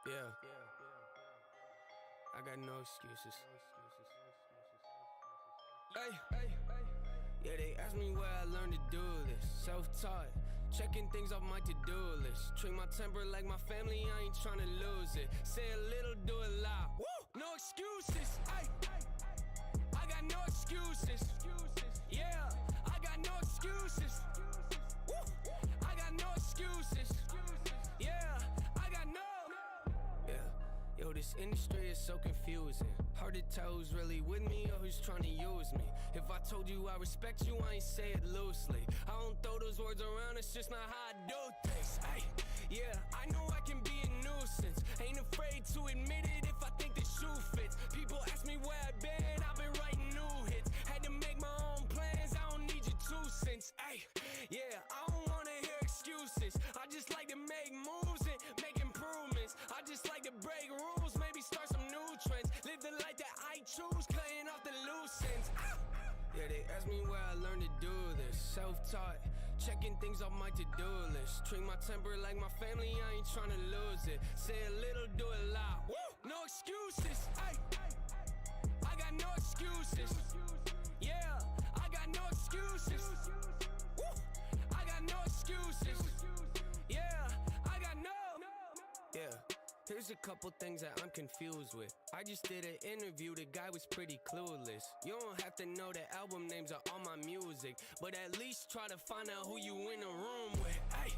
Yeah, I got no excuses. Hey, yeah, they asked me where I learned to do this. Self-taught, checking things off my to-do list. Treat my temper like my family, I ain't tryna lose it. Say a little, do a lot. Woo! No excuses. Ay, I got no excuses. Yeah, I got no excuses. Woo! I got no excuses. Yeah, I got no. Yeah, yo, this industry is so confusing. Hard to tell who's really with me or who's trying to use me. If I told you I respect you, I ain't say it loosely. I don't throw those words around, it's just not how I do things. Ay, yeah, I know I can be a nuisance. Ain't afraid to admit it if I think the shoe fits. People ask me where I've been, I've been writing new hits. Had to make my own plans, I don't need your 2 cents. Ay, yeah, I don't wanna hear excuses. I just like to make moves and make improvements. I just like to break rules, maybe start some new trends. Live the life that I choose, cutting off the loose ends. Yeah, they asked me where I learned to do this. Self-taught, checking things off my to-do list. Treat my temper like my family, I ain't tryna lose it. Say a little, do a lot. Woo! No excuses. Ay, I got no excuses. Yeah, I got no excuses. Woo! I got no excuses. Yeah, I got no. Yeah. Here's a couple things that I'm confused with. I just did an interview, the guy was pretty clueless. You don't have to know the album names of all my music, but at least try to find out who you in the room with. Ay,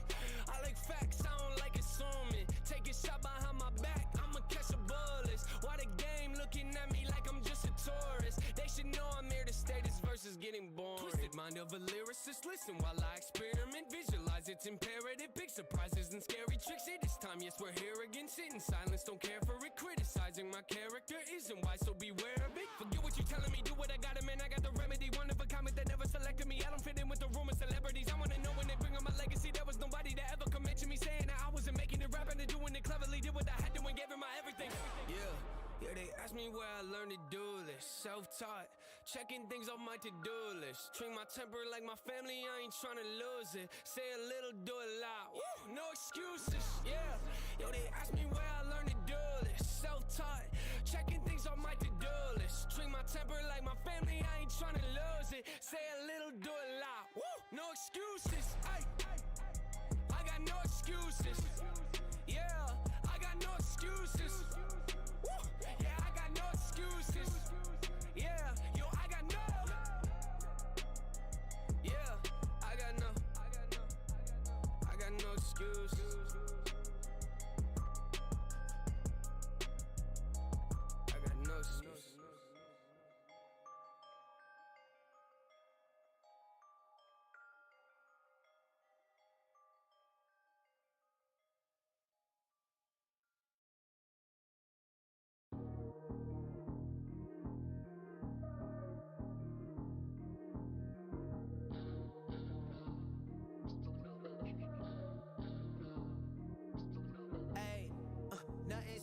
I like facts, I don't like assuming. Take a shot behind my back, I'ma catch a bullets. Why the game looking at me like I'm just a tourist? They should know I'm here to stay, this verse is getting boring. Twisted mind of a lyricist, listen while I experiment. Visualize it's imperative, big surprises and scary tricks. Hey, this time, yes, we're here again, sitting silence, don't care for it. Criticizing my character isn't wise, so beware of it. Forget what you telling me, do what I gotta, man, I got the remedy. One of a comment that never selected me. I don't fit in with the room of celebrities. I wanna know when they bring on my legacy. There was nobody that ever could mention me saying that I wasn't making it, rapping and doing it cleverly. Did what I had to and gave it my everything. Yeah, they asked me where I learned to do this. Self-taught, checking things off my to-do list. Treat my temper like my family, I ain't tryna lose it. Say a little, do a lot. Woo! No excuses. Yeah, yo, they asked me where I learned to do this. Self-taught, checking things off my to-do list. Treat my temper like my family, I ain't tryna lose it. Say a little, do a lot. Woo! No excuses. Ay, I got no excuses. Yeah, I got no excuses. Woo! Yeah, I got no excuses. Yeah, yo, I got no. Yeah, I got no excuses. I got no excuses.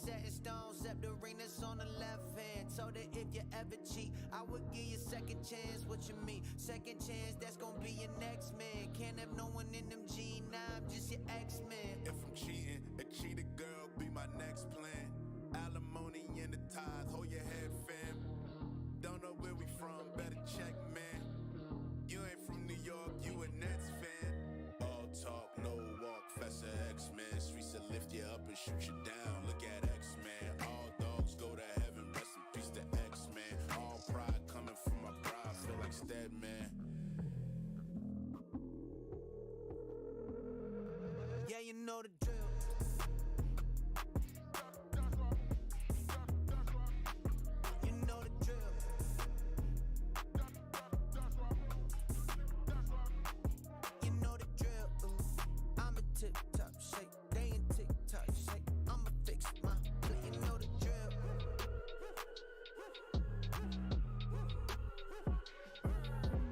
Set in stone, except the ring that's on the left hand. Told her if you ever cheat, I would give you a second chance. What you mean? Second chance, that's gonna be your next man. Can't have no one in them G9, I'm just your X-Man. If I'm cheating, a cheated girl be my next plan. Alimony in the tithe, hold your head, fam. Don't know where we from, better check, man. You ain't from New York, you a Nets fan. All talk, no walk, Fessa X-Man. Streets will lift you up and shoot you down. Look at X-Man. All dogs go to heaven, rest in peace to X-Man. All pride coming from my bride, feel like Stedman. Yeah, you know the drill. You know the drill. You know the drill. I'm a tip-top shake, they in tip-top shake. I'ma fix my play, you know the drill.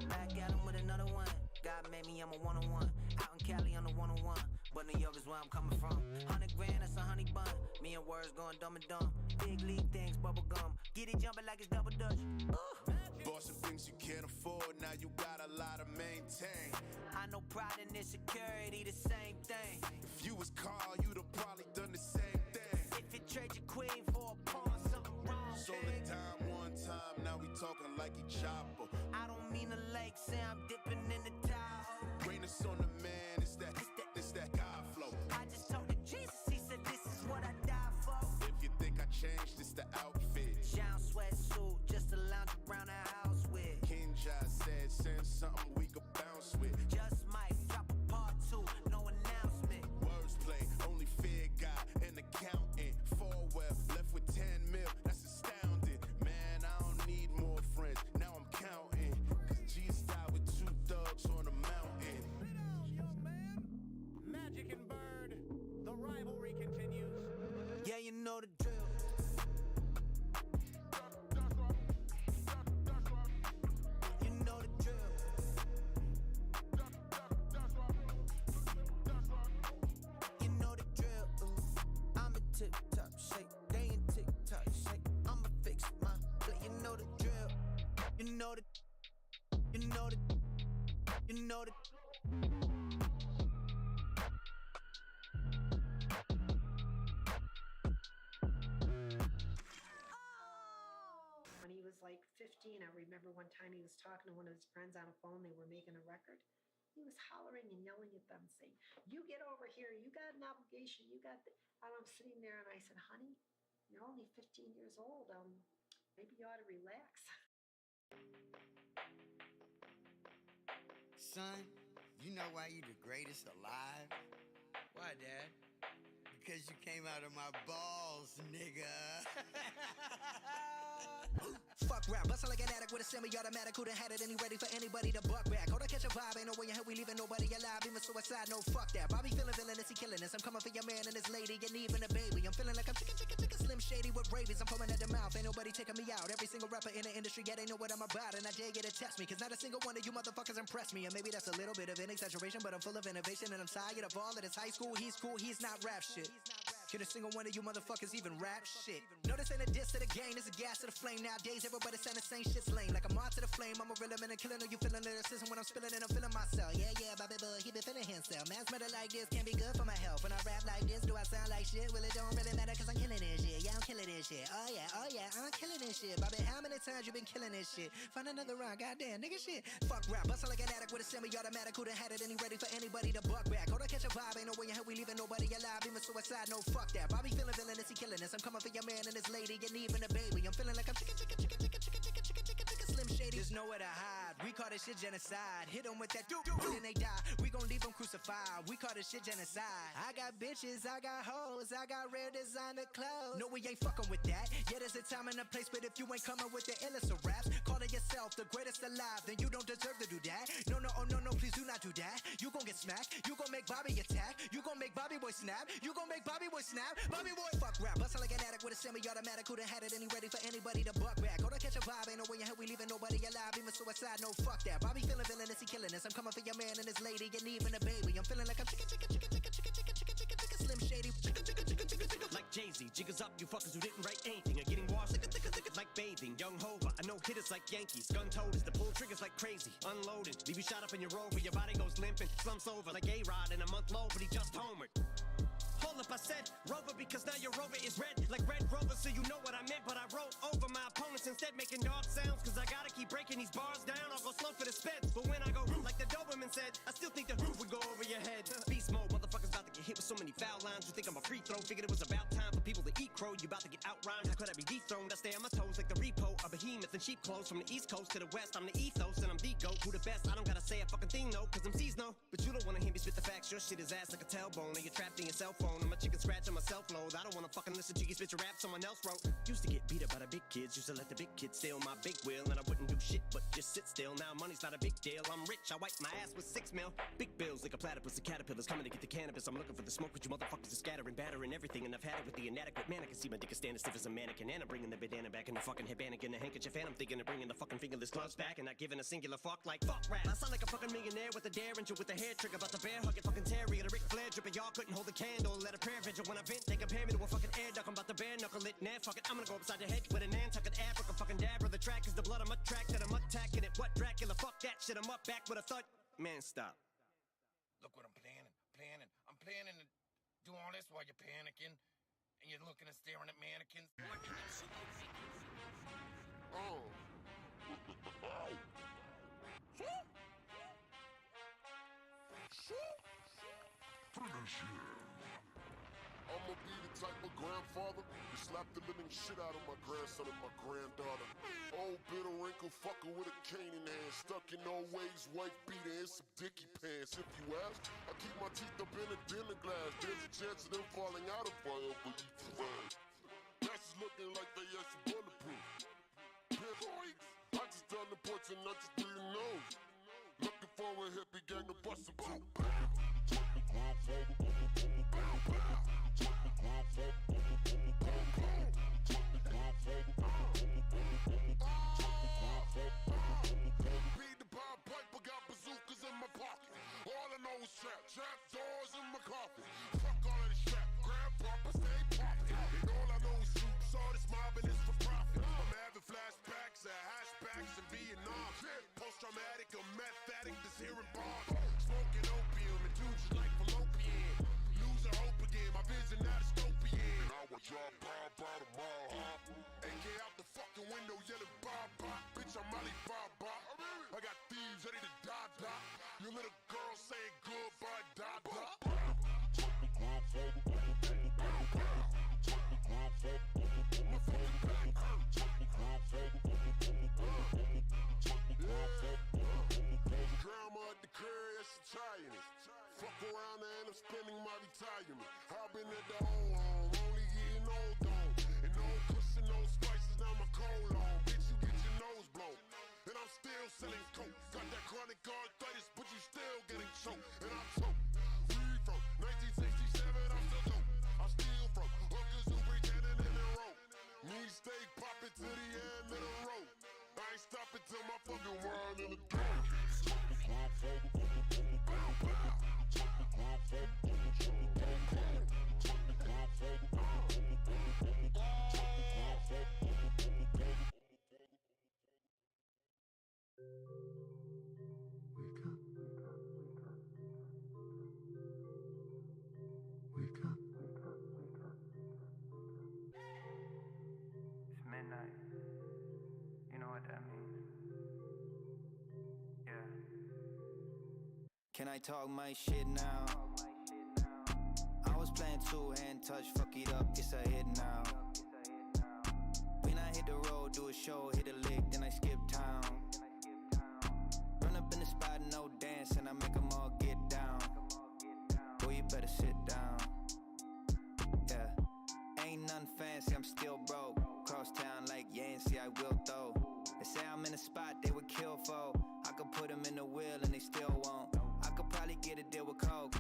Back at him with another one. God made me, I'm a one-on-one. Out in Cali, I'm the one-on-one. But New York is where I'm coming from. 100 grand, that's a honey bun. Me and words going dumb and dumb. Big league things, bubble gum. Get it jumping like it's double dutch. Bought some things you can't afford, now you got a lot to maintain. I know pride and insecurity, the same thing. If you was Carl, you'd have probably done the same thing. If it Sold a dime one time, now we talking like he chopper. I don't mean the lake, say I'm dipping in the Tahoe. Greatness on the man, it's that God flow. I just talked to Jesus, he said this is what I die for. If you think I changed, it's the outfit. Down sweatsuit, just to lounge around the house with. King Josh said, send something we could bounce with. Just might drop a part 2, no announcement. Wordplay, only fear God, an accountant. 4 well, left with 10 mil, that's astounding. Man, I don't need more friends, now I'm counting. Cause Jesus died with 2 thugs on a mountain. Young man, Magic and Bird, the rivalry continues. Yeah, you know the drill. You know the drill. You know the drill. I'm a tip-top shake. They in tick-tock shake. I'ma fix my plate. You know the drill. You know the. You know the. You know the. When he was like 15, I remember one time he was talking to one of his friends on a phone. They were making a record. He was hollering and yelling at them, saying, "You get over here. You got an obligation. You got." And I'm sitting there and I said, "Honey, you're only 15 years old. Maybe you ought to relax." Son, you know why you the greatest alive? Why, Dad? Because you came out of my balls, nigga. Fuck rap, bustle like an addict with a semi-automatic. Who done had it and he ready for anybody to buck back. Go to catch a vibe, ain't no way in hell we leaving nobody alive. Even suicide, no fuck that. Bobby feeling villainous, he killing us. I'm coming for your man and his lady, and even a baby. I'm feeling like I'm chicken, slim shady with rabies. I'm foaming at the mouth, ain't nobody taking me out. Every single rapper in the industry, yeah, they know what I'm about. And I dare you to test me, cause not a single one of you motherfuckers impress me. And maybe that's a little bit of an exaggeration, but I'm full of innovation. And I'm tired of all of this high school, he's cool, he's not rap shit. Can a single one of you motherfuckers even rap shit? No, this ain't a diss to the game, this is gas to the flame. Nowadays, everybody saying the same shit's lame. Like I'm on to the flame, I'm a real man and killing. Know you feeling lyricism when I'm spilling and I'm feeling myself. Yeah, Bobby Boy, he been feeling himself. Man's better like this, can't be good for my health. When I rap like this, do I sound like shit? Well, it don't really matter cause I'm killing this shit. Yeah, I'm killing this shit. Oh yeah, I'm killing this shit. Bobby, how many times you been killing this shit? Find another rhyme, goddamn, nigga shit. Fuck rap, bustle like an addict with a semi-automatic. Who done had it and he ready for anybody to buck back. Go to catch a vibe, ain't no way in hell we leaving nobody alive. Even suicide, no fuck that. Bobby feeling villainous, he killing us. I'm coming for your man and his lady, and even a baby. I'm feeling like I'm chicken, slim shady. There's nowhere to hide. We call this shit genocide. Hit them with that doo then they die. We gon' leave them crucified. We call this shit genocide. I got bitches, I got hoes, I got rare designer clothes. No, we ain't fucking with that. Yeah, there's a time and a place, but if you ain't coming with the illest of raps, calling yourself the greatest alive, then you don't deserve to do that. No, please do not do that. You gon' get smacked. You gon' make Bobby attack. You gon' make Bobby Boy snap. You gon' make Bobby Boy snap. Bobby Boy fuck rap. Bustle like an addict with a semi-automatic. Who done had it and he ready for anybody to buck back. Go to catch a vibe, ain't no way in hell we leaving nobody alive. Even suicide, no fuck that. Bobby feeling villainous, he killing us. I'm coming for your man and his lady, and even a baby. I'm feeling like I'm chicken, slim shady. Like Jay-Z, jiggers up, you fuckers who didn't write anything are getting washed like bathing. Young Hova, I know hitters like Yankees. Gun toters, the pull triggers like crazy. Unloaded, leave you shot up in your rover. Your body goes limping, slumps over like A-Rod in a month low, but he just homered. Hold up, I said Rover because now your Rover is red like Red Rover, so you know what I meant. But I wrote over my opponents instead, making dog sounds, cause I gotta keep breaking these bars down. I'll go slow for the speds, but when I go like the Doberman said, I still think the roof would go over your head. Beast mode, motherfuckers about to get hit with so many foul lines. You think I'm a free throw, figured it was about time for people to eat crow. You about to get outrhymed, how could I be dethroned? I stay on my toes like the repo, a behemoth in sheep clothes. From the east coast to the west, I'm the ethos and I'm the GOAT. Who the best? I don't gotta say a fucking thing, no, cause MCs know. But you don't wanna hear me spit the facts, your shit is ass like a tailbone. And you're trapped in your cell phone, I'm a chicken scratch on my self-load. I don't wanna fucking listen to you spit your rap someone else wrote. Used to get beat up by the big kids, used to let the big kids steal my big wheel, and I wouldn't do shit but just sit still. Now money's not a big deal, I'm rich, I wipe my ass with 6 mil. Big bills like a platypus, the caterpillars coming to get the cannabis. I'm looking for the smoke, but you motherfuckers are scattering, battering everything, and I've had it with the inadequate man. I can see my dick is standing stiff as a mannequin, and I'm bringing the bandana back in the fucking headband and the handkerchief, and I'm thinking of bringing the fucking fingerless gloves back, and not giving a singular fuck like fuck rap. I sound like a fucking millionaire with a derringer with a hair trigger, about the bear hugging fucking Terry and a Ric Flair dripping. Y'all couldn't hold a candle, let a prayer vigil when I vent. They compare me to a fucking air duck. I'm about to bare knuckle it, nah, fuck it. I'm gonna go upside your head with a Nantucket Africa fucking dabber. The track is the blood I'm a track that I'm attacking it. What Dracula? Fuck that shit. I'm up back with a thud. Man, stop. Look what I'm planning. I'm planning to do all this while you're panicking. And and you're looking and staring at mannequins. Oh. Finish him. I'ma be the type of grandfather to slap the living shit out of my grandson and my granddaughter. Old bitter wrinkle fucker with a cane in hand, stuck in old ways, white beater and some dicky pants. If you ask, I keep my teeth up in a dinner glass. There's a chance of them falling out if I ever eat fast. That's looking like they had some bulletproof. I just done the points and not just bleeding nose. Looking for a hippie gang to bust some too. Beat the Bob Piper, got bazookas in my pocket. All I know is trap doors in my coffin. Fuck all of this trap, grandpapa stay poppin'. And all I know is troops, all this mobbing is for profit. I'm having flashbacks of hashbacks in Vietnam. Post-traumatic, a meth addict that's hearing bombs. Smoking opium and dudes just like fallopian. Losing hope again, my vision not dystopian. Now I drop by tomorrow. AK out the fucking window yelling Bob. Bitch, I'm Alibaba. I got thieves ready to die. Your little girl saying goodbye, die. Grandma at the curry, that's a Zionist. Fuck around and end up spending my retirement. I've been at the old home, only getting old on. And no pussy, no spices, now my colon. Bitch, you get your nose blown. And I'm still selling coke. Got that chronic arthritis, but you still getting choked. And I choke. We from 1967, I'm still dope. I steal from hookers who pretending in the road. Me stay poppin' to the end of the road. I ain't stopping till my fucking world in the door. It's midnight. You know what that means. Yeah. Can I talk my shit now? I was playing two-hand touch, fuck it up, it's a hit now. When I hit the road, do a show, hit a lick, then I skip town. Run up in the spot, no dance, and I make them all get down. Boy, you better sit down. Yeah, ain't nothing fancy, I'm still broke. Cross town like Yancey, I will though. They say I'm in a spot they would kill for. I could put them in the wheel and they still won't. I could probably get a deal with Coke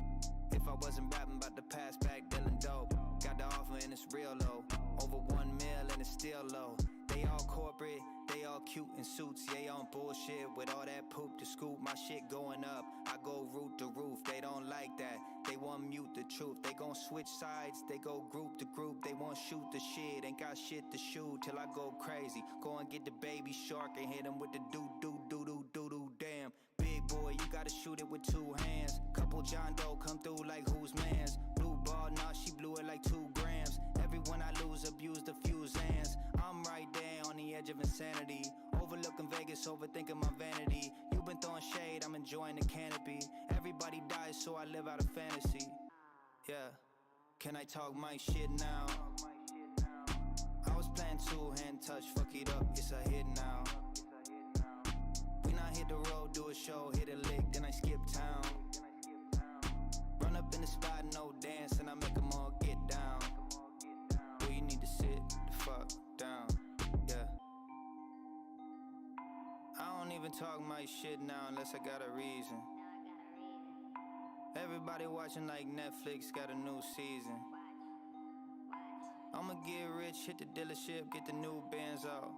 if I wasn't rapping about the past back dealing dope. Got the offer and it's real low. Over 1 mil and it's still low. They all corporate, they all cute in suits. Yeah, on bullshit with all that poop to scoop. My shit going up, I go roof to roof. They don't like that, they want mute the truth. They gon' switch sides, they go group to group. They won't shoot the shit, ain't got shit to shoot till I go crazy. Go and get the baby shark and hit him with the do-do-do-do-do-do. Damn, big boy, you gotta shoot it with 2 hands. Couple John Doe come through like who's mans. Blue ball, nah, she blew it like 2 grams. Everyone I lose, abused a few Zans. I'm right there on the edge of insanity. Overlooking Vegas, overthinking my vanity. You been throwing shade, I'm enjoying the canopy. Everybody dies, so I live out a fantasy. Yeah, can I talk my shit now? I was playing two-hand touch, fuck it up, it's a hit now. When I hit the road, do a show, hit a lick, then I skip town. Run up in the spot, no dance, and I make them all get down. Boy, you need to sit the fuck down, yeah. I don't even talk my shit now unless I got a reason. Everybody watching like Netflix got a new season. I'ma get rich, hit the dealership, get the new Benz out.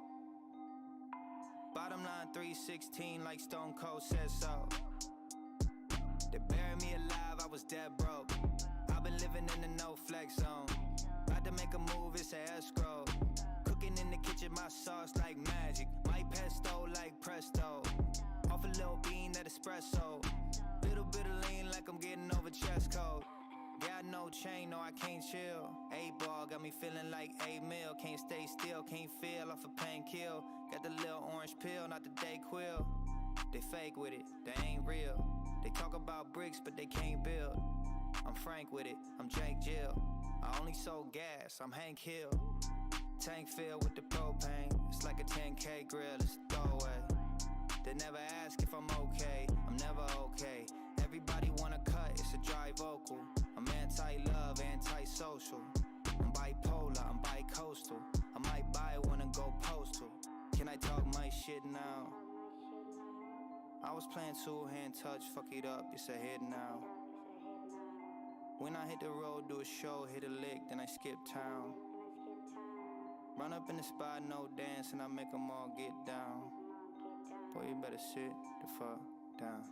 Bottom line 316 like Stone Cold said so. They buried me alive, I was dead broke. I've been living in the no flex zone. About to make a move, it's a escrow. Cooking in the kitchen, my sauce like magic. My pesto like presto. Off a little bean, that espresso. Little bit of lean like I'm getting over chest cold. Got no chain, no, I can't chill. A-ball got me feeling like A-mill. Can't stay still, can't feel off a painkiller. Got the little orange pill, not the Dayquil. They fake with it, they ain't real. They talk about bricks, but they can't build. I'm frank with it, I'm Jake Jill. I only sold gas, I'm Hank Hill. Tank filled with the propane. It's like a 10K grill, it's a throwaway. They never ask if I'm okay, I'm never okay. Everybody wanna cut, it's a dry vocal. I'm anti-love, anti-social. I'm bipolar, I'm bi-coastal. I might buy one and go postal. Can I talk my shit now? I was playing two-hand touch, fuck it up, it's a hit now. When I hit the road, do a show, hit a lick, then I skip town. Run up in the spot, no dance, and I make them all get down. Boy, you better sit the fuck down.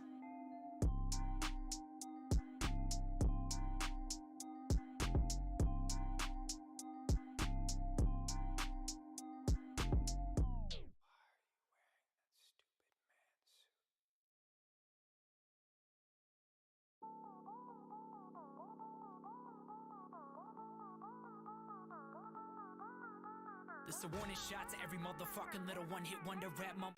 This a warning shot to every motherfucking little one-hit wonder rap mum.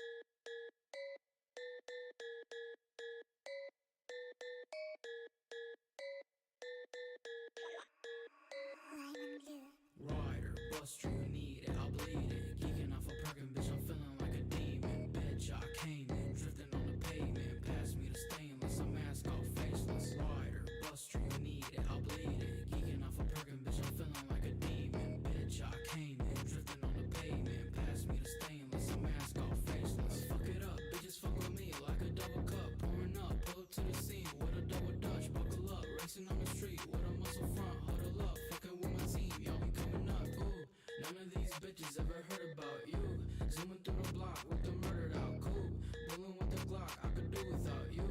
Rider, bust you need it, I'll bleed it. Geeking off a perkin', bitch, I'm feeling like a demon. Bitch, I came in, drifting on the pavement. Pass me the stainless, I'm mask off, faceless. Rider, bust you need it, I'll bleed it. Geeking off a perkin', bitch, I'm feeling like a demon. Bitch, I came in, drifting on the pavement. Pass me the stainless, I'm mask off, faceless. Fuck it up, bitches fuck with me like a double cup. Pouring up, pull up to the scene with a double dutch. Buckle up, racing on the street with a muscle front. Huddle up, fucking with my team, y'all be coming up. Ooh, none of these bitches ever heard about you. Zooming through the block with the murdered out. Cool, bulling with the Glock, I could do without you.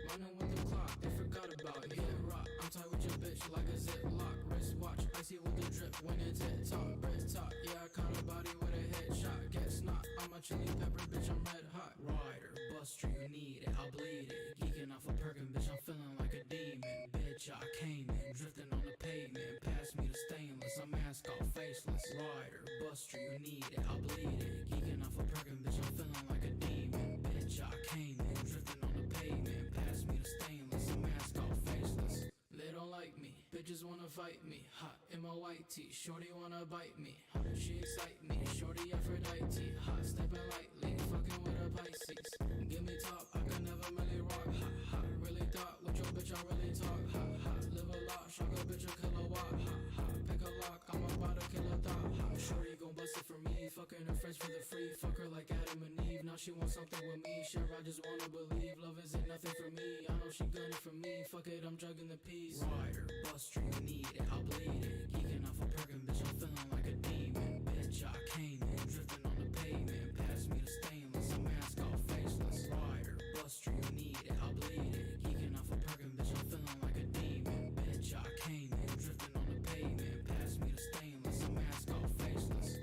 Running with the clock, they forgot about you. Yeah, rock, I'm tight with your bitch like a ziplock. Wristwatch, icy with the drip when it's hit top. Brit top, yeah, I caught a body with a headshot. Guess not, I'm a chili pepper, bitch, I'm red hot. Rider, buster, you need it, I'll bleed it. Geeking off a perkin', bitch, I'm feeling like a demon. Bitch, I came in, drifting on the pavement. Pass me the stainless, I'm mask off, faceless. Rider, buster, you need it, I'll bleed it. Geeking off a perkin', bitch, I'm feeling like a demon. Bitch, I came in, drifting on the pavement. Pass me the stainless, I'm mask off, faceless. They don't like me, bitches wanna fight me. Hot in my white tee, shorty wanna bite me. Hot, she excite me, shorty Aphrodite. Hot, stepping lightly, fucking with a Pisces. Give me top, I can never really rock. Hot, hot, really thought, with your bitch I really talk. Hot, hot, live a lot, shock a bitch a kilowatt. Hot, hot, pick a lock, I'm about to kill a thought. Hot, shorty gon' bust it for me, fucking her friends for the free. Fuck her like Adam and Eve, now she wants something with me. Sure, I just wanna believe, love isn't nothing for me. I know she gunning for me, fuck it, I'm drugging the peas. Rider, buster, you need it, I'll bleed it. Geeking off a perkin', bitch, I'm feeling like a demon. Bitch, I came in, drifting on the pavement. Pass me the stainless, I'm mask off, faceless. Rider, buster, you need it, I'll bleed it. Geeking off a perkin', bitch, I'm feeling like a demon. Bitch, I came in, drifting on the pavement. Pass me the stainless, I'm mask off, faceless.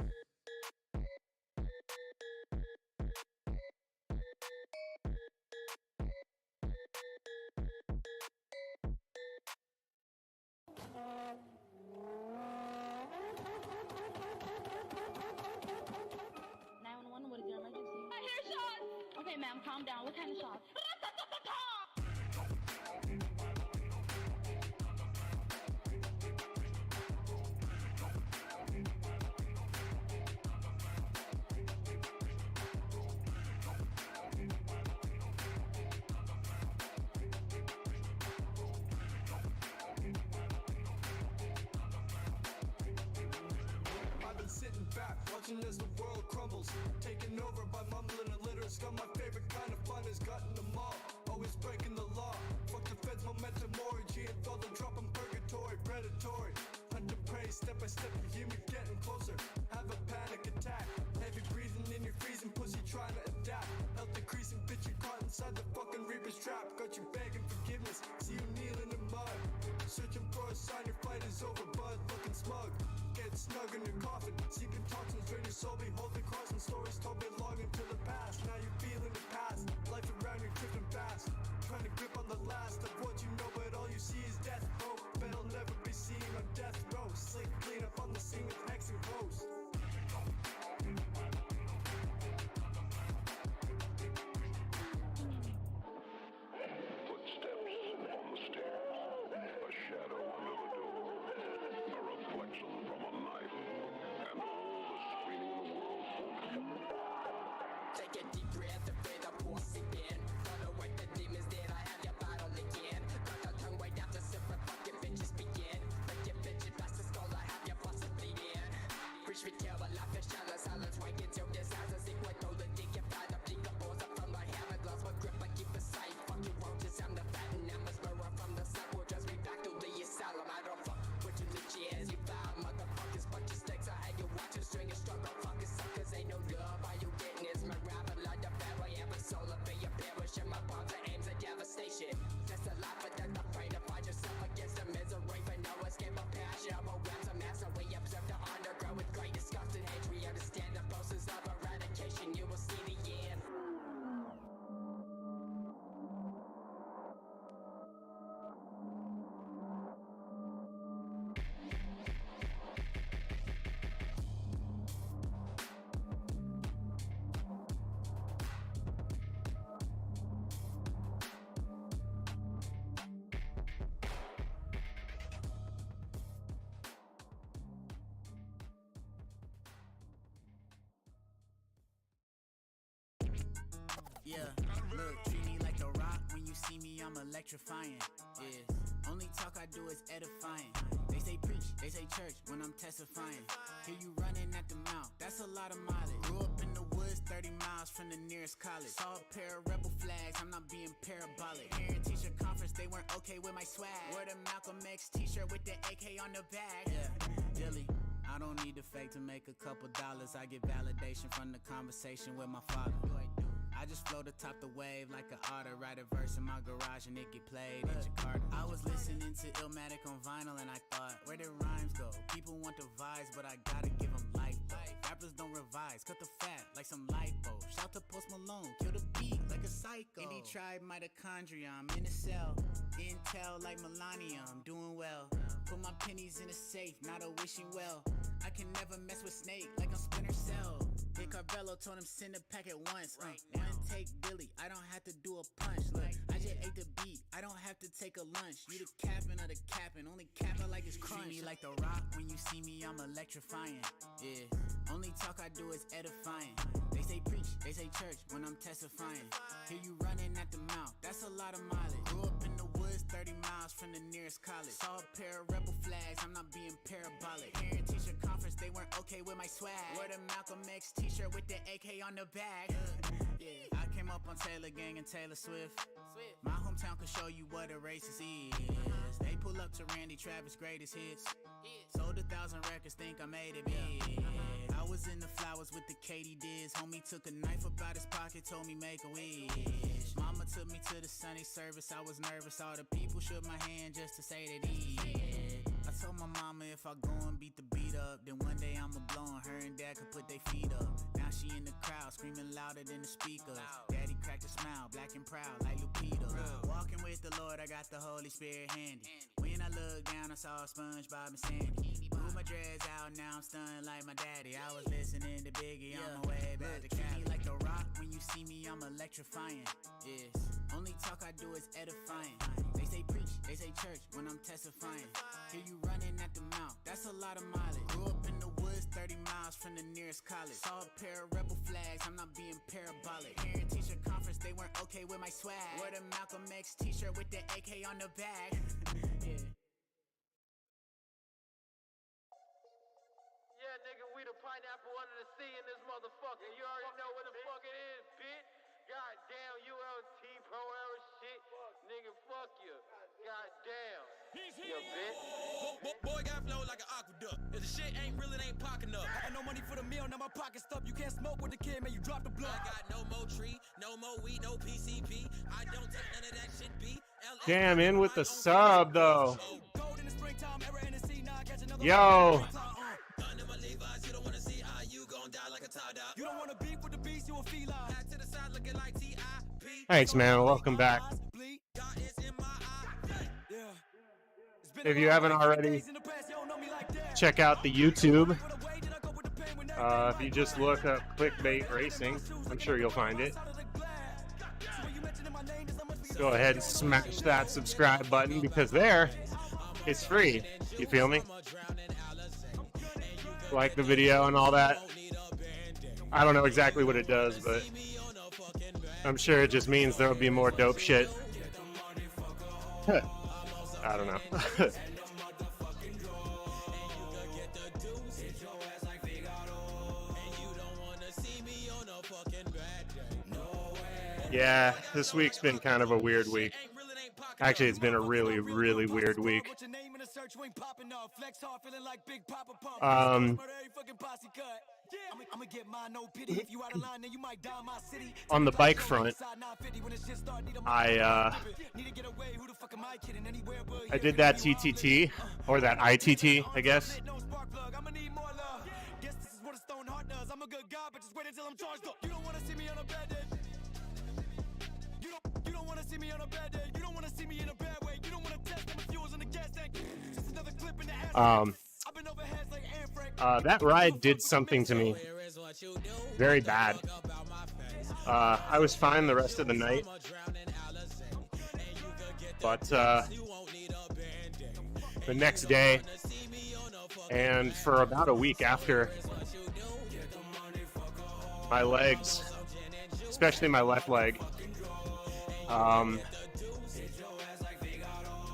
What is your emergency? I hear shots! Okay, ma'am, calm down. What kind of shots? I've been sitting back, watching as the world crumbles. Taken over by mumbling illiterates. Got my favorite kind of fun is gutting them all. Always breaking the law. Fuck the feds, momentum, origin. Thought the drop in purgatory, predatory. Hunt and prey, step by step, you hear me getting closer. Have a panic attack. Heavy breathing in your freezing pussy, trying to adapt. Health decreasing, bitch, you caught inside the fucking reaper's trap. Got you begging forgiveness, see you kneeling in mud. Searching for a sign your fight is over, bud, looking smug. Get snug in your coffin, seeping toxins, drain your soul. Behold the cross and stories told belonging to the past. Now you're feeling the past, life around you drifting fast. Trying to grip on the last of what you know, but all you see is death. Hope, but it'll never be to free the pussy bin. Gonna work the demons, then I have your bottle again. Got the tongue right out the silver fucking bitches begin. Make your bitch fast as skull, I have your bosses bleeding. Preach me kill, but life is shallow, silence, wake until this house is equal to the dick. You find up, dig the balls up from my hammer, glass, what grip I keep it safe. Fuck you, won't just I'm the fat and I'm a mirror from the side. We'll just be back to the asylum. I don't fuck with you, little as you foul motherfuckers, bunch of stakes. I had you watching string and struggle, fucking suckers. Ain't no love, all you getting is my rival, like the barrel. Every soul of your perish, and my bombs are aims at devastation. Just a life, but that's afraid to find yourself against the misery, but no escape of passion. I'm a ransom master, we observe the underground with great disgust and hate. We understand the process of eradication, you will see the end. Yeah, look, treat me like The Rock. When you see me, I'm electrifying. Yeah, only talk I do is edifying. They say preach, they say church when I'm testifying. Hear you running at the mouth, that's a lot of mileage. Grew up in the woods, 30 miles from the nearest college. Saw a pair of rebel flags, I'm not being parabolic. Parent teacher conference, they weren't okay with my swag. Wore the Malcolm X t-shirt with the AK on the back. Yeah, Dilly. I don't need to fake to make a couple dollars. I get validation from the conversation with my father. I just float atop the wave like an otter. Write a verse in my garage and it get played in Jakarta. I was listening to Illmatic on vinyl and I thought, where did rhymes go? People want the vibes, but I gotta give them life. Rappers don't revise, cut the fat like some lipo. Shout to Post Malone, kill the beat like a psycho. Indie tribe mitochondria, I'm in a cell. Intel like Melania, I'm doing well. Put my pennies in a safe, not a wishing well. I can never mess with Snake like I'm Splinter Cell. Big Carvello told him send a pack at once. One take Billy, I don't have to do a punch. Look, I just ate the beat, I don't have to take a lunch. You the capping of the capping, only cap I like is crunch. Treat me like The Rock, when you see me I'm electrifying. Yeah, only talk I do is edifying. They say preach, they say church when I'm testifying. Hear you running at the mouth, that's a lot of mileage. Grew up in the woods, 30 miles from the nearest college. Saw a pair of rebel flags, I'm not being parabolic. Parent teacher conference, they weren't okay with my swag. Wore the Malcolm X t-shirt with the AK on the back. Yeah, I came up on Taylor Gang and Taylor Swift. My hometown can show you what a racist is. They pull up to Randy Travis' greatest hits. Sold 1,000 records, think I made it big. I was in the flowers with the Katy Diz. Homie took a knife up out his pocket, told me make a wish. Mama took me to the Sunday service, I was nervous. All the people shook my hand just to say that he did. I told my mama if I go and beat the beat up, then one day I'ma blow on her and dad could put their feet up. Now she in the crowd, screaming louder than the speakers. Daddy cracked a smile, black and proud like Lupita. Walking with the Lord, I got the Holy Spirit handy. When I looked down, I saw SpongeBob and Sandy. Pulled my dreads out, now I'm stunned like my daddy. I was listening to Biggie on my way back to Cali. Like The Rock, when you see me, I'm electrifying. Yes, only talk I do is edifying. They say preach, they say church when I'm testifying. Hear you running at the mouth, that's a lot of mileage. Grew up in the woods, 30 miles from the nearest college. Saw a pair of rebel flags, I'm not being parabolic. Parent teacher conference, they weren't okay with my swag. Wore the Malcolm X t-shirt with the AK on the back. Yeah. Yeah, nigga, we the pineapple under the sea in this motherfucker. You already know what the fuck it is, bitch. Goddamn ULT pro era shit. Nigga, fuck you. Goddamn. You bitch. Boy got flow like an aqueduct. If the shit ain't real, it ain't pocket enough. I got no money for the meal, now my pocket stuffed. You can't smoke with the kid, man, you drop the blood. I got no more tree, no more weed, no PCP. I don't take none of that shit, B. Damn, in with the sub though. Yo. You don't wanna beef with the beast, you a feline. Hat to the side looking like T.I.P. Thanks, man. Welcome back. If you haven't already, check out the YouTube. If you just look up Clickbait Racing, I'm sure you'll find it. Go ahead and smash that subscribe button because there, it's free. You feel me? Like the video and all that. I don't know exactly what it does, but I'm sure it just means there will be more dope shit. I don't know. Yeah, this week's been kind of a weird week. Actually, it's been a really, really weird week. On the bike front, I did that TTT, or that ITT, I guess. That ride did something to me very bad. I was fine the rest of the night, but the next day and for about a week after, my legs, especially my left leg,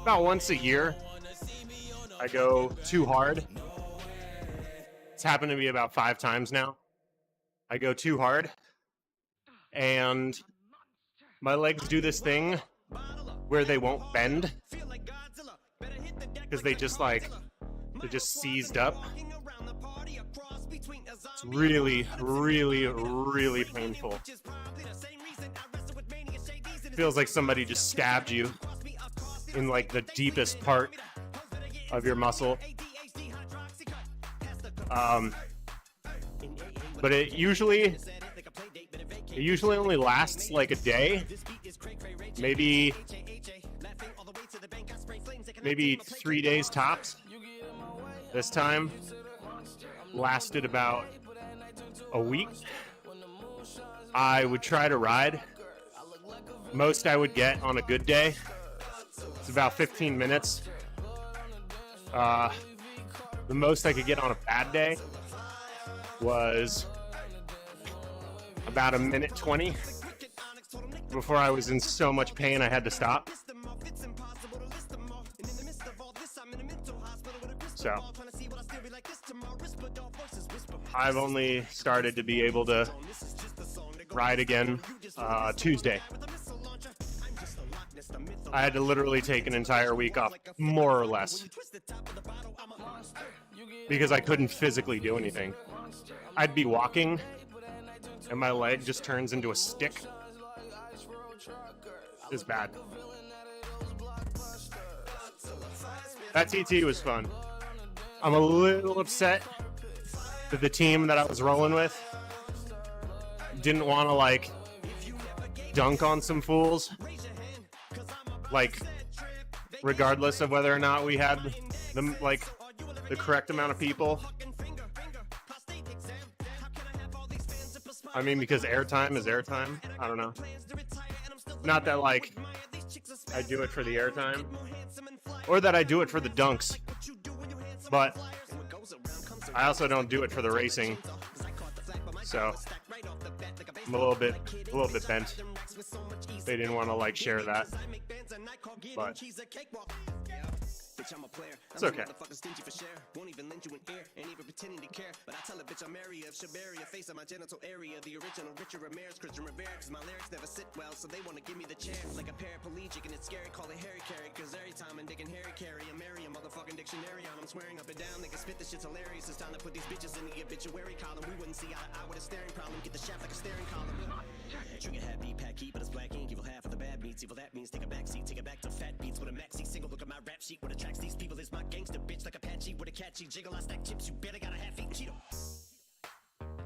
about once a year I go too hard. It's happened to me about 5 times now. I go too hard, and my legs do this thing where they won't bend because they just seized up. It's really, really, really painful. It feels like somebody just stabbed you in like the deepest part of your muscle. But it usually only lasts like a day, maybe 3 days tops. This time lasted about a week. I would try to ride. Most I would get on a good day, it's about 15 minutes. The most I could get on a bad day was about 1:20 before I was in so much pain I had to stop. So I've only started to be able to ride again Tuesday. I had to literally take an entire week off, more or less, because I couldn't physically do anything. I'd be walking and my leg just turns into a stick. It's bad. That TT was fun. I'm a little upset that the team that I was rolling with didn't want to like dunk on some fools, like regardless of whether or not we had them like the correct amount of people. I mean, because airtime is airtime. I don't know. Not that like I do it for the airtime or that I do it for the dunks, but I also don't do it for the racing. So I'm a little bit bent. They didn't want to like share that, but it's okay. Won't even lend you an ear, ain't even pretending to care. But I tell a bitch I'm area of Shabaria, face on my genital area. The original Richard Ramirez, Christian Rivera. Cause my lyrics never sit well, so they wanna give me the chair. Like a paraplegic and it's scary, call it Harry Carry. Cause every time I'm digging Harry Carry, I'm Mary, a motherfucking dictionary on. I'm swearing up and down, niggas spit this shit's hilarious. It's time to put these bitches in the obituary column. We wouldn't see eye to eye with a staring problem. Get the shaft like a staring column. Trigger happy, pack heat, but it's black ink. Evil half of the bad meats. Evil that means take a back seat, take it back to fat beats with a maxi single. Look at my rap sheet. What attracts these people is my gangster bitch like Apache with a catchy jiggle. I stack chips, you better got a half-eaten Cheeto.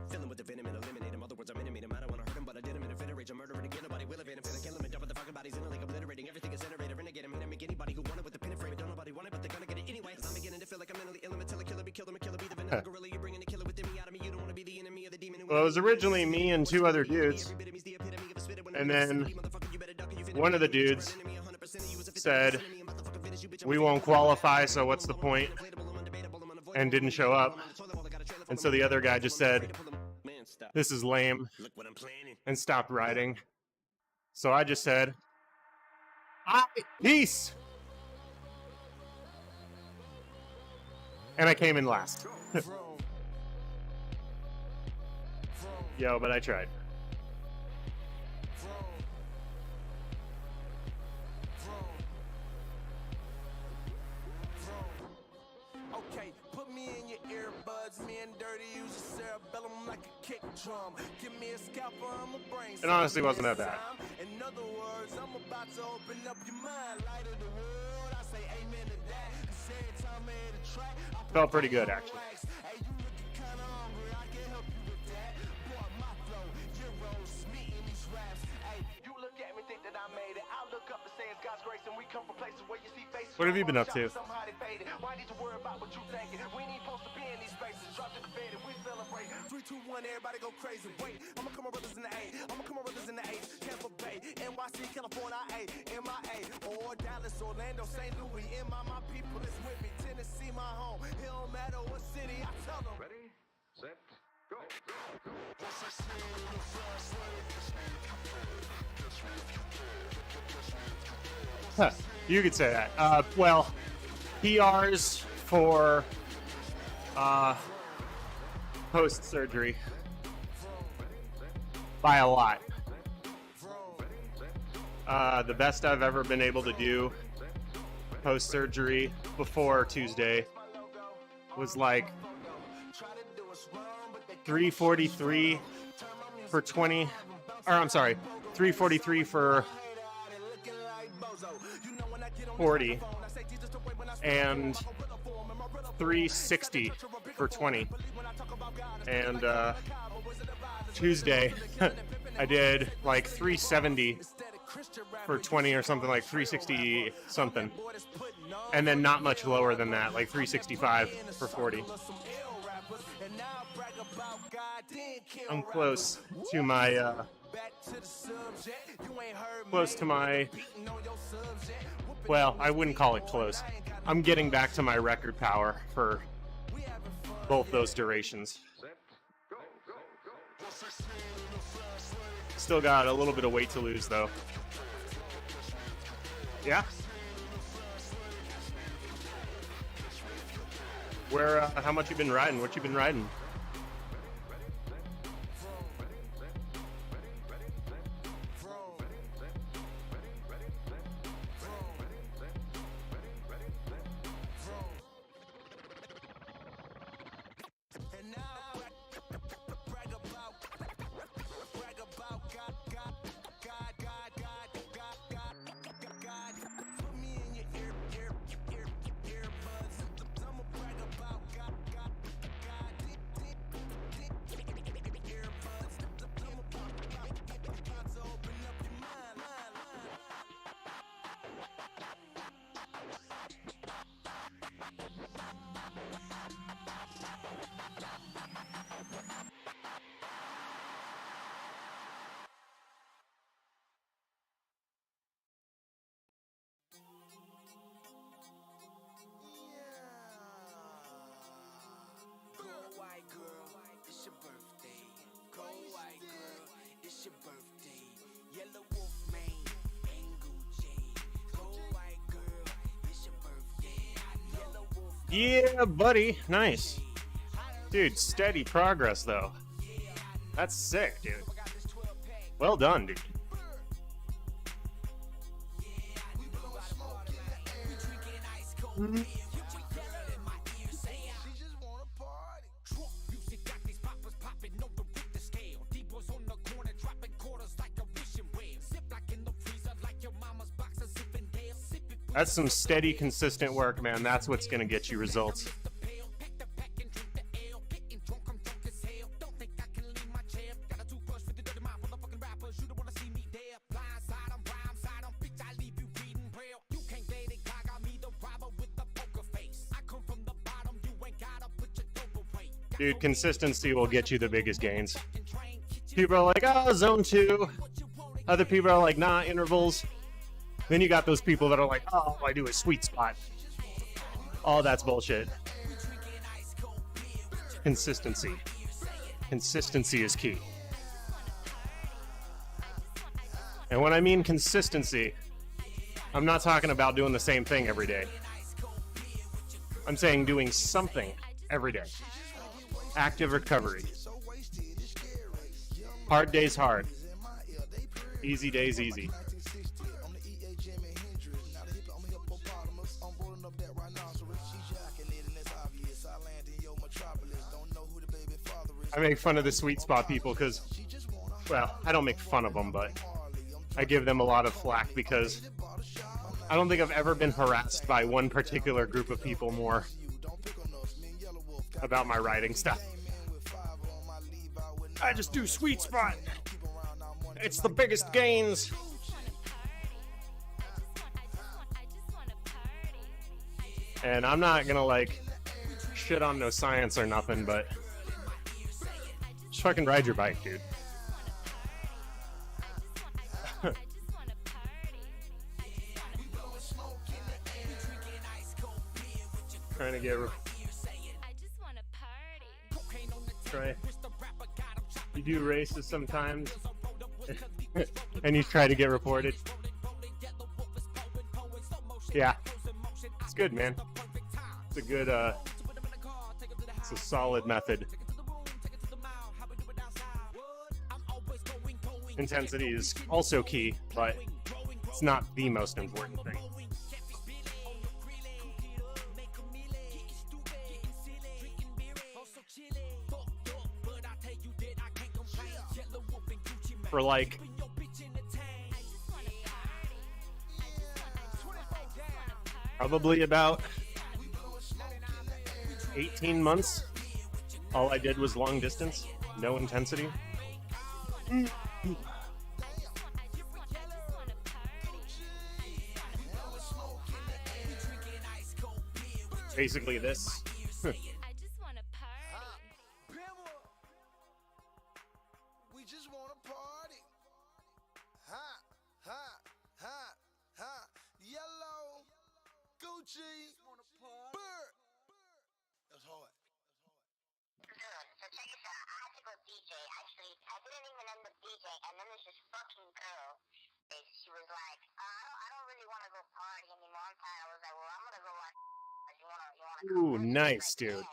Filling with the venom and eliminate him. Other words, I'm intimate him. I don't wanna hurt him, but I did him in a fit of rage. I'm murdering again. Nobody will evade him. Finna kill him and dump the fucking bodies in a lake, obliterating everything is generated. Renegade him and make anybody who wanted with the pin and frame. Don't nobody want it, but they're gonna get it anyway. Cause I'm beginning to feel like I'm mentally ill. I'm until a killer be killed. I'm a killer, be the vanilla gorilla. You're bringing a killer within me out of me. You don't wanna be the enemy of the demon. Well, it was originally me and 2 other dudes. And then one of the dudes said, we won't qualify, so what's the point? And didn't show up. And so the other guy just said, this is lame, and stopped riding. So I just said, peace. And I came in last. Yo, but I tried. Okay, put me in your earbuds. Me and Dirty use your cerebellum like a kick drum. Give me a scalpel, I'm a brain. It honestly wasn't that bad. In other words, I'm about to open up your mind. Light of the world, I say amen to that. Every time I hit a track, Felt pretty good, actually. hey, you looking kinda hungry, I can help you with that. Boy, my flow, Euros, me in these raps. Hey, you look at me, think that I made it. I look up and say it's God's grace, and we come from places where you see faces. What have you been up to? Somehow they faded. Why need to worry about what you thinking? We ain't supposed to be in these spaces. Drop the confetti, we celebrate. 3, 2, 1, everybody go crazy. Wait, I'ma come on brothers in the A. I'ma come on brothers in the A. Tampa Bay, NYC, California, A, MIA, or Dallas, Orlando, St. Louis. My people is with me. Tennessee, my home. It don't matter what city I tell them. Ready, set, go. Huh, you could say that. Well, PRs for post-surgery by a lot. The best I've ever been able to do post-surgery before Tuesday was like 343 for 20, or I'm sorry, 343 for 40 and 360 for 20. And Tuesday I did like 370 for 20 or something, like 360 something, and then not much lower than that, like 365 for 40. I'm close to my well, I wouldn't call it close. I'm getting back to my record power for both those durations. Still got a little bit of weight to lose though. Yeah? Where, how much you been riding? What you been riding? Yeah, buddy. Nice. Dude, steady progress, though. That's sick, dude. Well done, dude. Mm-hmm. That's some steady, consistent work, man. That's what's going to get you results. Dude, consistency will get you the biggest gains. People are like, oh, zone 2. Other people are like, nah, intervals. Then you got those people that are like, oh, all I do is sweet spot. All that's bullshit. Consistency. Consistency is key. And when I mean consistency, I'm not talking about doing the same thing every day. I'm saying doing something every day. Active recovery. Hard days hard. Easy days easy. I make fun of the sweet spot people because, well, I don't make fun of them, but I give them a lot of flack because I don't think I've ever been harassed by one particular group of people more about my writing stuff. I just do sweet spot. It's the biggest gains. And I'm not gonna like shit on no science or nothing, but just fucking ride your bike, dude. Trying to get try. You do races sometimes, and you try to get reported. Yeah, it's good, man. It's a good, it's a solid method. Intensity is also key, but it's not the most important thing. For like probably about 18 months, all I did was long distance, no intensity. Basically this. Ooh, nice, dude. And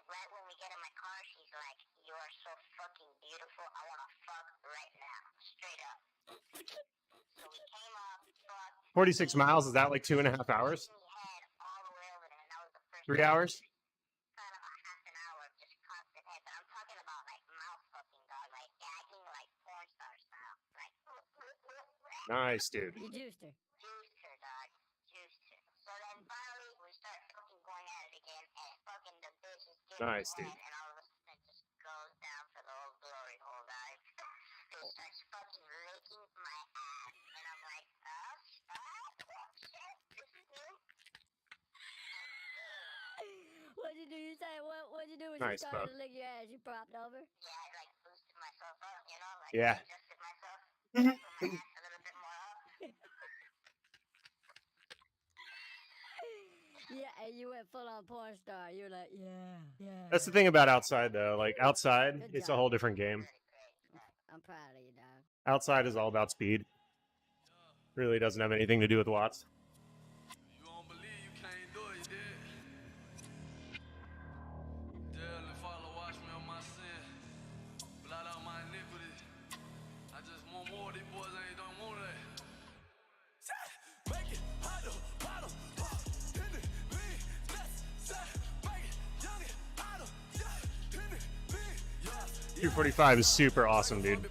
right when we get in my car, she's like, "You are so fucking beautiful. I want to fuck right now." Straight up. So we came up, fucked. 46 miles, is that like 2.5 hours? 3 hours? Kind of a half an hour of just constant head. But I'm talking about like mouth fucking, dog. Like gagging like porn star style. Like, Nice, dude. you juiced her. Juiced her, dog. Juiced her. So then finally we start fucking going at it again, and fucking the bitch is getting Nice, dude. and all of a sudden it just goes down for the whole glory hole, dog. It starts fucking licking my ass, and I'm like, oh shit, this is new. What'd you do? You say what'd you do when Nice, you started bub. to lick your ass? You propped over? Yeah, I like boosted myself up, you know, like Yeah. adjusted myself, put my ass a little bit more up. Yeah, and you went full on porn star. You were like, yeah. That's the thing about outside, though. Like, outside, Good it's job. a whole different game. I'm proud of you, dog. Outside is all about speed. Really doesn't have anything to do with watts. .245 is super awesome, dude.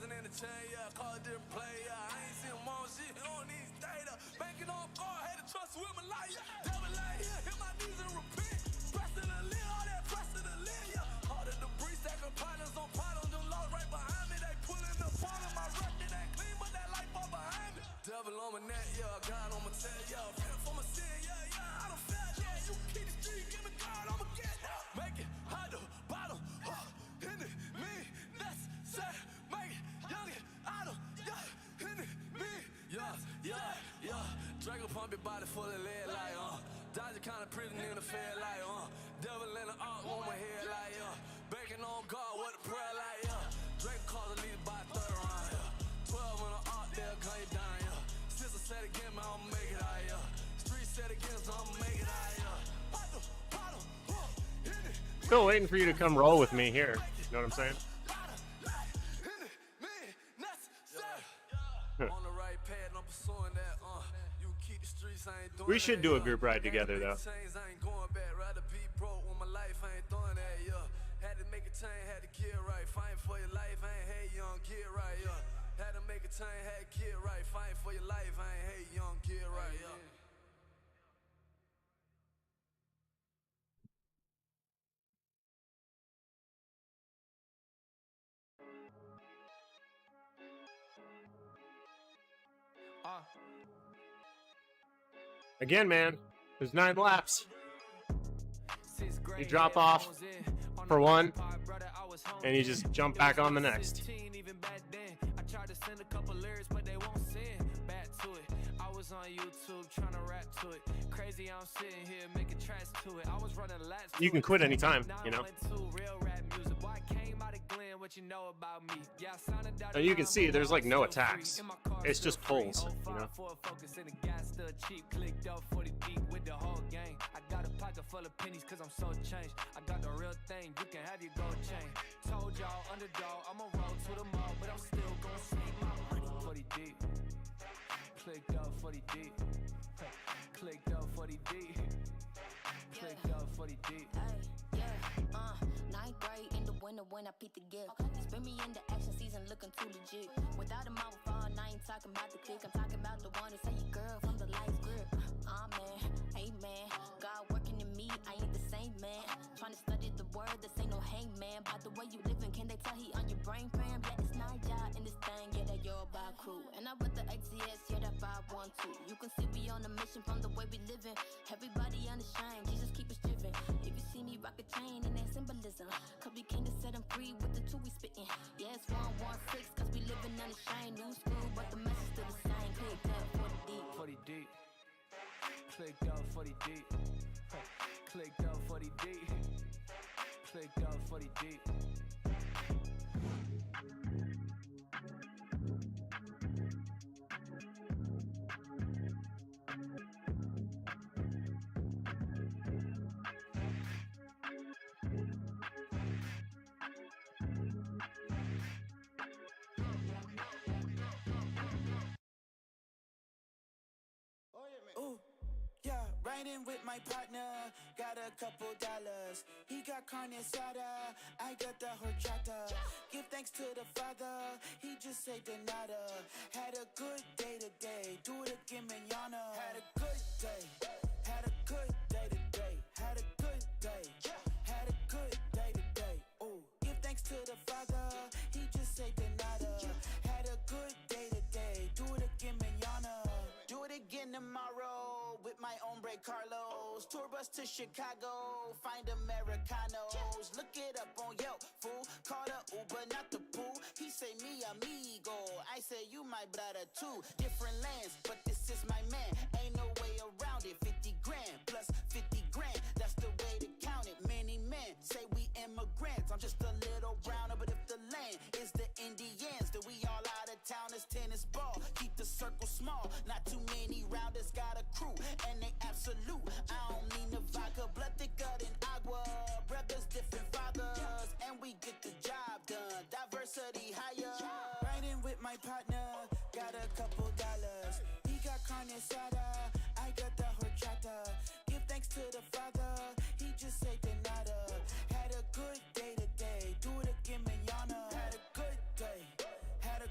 Living in the chain, yeah, call it different play, yeah. I ain't seen him on shit, he don't need data. Banking on guard, had to trust with my life, yeah. Devil ain't here, hit my knees and repent. Pressing the lid, all that pressing the lid, yeah. All the debris, stacking partners on partners, them lost right behind me. They pulling up on them, my record ain't clean, but that life all behind me. Devil on my neck, yeah, God on my tail, yeah. Feeling for my sin, yeah, yeah, I don't fail, yeah. You keep the street, give me God, I'ma get that. Make it hot to bottom, in it, me, that's sad. Make it young, out of, yeah, in it, me, yeah. Draco pump your body full of lead, like, Dodger kind of prison in the fair, like, Devil in the art on my head, like, Banking on God, what the prayer, like, Draco calls a leader by 3rd round, 12 in the art, they'll gun you down, Sister said again, man, I'ma make it out, Street said again, so I'ma make it out, Still waiting for you to come roll with me here. You know what I'm saying? We should do a group ride together, though. Had to make a change, had to get right. Fight for your life, I ain't hate young, get right, Had to make a change, had to get right. Fight for your life, I ain't hate young, get right, Again, man, there's 9 laps. You drop off for one, and you just jump back on the next. I tried to send a couple lyrics, but they won't send back to it. I was on YouTube trying to rap to it. Crazy, I'm sitting here making tracks to it. I was running laps. You can quit anytime, you know. And you can see there's like no attacks. It's just pulls, you know. I got a pocket full of pennies cause I'm so changed. I got the real thing, you can have your gold chain. Told y'all underdog, I'ma roll to the mall, but I'm still gonna save my money. 40 deep, clicked up 40 deep, clicked up 40 deep, clicked up 40 deep. Ninth grade in the winter when I picked the gift. Spin me in the action season looking too legit. Without a mouth all night, ain't talking about the click. I'm talking about the one that say your girl from the light grip. Amen, amen. God working in me, I ain't the same man. Trying to study the word, this ain't no hangman. By the way you living, can they tell he on your brain cram? Yeah, it's not y'all in this thing, yeah, that your by crew. And I with the ATS, yeah, that 512. You can see we on a mission from the way we living. Everybody unashamed, Jesus keep us driven. If you see me rock a chain and that symbolism, cause we came to set them free with the 2 we spitting. Yeah, it's 116, cause we living unashamed. New school, but the message still the same. Clicked up 40 deep. 40 deep. Clicked up 40 deep. Clicked up 40 deep. Clicked up 40 deep. Ooh, yeah, riding with my partner, got a couple dollars. He got carne asada, I got the horchata. Give thanks to the Father, he just said de nada. Had a good day today, do it again mañana. Had a good day, had a good day today. Had a good day, had a good day today. Ooh, give thanks to the Father, he just said de nada. Had a good day today, do it again mañana. Do it again tomorrow with my hombre Carlos. Tour bus to Chicago, find Americanos. Look it up on Yelp, fool. Call the Uber, not the pool. He say me amigo, I say you my brother too. Different lands, but this is my man. Ain't no way around it. 50 grand plus 50 grand, that's the way to count it. Many men say we immigrants. I'm just a little browner, but if the land is the Indians, then we all out of town as tennis ball. Keep the circle small, not too many rounders, got a crew, and they absolute. I don't mean the vodka, blood thicker than agua. Brothers, different fathers, and we get the job done. Diversity higher. Riding with my partner, got a couple dollars. He got carne asada, I got the horchata. Give thanks to the Father, he just said de nada. Had a good day today, do it again mañana. Had a good day, had a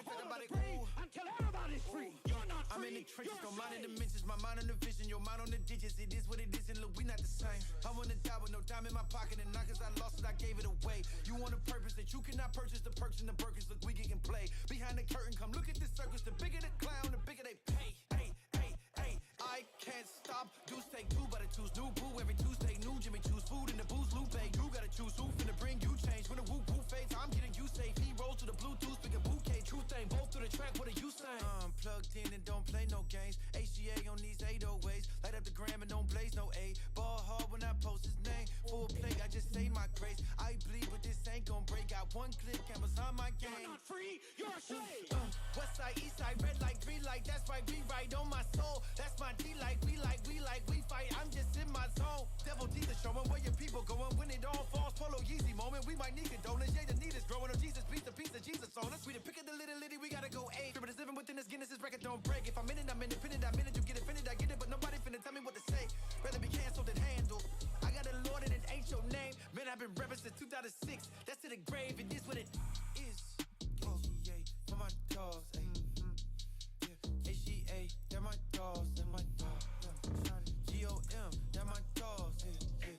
everybody cool until everybody's free. You're not free. I'm in the trenches, no mind in dimensions, my mind on the vision, your mind on the digits. It is what it is, and look, we not the same. I wanna die with no dime in my pocket, and not cause I lost it, I gave it away. You want a purpose that you cannot purchase, the perks and the burgers. Look, we can play behind the curtain. Come look at this circus. The bigger the clown, the bigger they pay. Hey, hey, hey. I can't stop. Deuce take two, but I choose new boo every Tuesday. New Jimmy choose food in the booze. Lupe, you gotta choose who finna bring you change. When the whoop whoop fades, I'm getting you safe. He rolls to the Bluetooth, big a bouquet. True thing, both through the track. What are you saying? Plugged in and don't play no games. HGA on these 808s. Light up the gram and don't blaze no A. Ball hard when I post his name. Full plate, I just say my grace. I bleed, but this ain't gon' break. Got one click, Amazon my game. You're not free, you're a slave. West side, east side, red light, green light. That's right, we right on my soul. That's my D-light, we fight. I'm just in my zone. Devil teaser showing where your people going. When it all falls, Polo Yeezy moment. We might need condolences. Yeah, the need is growing. Oh, Jesus, piece of Jesus on us. We the pick of the litty, we gotta go A. But it's living within this Guinness, this record don't break. If I'm in it, I'm independent. I'm in it, you get offended, I get it. But nobody finna tell me what to say. Rather be canceled than handled. I got a Lord and it ain't your name. Man, I've been rapping since 2006. That's to the grave, it is what it is. HGA, for my dogs, yeah. HGA, they're my dogs, they're my dogs. GOM, they're my dogs, yeah.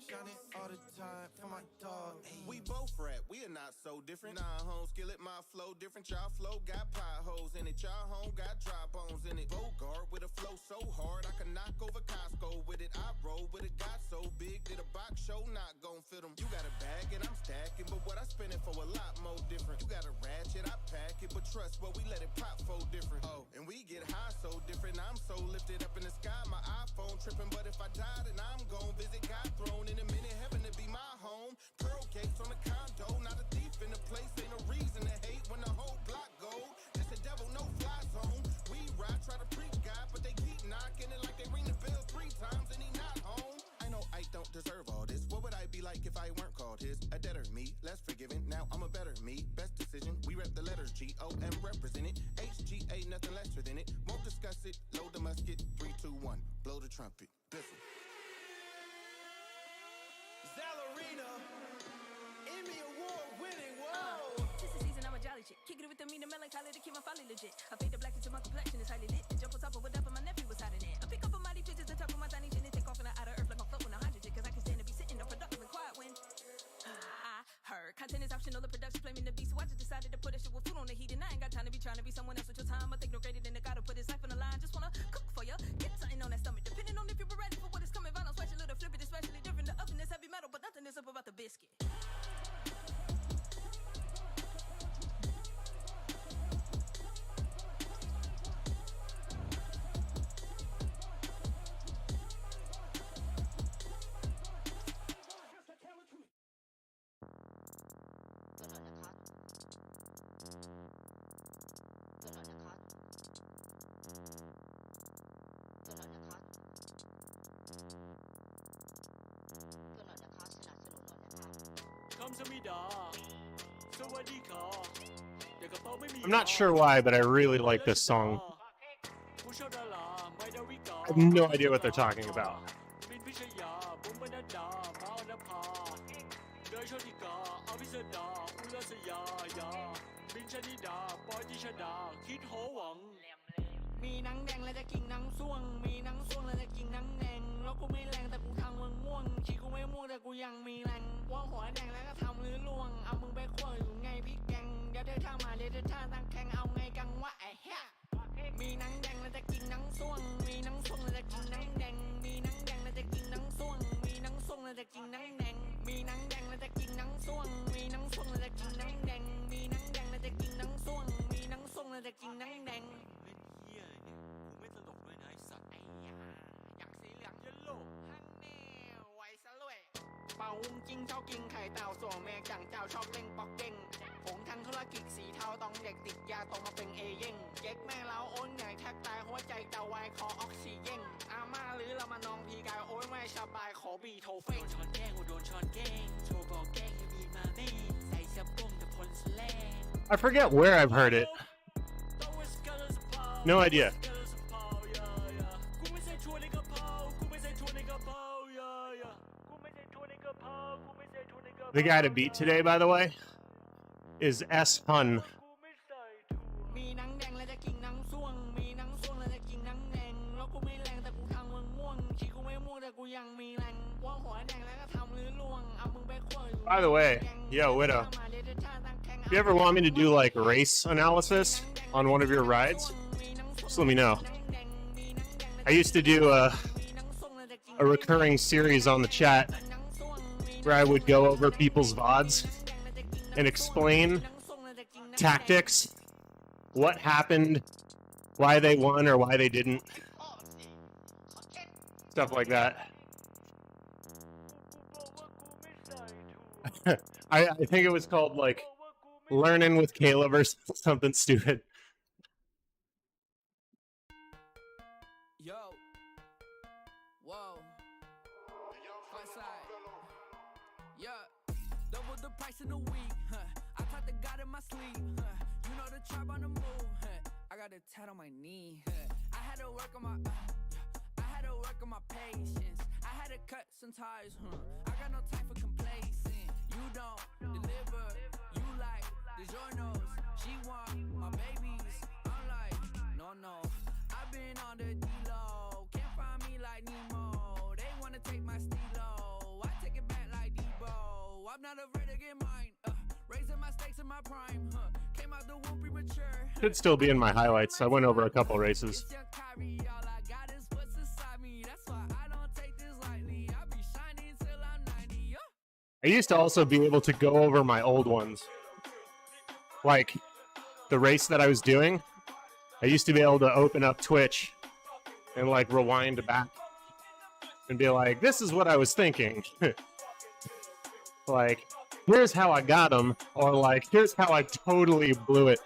Shining all the time for my dog. We both rap, we are not so different. Nah, home skillet, my flow different. Y'all flow got potholes in it. Y'all home got dry bones in it. Bogart with a flow so hard I can knock over Costco with it. I roll with it, got so big that a box show not gon' fit them. You got a bag and I'm stacking, but what I spend it for a lot more different. You got a ratchet, I pack it, but trust what we let it pop for different. Oh, and we get high so different. I'm so lifted up in the sky, my iPhone tripping. But if I die, then I'm gon' visit God throne in a minute. Heaven to be my home. Pearl gates on the condo, not a thief in the place. Ain't no reason to hate when the whole block gold. Just a devil, no fly zone. We ride, try to preach God, but they keep knocking it like they ring the bell 3 times and he not home. I know I don't deserve all this. What would I be like if I weren't called his? A debtor, me, less forgiving. Now I'm a better me. Best decision. We rep the letters G-O-M, represent it. HGA, nothing lesser than it. Won't discuss it. Load the musket. 3, 2, 1. Blow the trumpet. Biffle. Ballerina, Emmy Award winning, whoa. This is season, I'm a jolly chick. Kick it with the mean and melancholy to keep my folly legit. I fade the black into my complexion is highly lit. And jump on top of whatever my nephew was hiding in. I pick up a mighty bitches the top of my tiny chin and take off in the outer earth like I'm floating on hydrogen. Cause I can stand to be sitting up productive and quiet when I heard content is optional, the production flaming the beast. So I just decided to put that shit with food on the heat. And I ain't got time to be trying to be someone else with your time. I think no greater than the guy to put his life on the line. Just wanna cook for you, get something on that stomach. Depending on if you were ready for what is coming. Vinyl special, little flip it, especially different. The oven is heavy metal, but nothing is up about the biscuit. I'm not sure why, but I really like this song. I have no idea what they're talking about. I forget where I've heard it. No idea. The guy to beat today, by the way, is S Hun. By the way, yo, Widow, if you ever want me to do like race analysis on one of your rides, just let me know. I used to do a recurring series on the chat where I would go over people's VODs and explain tactics, what happened, why they won or why they didn't, stuff like that. I think it was called like Learning with Caleb or something stupid. Yo. Whoa. Yeah. Double the price in a week. I taught the God in my sleep. You know the tribe on the move. I got a tat on my knee. I had to work on my patience. I had to cut some ties. I got no time for complacent. You don't deliver. You like DiGiorno's. She want my babies. I'm like, no. I've been on the D-Low. Can't find me like Nemo. They wanna take my stilo. I take it back like Debo. I'm not afraid to get mine. Raising my stakes in my prime. Came out the womb premature. Should still be in my highlights. I went over a couple races. I used to also be able to go over my old ones. Like the race that I was doing, I used to be able to open up Twitch and like rewind back and be like, this is what I was thinking. Like, here's how I got them, or like, here's how I totally blew it.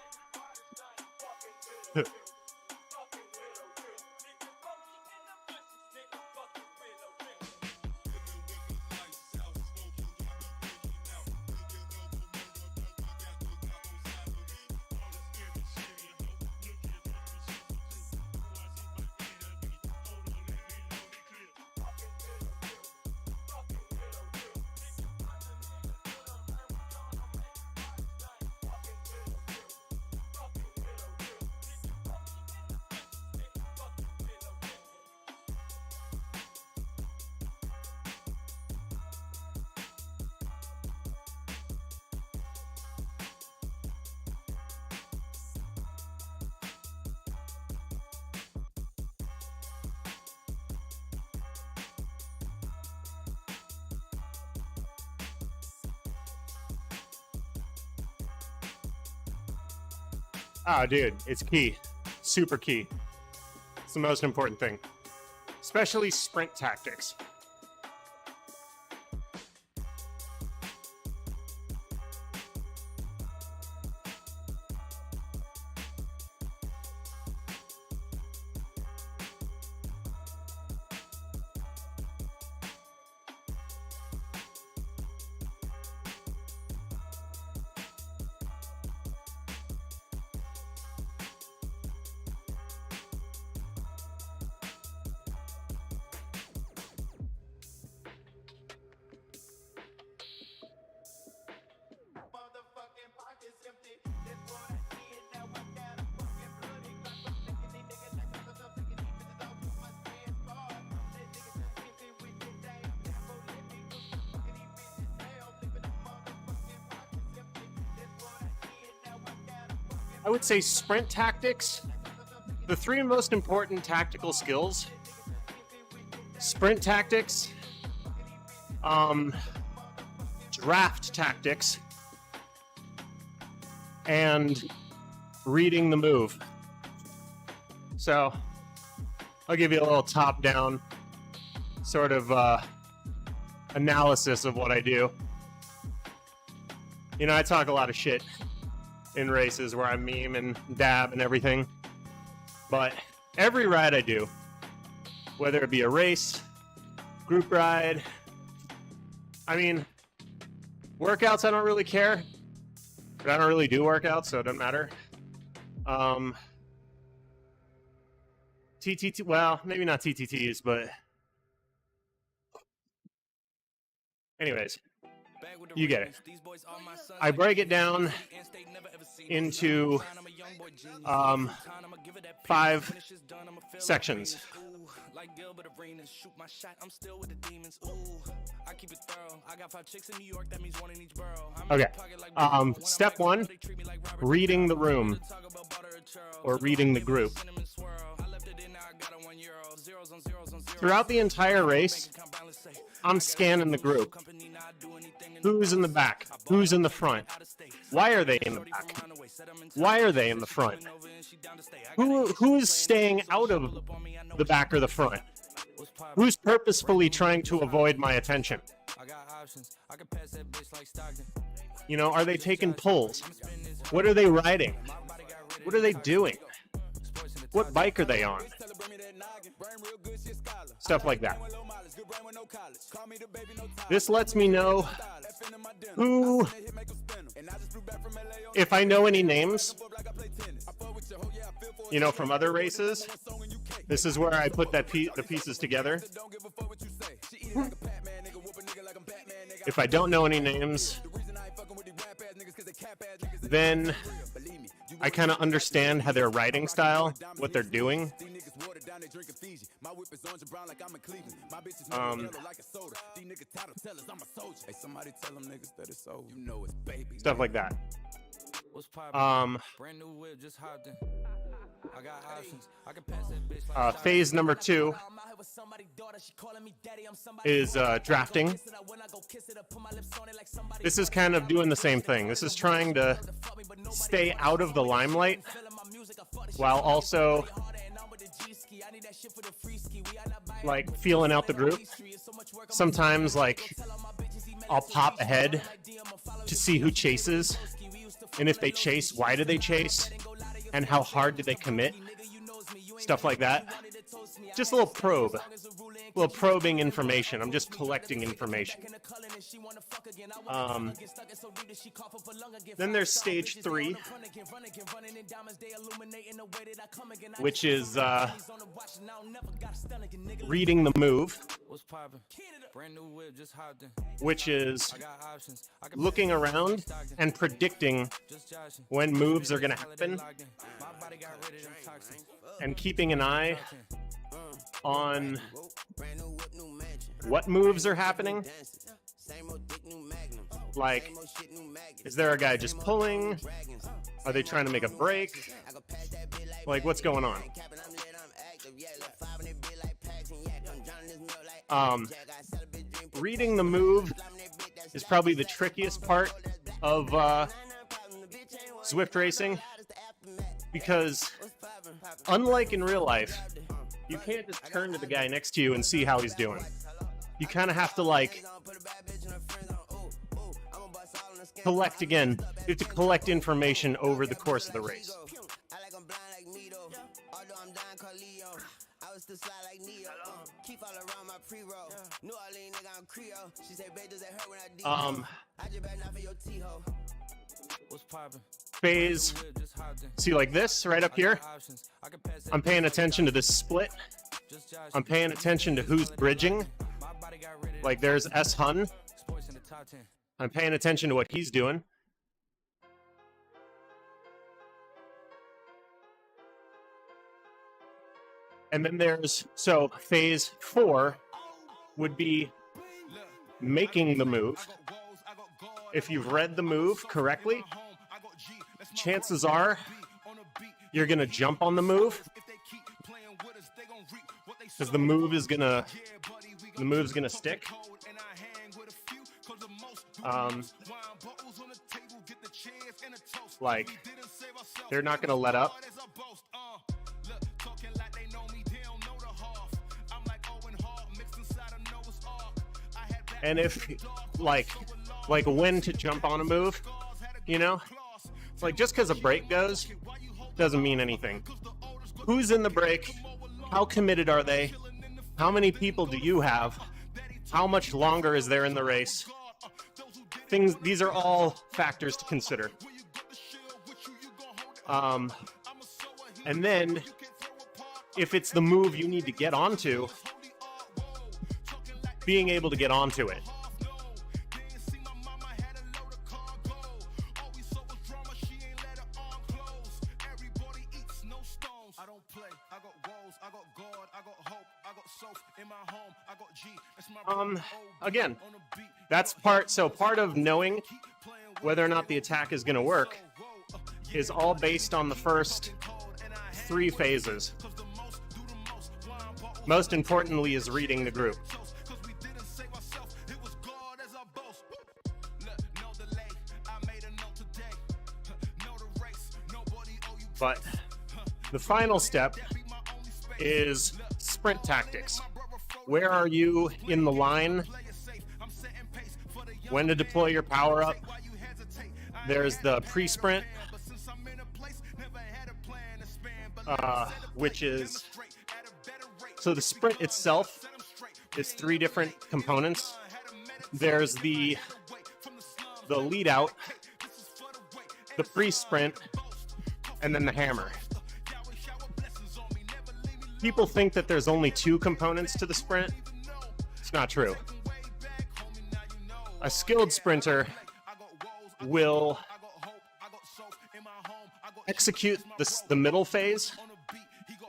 Oh, dude, it's key. Super key. It's the most important thing. Especially sprint tactics. I would say sprint tactics. The three most important tactical skills: sprint tactics, draft tactics, and reading the move. So I'll give you a little top-down sort of analysis of what I do. You know, I talk a lot of shit in races where I meme and dab and everything. But every ride I do, whether it be a race, group ride, I mean, workouts I don't really care. But I don't really do workouts, so it doesn't matter. TTT, well, maybe not TTTs, but anyways, you get it. I break it down into 5 sections. Like Gilbert Arenas, shoot my shot, I'm still with the demons. Ooh, I keep it thorough. I got 5 chicks in New York, that means 1 in each borough. Okay. Step 1, reading the room or reading the group. Throughout the entire race, I'm scanning the group. Who's in the back? Who's in the front? Why are they in the back? Why are they in the front? Who's staying out of the back or the front? Who's purposefully trying to avoid my attention? You know, are they taking pulls? What are they riding? What are they doing? What bike are they on? Stuff like that. This lets me know who, if I know any names, you know, from other races. This is where I put the pieces together. If I don't know any names, then I kind of understand how their riding style, what they're doing. Stuff like that. Phase number 2 is drafting. This is kind of doing the same thing. This is trying to stay out of the limelight while also like feeling out the group. Sometimes like I'll pop ahead to see who chases, and if they chase, why do they chase, and how hard did they commit? Stuff like that. Just a little probe. A little probing information. I'm just collecting information. Then there's stage 3, which is reading the move, which is looking around and predicting when moves are going to happen and keeping an eye on what moves are happening. Like, is there a guy just pulling? Are they trying to make a break? Like, what's going on? Reading the move is probably the trickiest part of Zwift racing, because unlike in real life, you can't just turn to the guy next to you and see how he's doing. You kind of have to, like, collect again. You have to collect information over the course of the race. Phase, see, like this right up here, I'm paying attention to this split. I'm paying attention to who's bridging. Like there's S. Hun. I'm paying attention to what he's doing. And then there's, so phase 4 would be making the move. If you've read the move correctly, chances are you're going to jump on the move, because the move's going to stick. Like, they're not going to let up. And if, like when to jump on a move, you know? Like, just because a break goes doesn't mean anything. Who's in the break? How committed are they? How many people do you have? How much longer is there in the race? These are all factors to consider. And then, if it's the move you need to get onto, being able to get onto it. Again, that's part of knowing whether or not the attack is going to work is all based on the first 3 phases. Most importantly is reading the group. But the final step is sprint tactics. Where are you in the line? When to deploy your power up? There's the pre-sprint, which is, so the sprint itself is 3 different components. There's the lead out, the pre-sprint, and then the hammer. People think that there's only 2 components to the sprint. It's not true. A skilled sprinter will execute the middle phase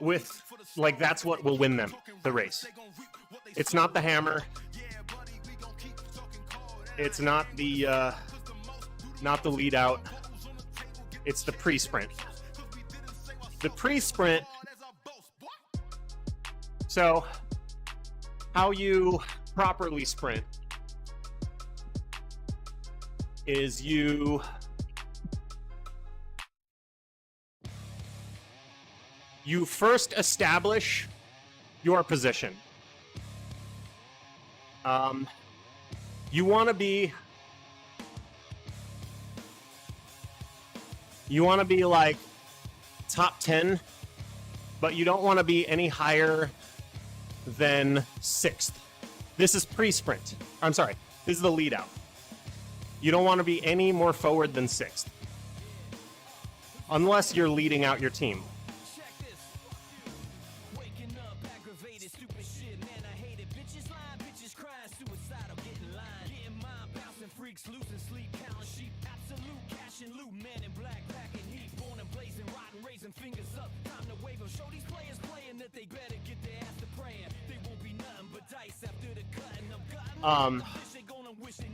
with, like, that's what will win them the race. It's not the hammer. It's not the lead out. It's the pre-sprint. The pre-sprint. So, how you properly sprint is you first establish your position. You want to be like top 10, but you don't want to be any higher than 6th. This is pre-sprint. I'm sorry, this is the lead out. You don't want to be any more forward than 6th. Unless you're leading out your team.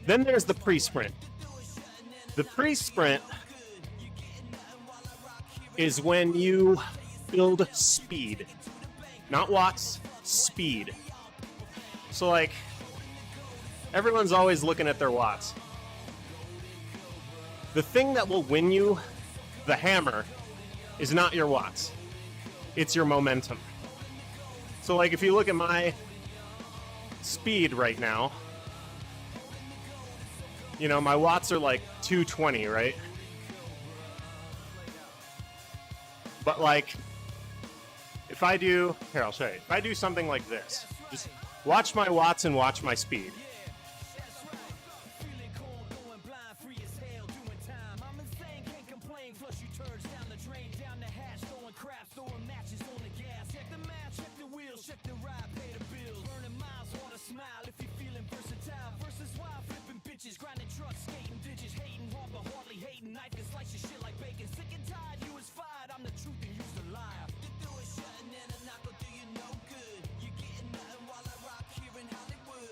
Then there's the pre-sprint. The pre-sprint is when you build speed. Not watts, speed. So, like, everyone's always looking at their watts. The thing that will win you the hammer is not your watts. It's your momentum. So, like, if you look at my speed right now, you know, my watts are like 220, right? But, like, if I do, here, I'll show you. If I do something like this, just watch my watts and watch my speed.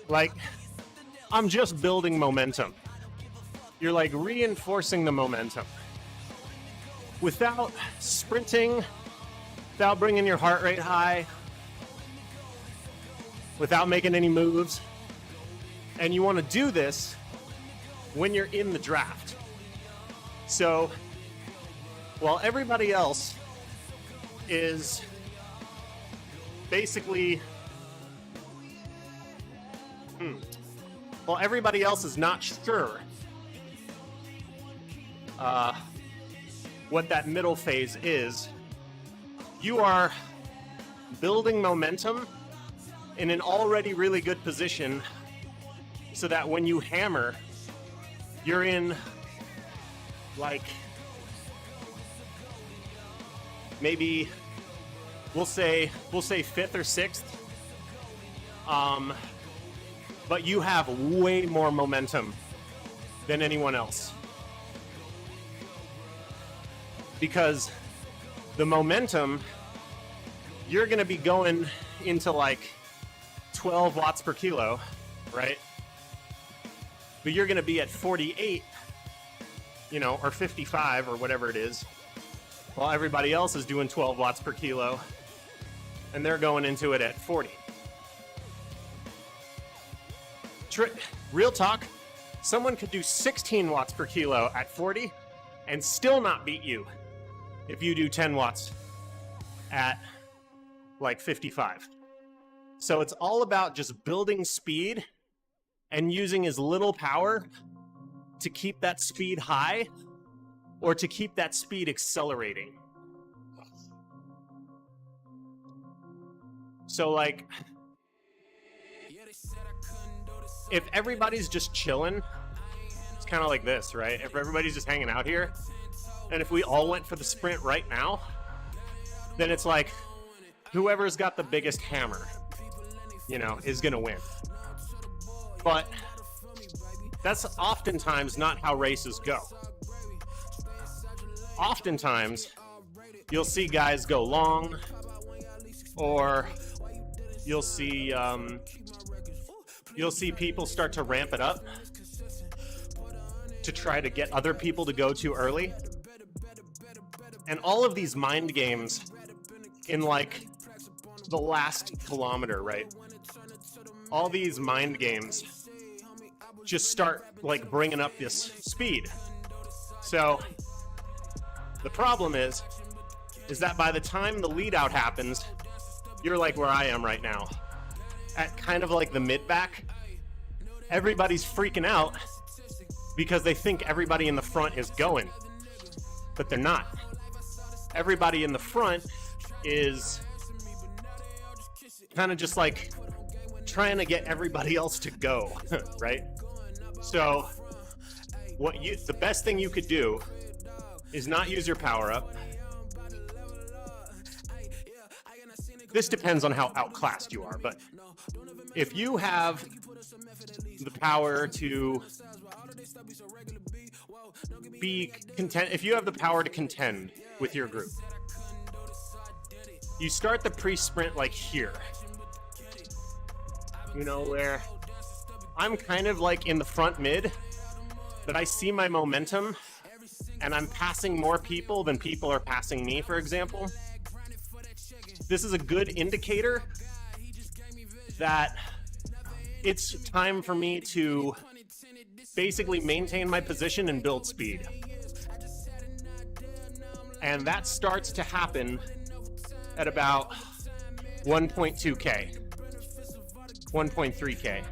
Like, I'm just building momentum. You're like reinforcing the momentum. Without sprinting, without bringing your heart rate high, without making any moves. And you want to do this when you're in the draft. So, while everybody else is basically... Well, everybody else is not sure what that middle phase is. You are building momentum in an already really good position so that when you hammer, you're in, like, maybe we'll say 5th or 6th. But you have way more momentum than anyone else. Because the momentum you're going to be going into like 12 watts per kilo, right? But you're going to be at 48, you know, or 55 or whatever it is, while everybody else is doing 12 watts per kilo, and they're going into it at 40. Real talk, someone could do 16 watts per kilo at 40 and still not beat you if you do 10 watts at like 55. So it's all about just building speed and using as little power to keep that speed high or to keep that speed accelerating. So like, if everybody's just chilling, it's kind of like this, right? If everybody's just hanging out here, and if we all went for the sprint right now, then it's like whoever's got the biggest hammer, you know, is gonna win. But that's oftentimes not how races go. Oftentimes, you'll see guys go long, or you'll see people start to ramp it up to try to get other people to go too early. And all of these mind games in like the last kilometer, right? All these mind games just start like bringing up this speed. So the problem is that by the time the lead out happens, you're like where I am right now, at kind of like the mid back. Everybody's freaking out because they think everybody in the front is going, but they're not. Everybody in the front is kind of just like trying to get everybody else to go, right? So the best thing you could do is not use your power up. This depends on how outclassed you are, but if you have the power to be content, if you have the power to contend with your group, you start the pre-sprint like here, you know, where I'm kind of like in the front mid, but I see my momentum and I'm passing more people than people are passing me, for example. This is a good indicator that it's time for me to basically maintain my position and build speed. And that starts to happen at about 1.2K, 1.3K.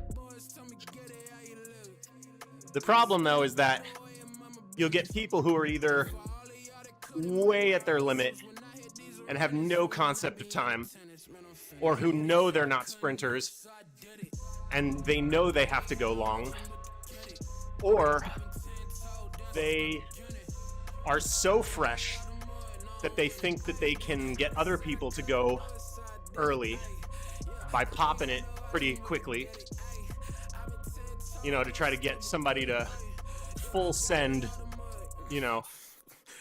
The problem though is that you'll get people who are either way at their limit and have no concept of time, or who know they're not sprinters and they know they have to go long, or they are so fresh that they think that they can get other people to go early by popping it pretty quickly, you know, to try to get somebody to full send, you know,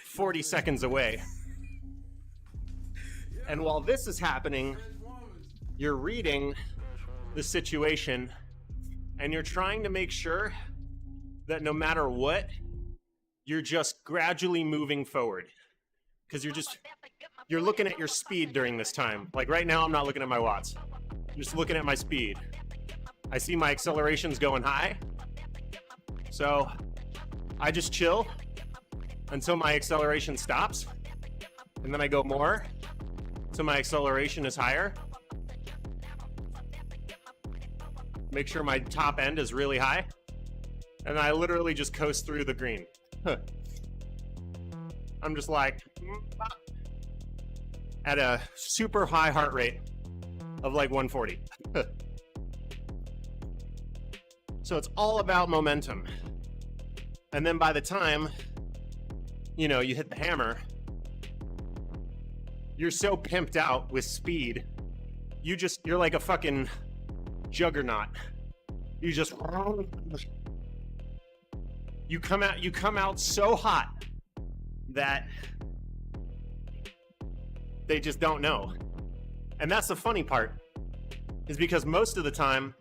40 seconds away. And while this is happening, you're reading the situation and you're trying to make sure that no matter what, you're just gradually moving forward. Because you're looking at your speed during this time. Like right now, I'm not looking at my watts. I'm just looking at my speed. I see my accelerations going high. So I just chill until my acceleration stops. And then I go more. So my acceleration is higher. Make sure my top end is really high. And I literally just coast through the green. I'm just like at a super high heart rate of like 140. So it's all about momentum. And then by the time, you know, you hit the hammer, you're so pimped out with speed, you're like a fucking juggernaut. You come out so hot that they just don't know. And that's the funny part, is because most of the time,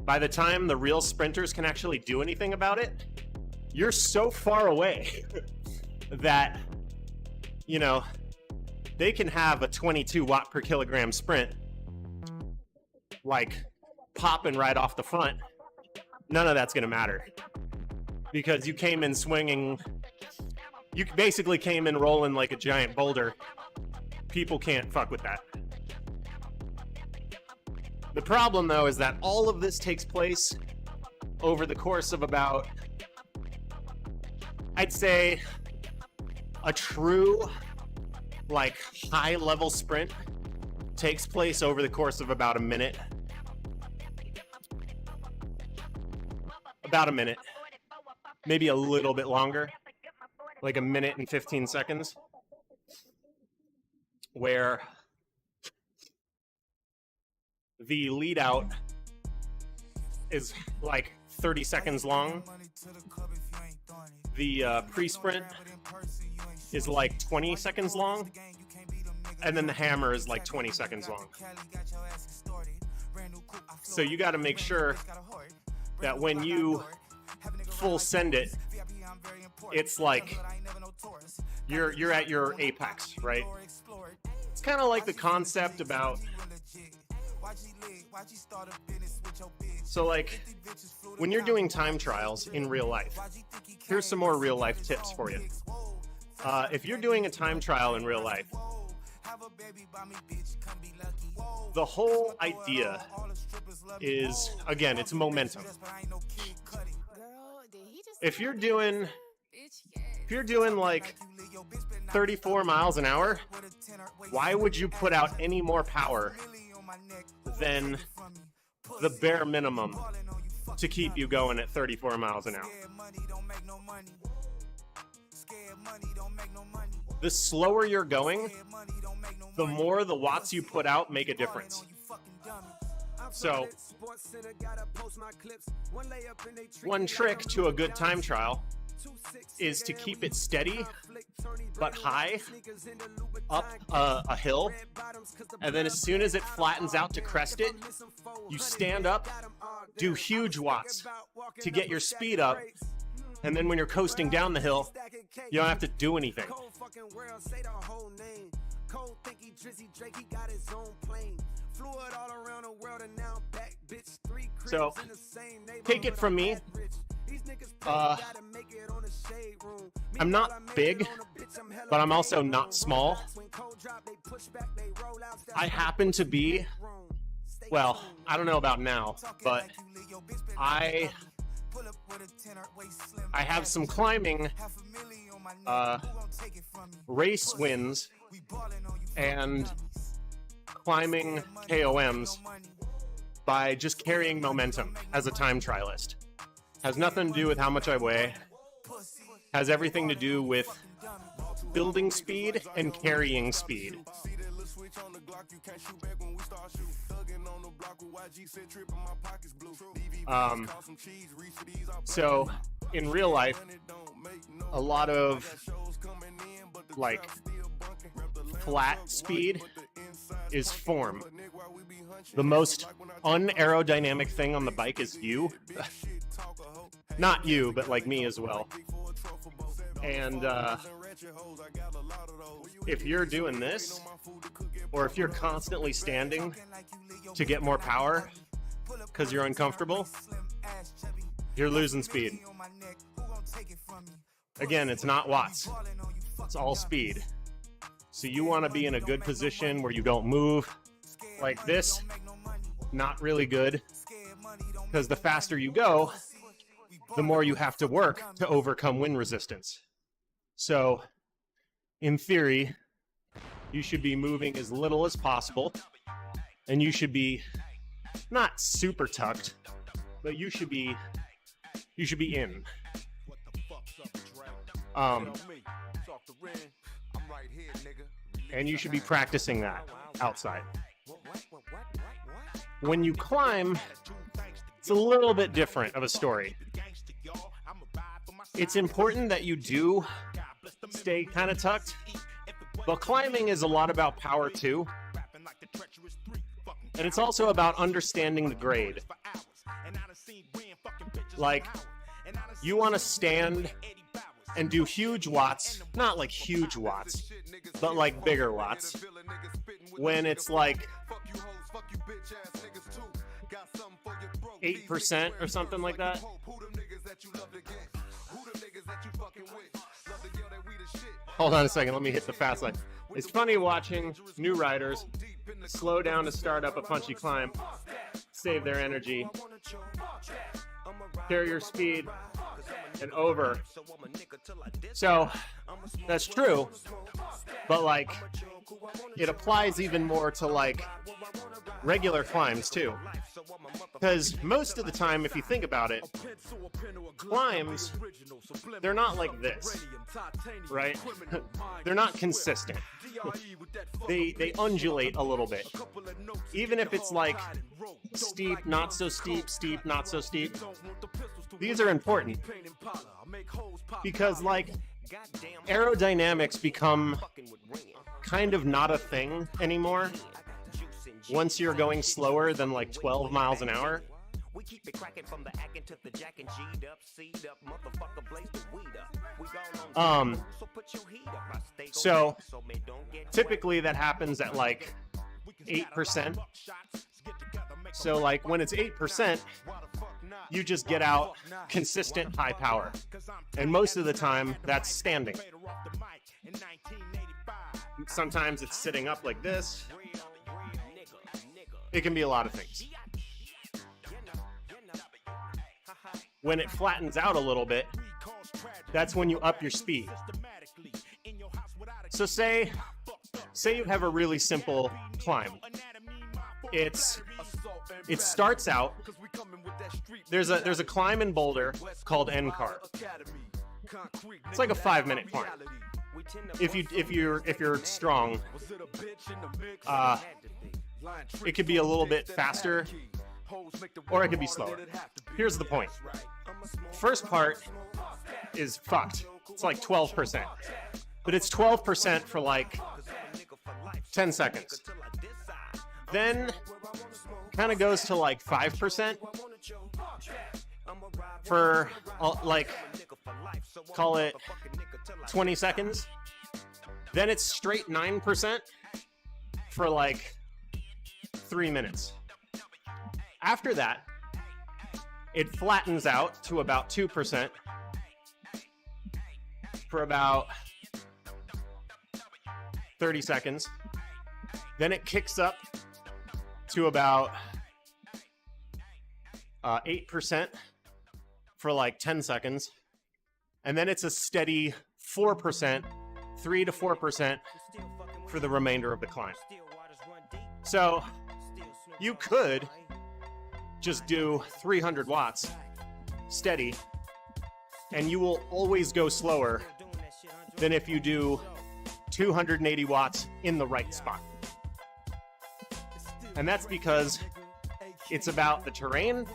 by the time the real sprinters can actually do anything about it, you're so far away that, you know, they can have a 22 watt per kilogram sprint, like, popping right off the front. None of that's going to matter because you came in swinging. You basically came in rolling like a giant boulder. People can't fuck with that. The problem, though, is that all of this takes place over the course of about, I'd say, a true, like, high-level sprint takes place over the course of about a minute. About a minute. Maybe a little bit longer. Like a minute and 15 seconds. Where the lead out is like 30 seconds long. The pre-sprint is like 20 seconds long. And then the hammer is like 20 seconds long. So you got to make sure that when you full send it, it's like you're at your apex, right? It's kind of like the concept about, so like when you're doing time trials in real life, here's some more real life tips for you. If you're doing a time trial in real life, the whole idea is, again, it's momentum. If you're doing like 34 miles an hour, why would you put out any more power than the bare minimum to keep you going at 34 miles an hour? The slower you're going, the more the watts you put out make a difference. So, one trick to a good time trial is to keep it steady but high up a hill, and then as soon as it flattens out to crest it, you stand up, do huge watts to get your speed up, and then when you're coasting down the hill, you don't have to do anything. So, take it from me, I'm not big, but I'm also not small. I happen to be, well, I don't know about now, but I have some climbing race wins and climbing KOMs by just carrying momentum as a time trialist. Has nothing to do with how much I weigh. Has everything to do with building speed and carrying speed. So in real life, a lot of like flat speed is form. The most unaerodynamic thing on the bike is you. Not you, but like me as well. And if you're doing this, or if you're constantly standing to get more power because you're uncomfortable, you're losing speed. Again, it's not watts. It's all speed. So you want to be in a good position where you don't move like this. Not really good, because the faster you go, the more you have to work to overcome wind resistance. So, in theory, you should be moving as little as possible, and you should be not super tucked, but you should be in. And you should be practicing that outside. When you climb, it's a little bit different of a story. It's important that you do stay kind of tucked, but climbing is a lot about power too. And it's also about understanding the grade. Like, you want to stand and do huge watts, not like huge watts, but like bigger watts, when it's like 8% or something like that. Hold on a second, let me hit the fast lane. It's funny watching new riders slow down to start up a punchy climb, save their energy, carry your speed, and over. So, that's true, but like, it applies even more to like regular climbs too. Because most of the time, if you think about it, climbs, they're not like this, right? They're not consistent. They undulate a little bit. Even if it's like steep, not so steep, steep, not so steep. These are important because like aerodynamics become kind of not a thing anymore once you're going slower than like 12 miles an hour. So typically that happens at like 8%. So like when it's 8%, you just get out consistent high power. And most of the time that's standing. Sometimes it's sitting up like this. It can be a lot of things. When it flattens out a little bit, that's when you up your speed. So say you have a really simple climb. It starts out, there's a climb in Boulder called N-Car. It's like a 5-minute climb. If you're strong, it could be a little bit faster, or it could be slower. Here's the point. First part is fucked. It's like 12%. But it's 12% for like 10 seconds. Then kind of goes to like 5% for like, call it 20 seconds. Then it's straight 9% for like 3 minutes. After that, it flattens out to about 2% for about 30 seconds. Then it kicks up to about 8% for like 10 seconds. And then it's a steady 4%, 3 to 4% for the remainder of the climb. So you could just do 300 watts steady, and you will always go slower than if you do 280 watts in the right spot. And that's because it's about the terrain,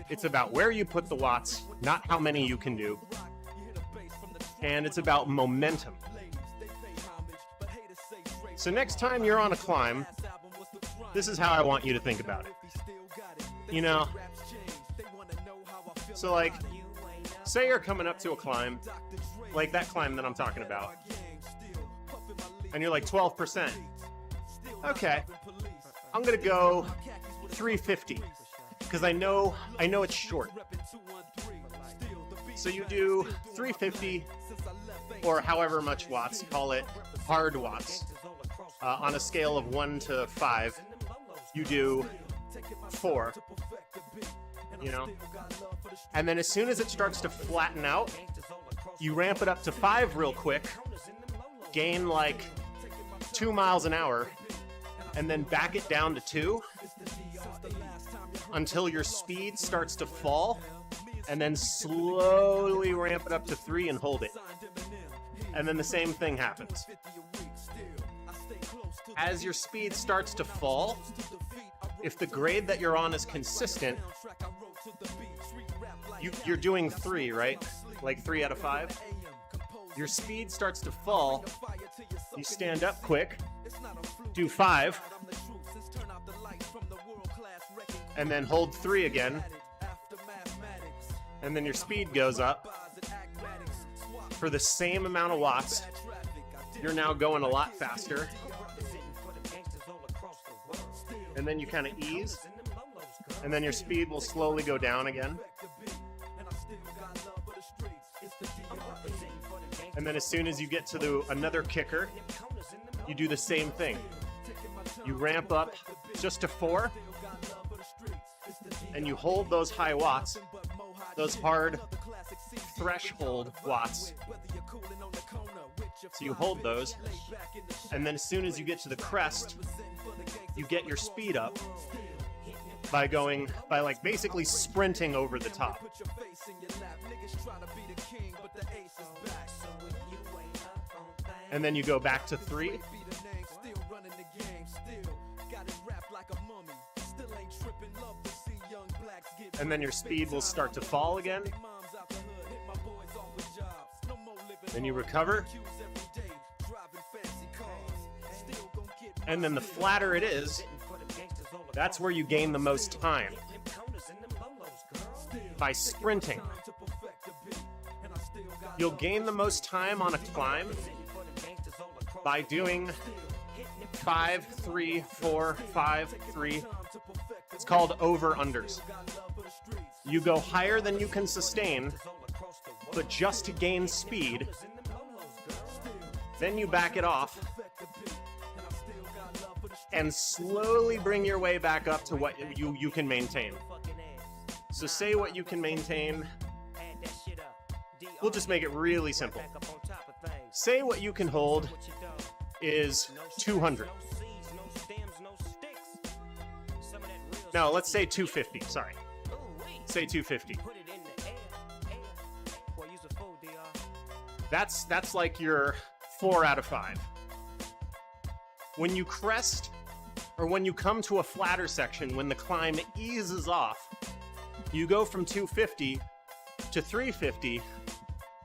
it's about where you put the watts, not how many you can do, and it's about momentum. So next time you're on a climb, this is how I want you to think about it. You know, so like, say you're coming up to a climb, like that climb that I'm talking about, and you're like 12%. Okay, I'm gonna go 350 because I know it's short. So you do 350 or however much watts, call it hard watts. On a scale of 1 to 5, you do 4, you know? And then as soon as it starts to flatten out, you ramp it up to 5 real quick, gain like 2 miles an hour, and then back it down to 2 until your speed starts to fall, and then slowly ramp it up to 3 and hold it. And then the same thing happens. As your speed starts to fall, if the grade that you're on is consistent, you're doing 3, right? Like 3 out of 5. Your speed starts to fall, you stand up quick, do 5, and then hold 3 again, and then your speed goes up. For the same amount of watts, you're now going a lot faster. And then you kind of ease, and then your speed will slowly go down again. And then as soon as you get to another kicker, you do the same thing. You ramp up just to 4, and you hold those high watts, those hard threshold watts. So you hold those, and then as soon as you get to the crest, you get your speed up by like basically sprinting over the top. And then you go back to 3. And then your speed will start to fall again. Then you recover. And then the flatter it is, that's where you gain the most time. By sprinting. You'll gain the most time on a climb by doing 5, 3, 4, 5, 3. It's called over-unders. You go higher than you can sustain, but just to gain speed. Then you back it off and slowly bring your way back up to what you can maintain. So say what you can maintain. We'll just make it really simple. Say what you can hold is 200. No, let's say 250, sorry. Say 250. That's like your 4 out of 5. When you crest, or when you come to a flatter section, when the climb eases off, you go from 250 to 350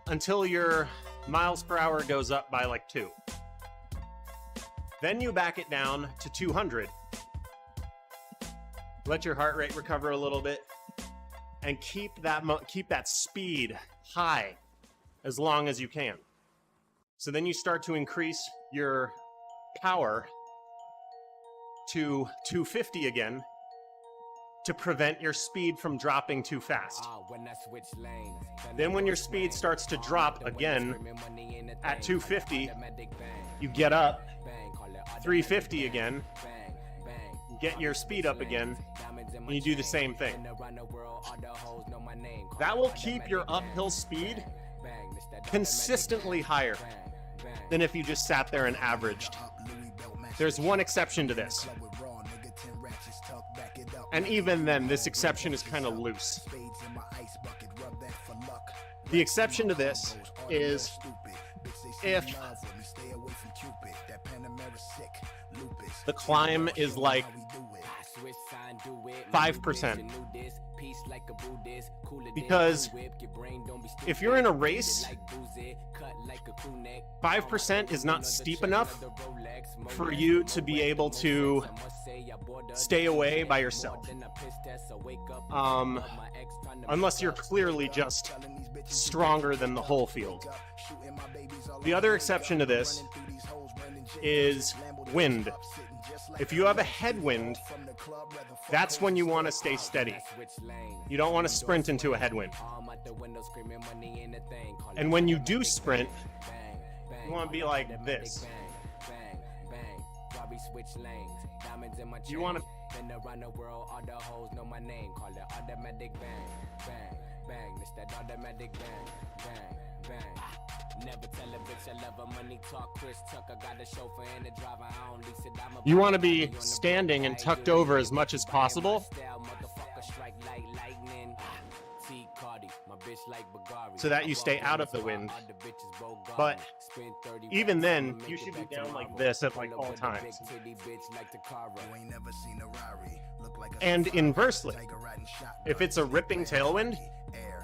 until your miles per hour goes up by like 2. Then you back it down to 200. Let your heart rate recover a little bit, and keep that speed high as long as you can. So then you start to increase your power to 250 again to prevent your speed from dropping too fast. Then when your speed starts to drop again at 250, you get up 350 again, get your speed up again, and you do the same thing. That will keep your uphill speed consistently higher than if you just sat there and averaged. There's one exception to this. And even then, this exception is kind of loose. The exception to this is if the climb is like 5%. Because if you're in a race, 5% is not steep enough for you to be able to stay away by yourself. Unless you're clearly just stronger than the whole field. The other exception to this is wind. If you have a headwind, that's when you want to stay steady. You don't want to sprint into a headwind. And when you do sprint, you want to be like this. You want to around the world, all the hoes know my name. Call it automatic bang, bang, bang. It's that automatic bang, bang, bang. Never tell a bitch I love her, money talk. Chris Tucker got a chauffeur and a driver. I don't lease it. You want to be standing and tucked over as much as possible. So that you stay out of the wind. But even then, you should be down like this at like all times. And inversely, if it's a ripping tailwind,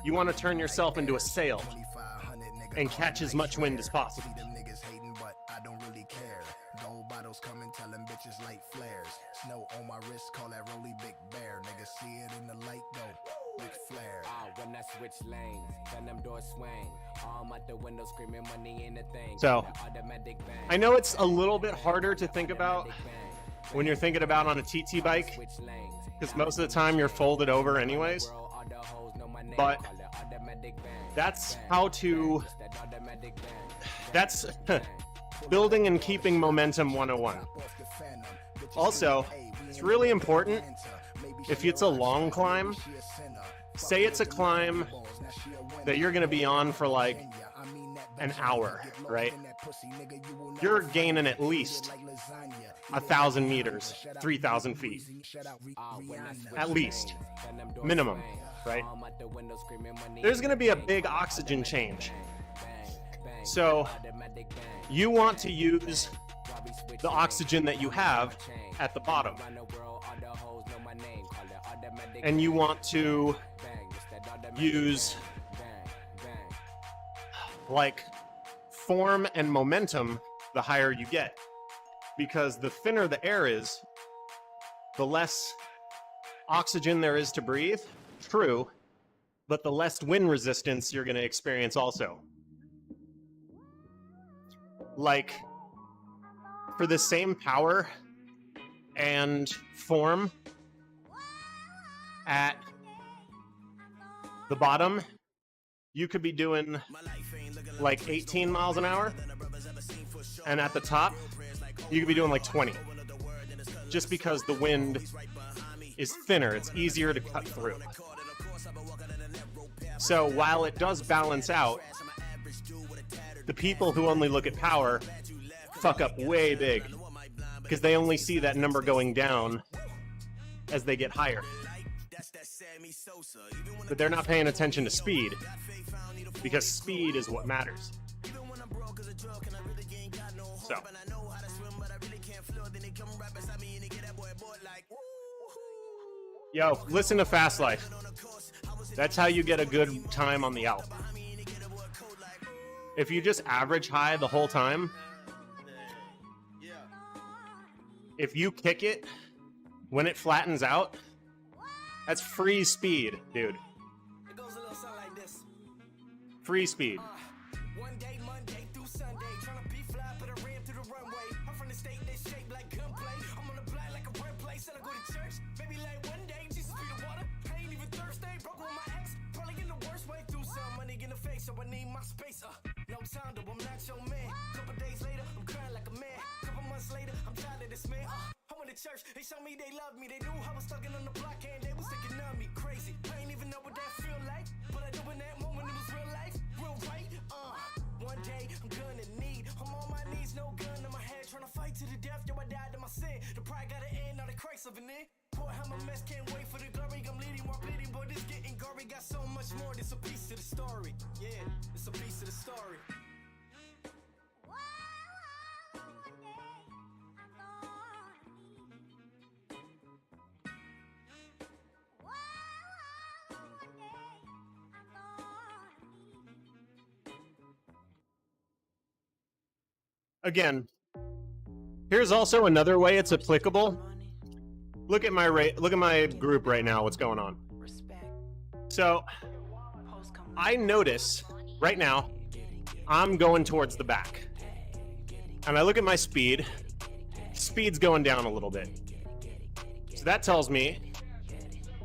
you want to turn yourself into a sail and catch as much wind as possible. just like flares. Snow on my wrist, call that Rolly Big Bear. Nigga see it in the light, go. Big flare. When I switch lanes, then them doors swing. Arm out the window screaming money in the thing. So, I know it's a little bit harder to think about when you're thinking about on a TT bike, because most of the time you're folded over anyways. But that's how to, that's building and keeping momentum 101. Also, it's really important if it's a long climb, say it's a climb that you're gonna be on for like an hour, right? You're gaining at least 1,000 meters, 3,000 feet, at least, minimum, right? There's gonna be a big oxygen change. So you want to use the oxygen that you have at the bottom. And you want to use like form and momentum the higher you get, because the thinner the air is, the less oxygen there is to breathe. True, but the less wind resistance you're going to experience also. Like for the same power and form at the bottom, you could be doing like 18 miles an hour, and at the top you could be doing like 20, just because the wind is thinner, it's easier to cut through. So while it does balance out, the people who only look at power fuck up way big, because they only see that number going down as they get higher. But they're not paying attention to speed, because speed is what matters. So, yo, listen to Fast Life. That's how you get a good time on the Alp. If you just average high the whole time, if you kick it when it flattens out, that's free speed, dude. It goes a little something like this. Free speed. One day, Monday through Sunday, tryna be fly, but I ran through the runway. I'm from the state that's shaped like gunplay. I'm on the block like a red place, and I go to church. Maybe like one day, Jesus be the water. I ain't even thirsty, broke with my ex. Probably in the worst way through some money in the face, so I need my space. No time, though, I'm not your man. Couple days later, I'm crying like a man. Couple months later, I'm tired of this man. I went to church, they showed me they loved me. They knew I was stuck in on the block, and they was sticking on me. Crazy, I ain't even know what that feel like, but I knew in that moment it was real life, real right. One day I'm gonna need, I'm on my knees, no gun in my head, trying to fight to the death. Yo, I died in my sin. The pride gotta end, now the Christ living in. Boy, how my mess, can't wait for the glory. I'm leading while bleeding, boy, this getting gory. Got so much more. This a piece of the story. Yeah, it's a piece of the story. Again, here's also another way it's applicable. Look at my group right now, what's going on. So I notice right now I'm going towards the back, and I look at my speed. Speed's going down a little bit, so that tells me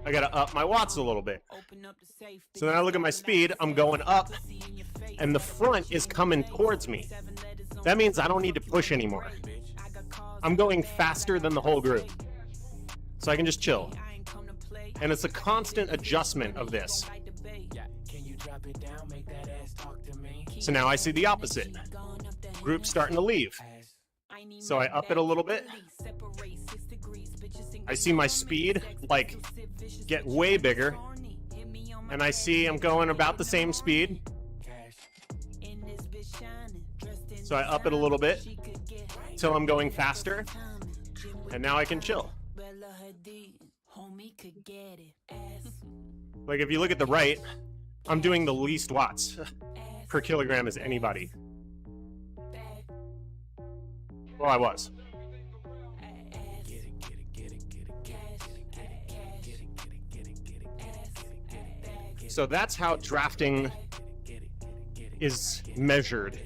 I gotta up my watts a little bit. So then I look at my speed, I'm going up, and the front is coming towards me. That means I don't need to push anymore. I'm going faster than the whole group, so I can just chill. And it's a constant adjustment of this. So now I see the opposite. Group's starting to leave. So I up it a little bit. I see my speed like get way bigger, and I see I'm going about the same speed. So I up it a little bit till I'm going faster, and now I can chill. Like if you look at the right, I'm doing the least watts per kilogram as anybody. Well, I was. So that's how drafting is measured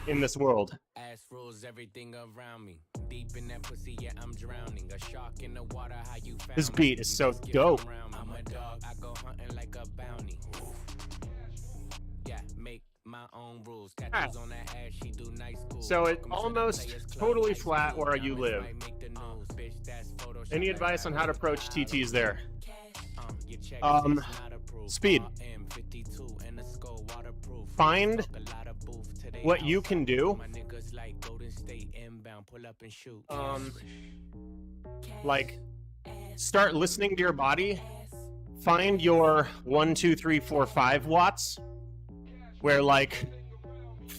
in this world. Ass rules everything around me. Deep in that pussy, yeah, I'm drowning. A shark in the water, how you found This beat is so dope. I'm a dog, I go hunting like a bounty. Yeah, make my own rules. Tattoos on that ass, she do nice cool. So it's almost totally flat where you live. Any advice on how to approach TTs there? Speed. Find what you can do. Like, start listening to your body. Find your 1, 2, 3, 4, 5 watts. Where like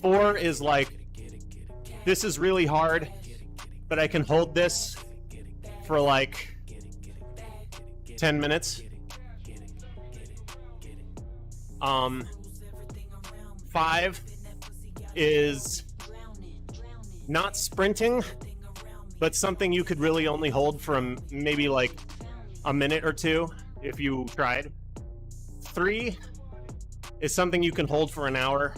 4 is like, this is really hard, but I can hold this for like 10 minutes. 5 is not sprinting, but something you could really only hold for maybe like a minute or 2 if you tried. 3 is something you can hold for an hour.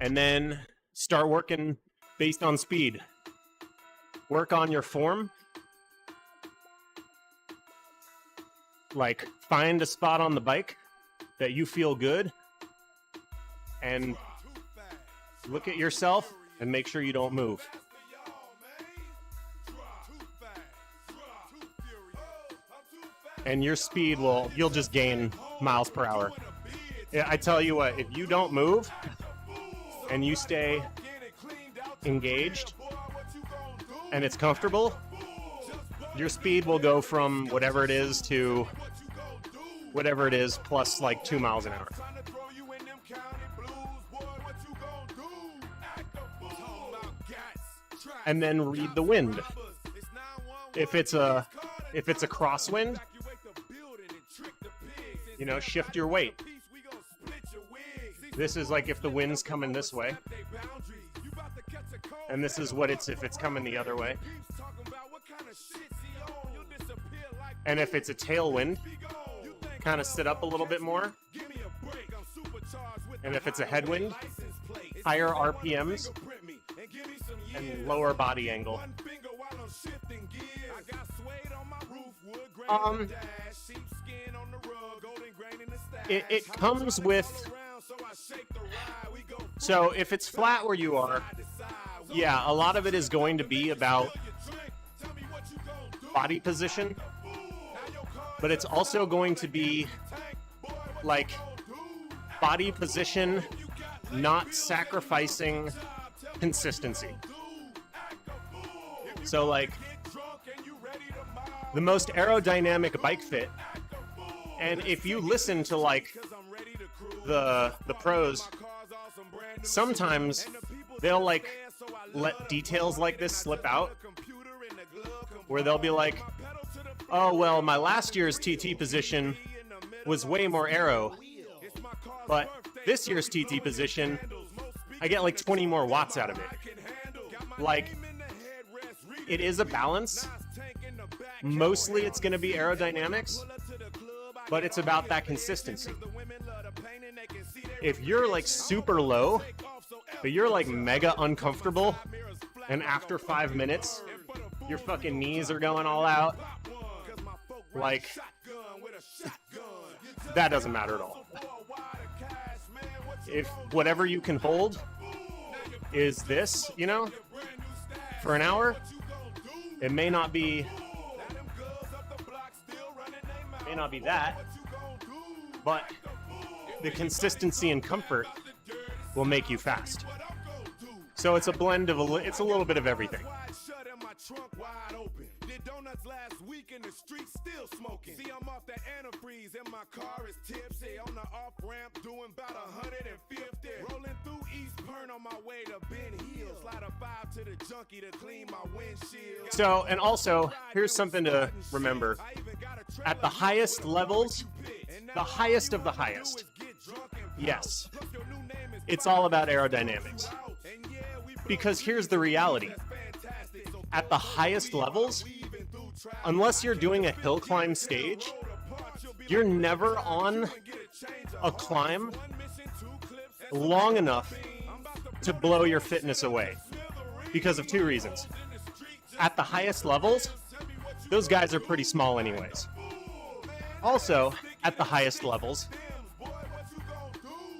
And then start working based on speed. Work on your form. Like, find a spot on the bike that you feel good and look at yourself and make sure you don't move. And your speed you'll just gain miles per hour. I tell you what, if you don't move and you stay engaged and it's comfortable, your speed will go from whatever it is to whatever it is plus like 2 miles an hour. And then read the wind. If it's a crosswind, shift your weight. This is like if the wind's coming this way. And this is what it's if it's coming the other way. And if it's a tailwind, kind of sit up a little bit more. And if it's a headwind, higher RPMs and lower body angle. It comes with, so if it's flat where you are, yeah, a lot of it is going to be about body position, but it's also going to be like body position, not sacrificing consistency. So like the most aerodynamic bike fit, and if you listen to like the pros, sometimes they'll like let details like this slip out, where they'll be like, oh well, my last year's TT position was way more aero, but this year's TT position I get like 20 more watts out of it. Like, it is a balance. Mostly it's going to be aerodynamics, but it's about that consistency. If you're like super low, but you're like mega uncomfortable, and after 5 minutes, your fucking knees are going all out, like, that doesn't matter at all. If whatever you can hold is this, for an hour, it may not be that, but the consistency and comfort will make you fast. So it's a blend of it's a little bit of everything. Donuts last week in the street still smoking. See, I'm off that antifreeze and my car is tipsy. On the off ramp doing about 150. Rolling through East Pern on my way to Ben Hill. Slide a 5 to the junkie to clean my windshield. So, and also, here's something to remember. At the highest levels, the highest of the highest, yes, it's all about aerodynamics. Because here's the reality. At the highest levels, unless you're doing a hill climb stage, you're never on a climb long enough to blow your fitness away because of two reasons. At the highest levels, those guys are pretty small anyways. Also, at the highest levels,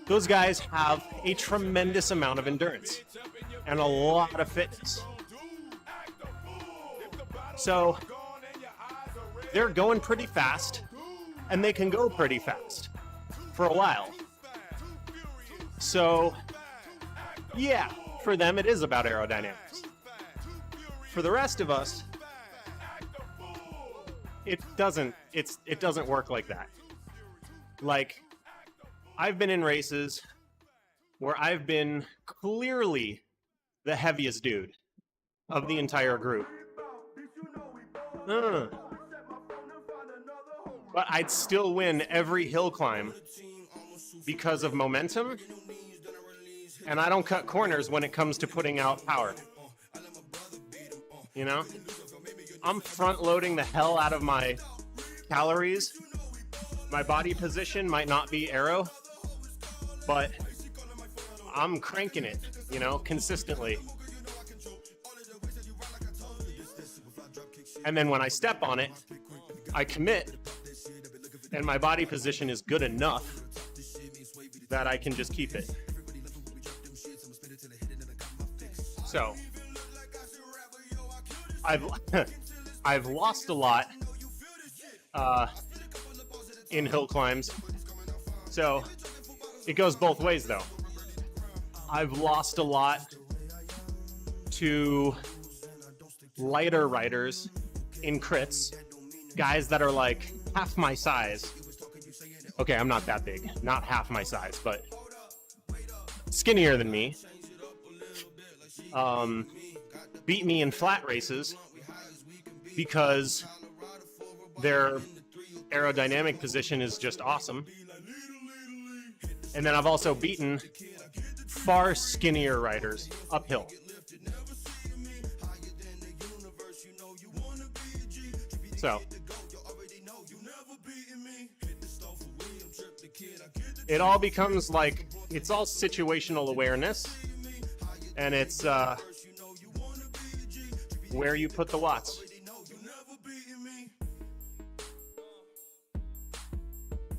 those guys have a tremendous amount of endurance and a lot of fitness. So they're going pretty fast, and they can go pretty fast for a while. So yeah, for them it is about aerodynamics. For the rest of us, it doesn't work like that. Like, I've been in races where I've been clearly the heaviest dude of the entire group. But I'd still win every hill climb because of momentum, and I don't cut corners when it comes to putting out power. You know? I'm front loading the hell out of my calories. My body position might not be aero, but I'm cranking it, you know, consistently. And then when I step on it, I commit, and my body position is good enough that I can just keep it. So, I've lost a lot in hill climbs. So, it goes both ways though. I've lost a lot to lighter riders in crits, guys that are like half my size. Okay, I'm not that big, not half my size, but skinnier than me. Beat me in flat races because their aerodynamic position is just awesome. And then I've also beaten far skinnier riders uphill. So it all becomes like, it's all situational awareness, and it's where you put the watts.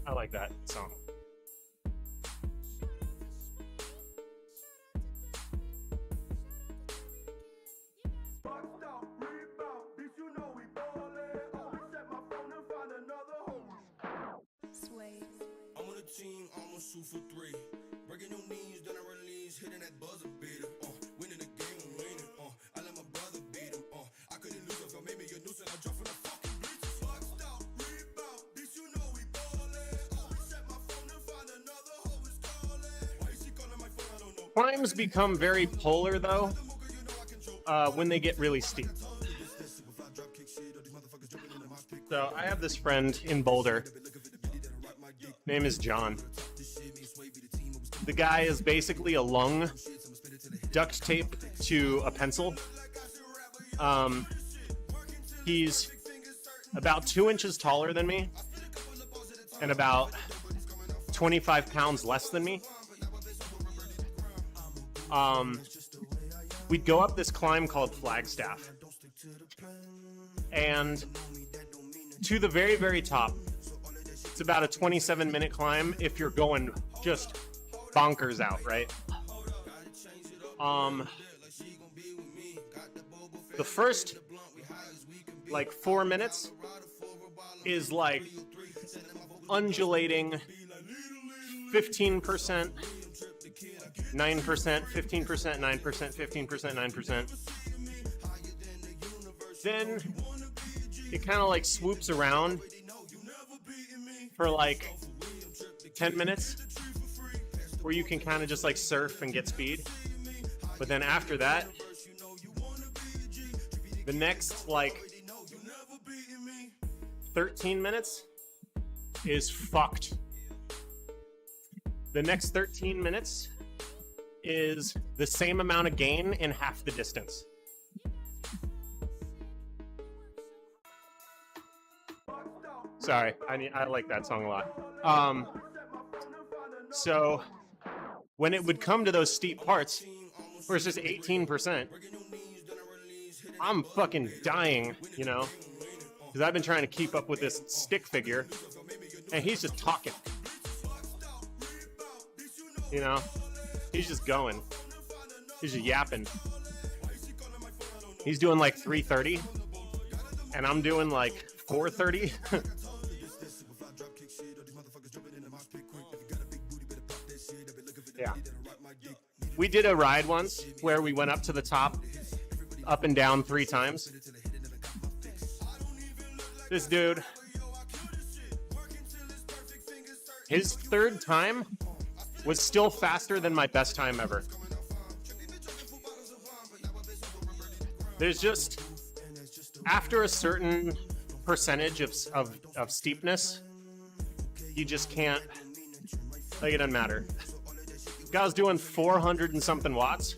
I like that song. I'm on a team, almost 2 for 3. Breaking your knees, then I release, hitting that buzzer beater. Winning the game, I'm winning. I let my brother beat him. I couldn't lose if I made me a nuisance. I dropped from the fucking bleachers. Boxed out, rebound, bitch, you know we ballin'. Reset my phone and find another hoe is calling. Why is she calling my phone? I don't know. Climbs become very polar though when they get really steep. So I have this friend in Boulder. Name is John. The guy is basically a lung duct taped to a pencil. He's about 2 inches taller than me and about 25 pounds less than me. We'd go up this climb called Flagstaff, and to the very, very top, it's about a 27-minute climb if you're going just bonkers out, right? The first like 4 minutes is like undulating 15%, 9%, 15%, 9%, 15%, 9%. Then it kind of like swoops around for like 10 minutes where you can kind of just like surf and get speed. But then after that, the next like 13 minutes is fucked. The next 13 minutes is the same amount of gain in half the distance. Sorry, I like that song a lot. So when it would come to those steep parts where it's just 18%, I'm fucking dying, you know, because I've been trying to keep up with this stick figure, and he's just talking. You know, he's just going. He's just yapping. He's doing like 330, and I'm doing like 430. Yeah. We did a ride once where we went up to the top, up and down 3 times. This dude, his 3rd time was still faster than my best time ever. There's just, after a certain percentage of steepness, you just can't, like, it doesn't matter. Guy's doing 400 and something watts,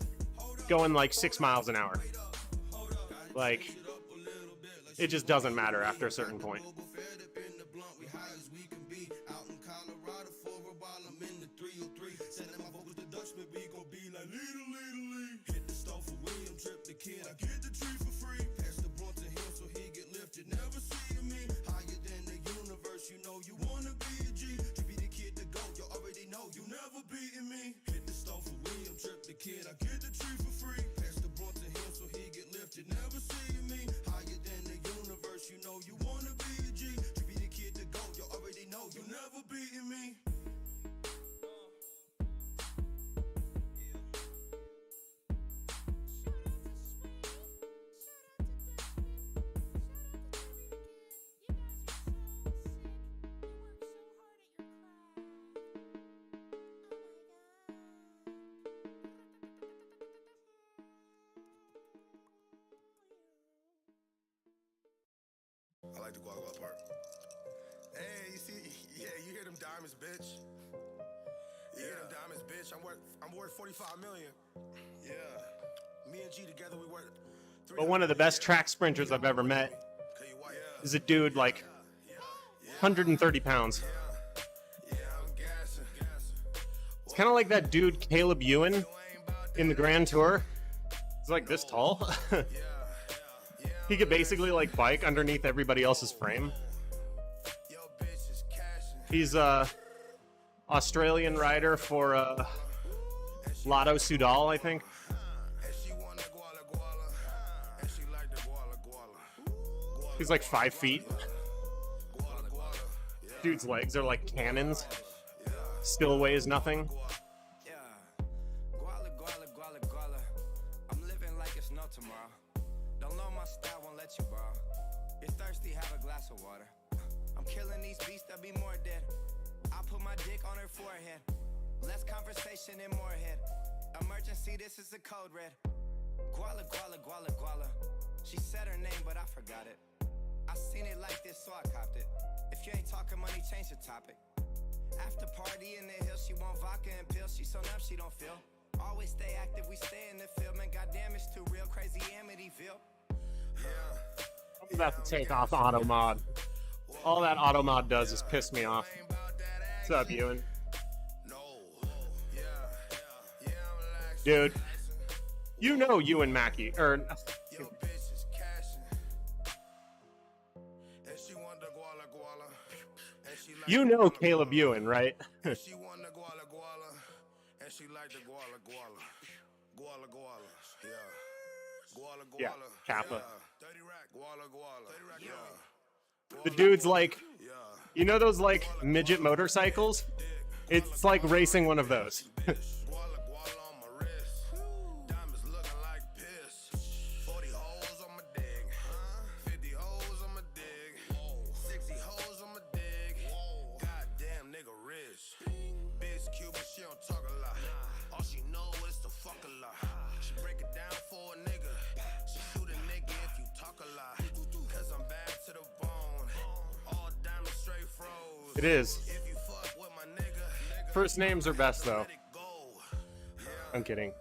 going like 6 miles an hour. Like, it just doesn't matter after a certain point. Kid, I get the tree for free. Pass the blunt to him so he get lifted. Never see me higher than the universe. You know you wanna be a G. To be the kid to go, you already know you never beating me. I like the Guala Guala part. Hey, you see, yeah, you hear them diamonds, bitch. You hear them diamonds, bitch. I'm worth 45 million. Yeah. Me and G together, we worth. But one of the best track sprinters I've ever met is a dude like 130 pounds. It's kind of like that dude Caleb Ewan in the Grand Tour. He's like this tall. He could basically like bike underneath everybody else's frame. He's a Australian rider for Lotto Soudal, I think. He's like 5 feet. Dude's legs are like cannons. Still weighs nothing. Less conversation and more head. Emergency, this is a code red. Guala, guala, guala, guala. She said her name, but I forgot it. I seen it like this, so I copped it. If you ain't talking money, change the topic. After party in the hill, she want vodka and pills. She so numb, she don't feel. Always stay active, we stay in the field. Man, goddamn, it's too real. Crazy Amityville. I'm about to take off auto mod. All that auto mod does is piss me off. What's up, Ewan? Dude, you know Ewan Mackey, or you know Caleb Ewan, right? Yeah, Kappa. The dude's like, you know those like midget motorcycles? It's like racing one of those. It is. First names are best, though. I'm kidding.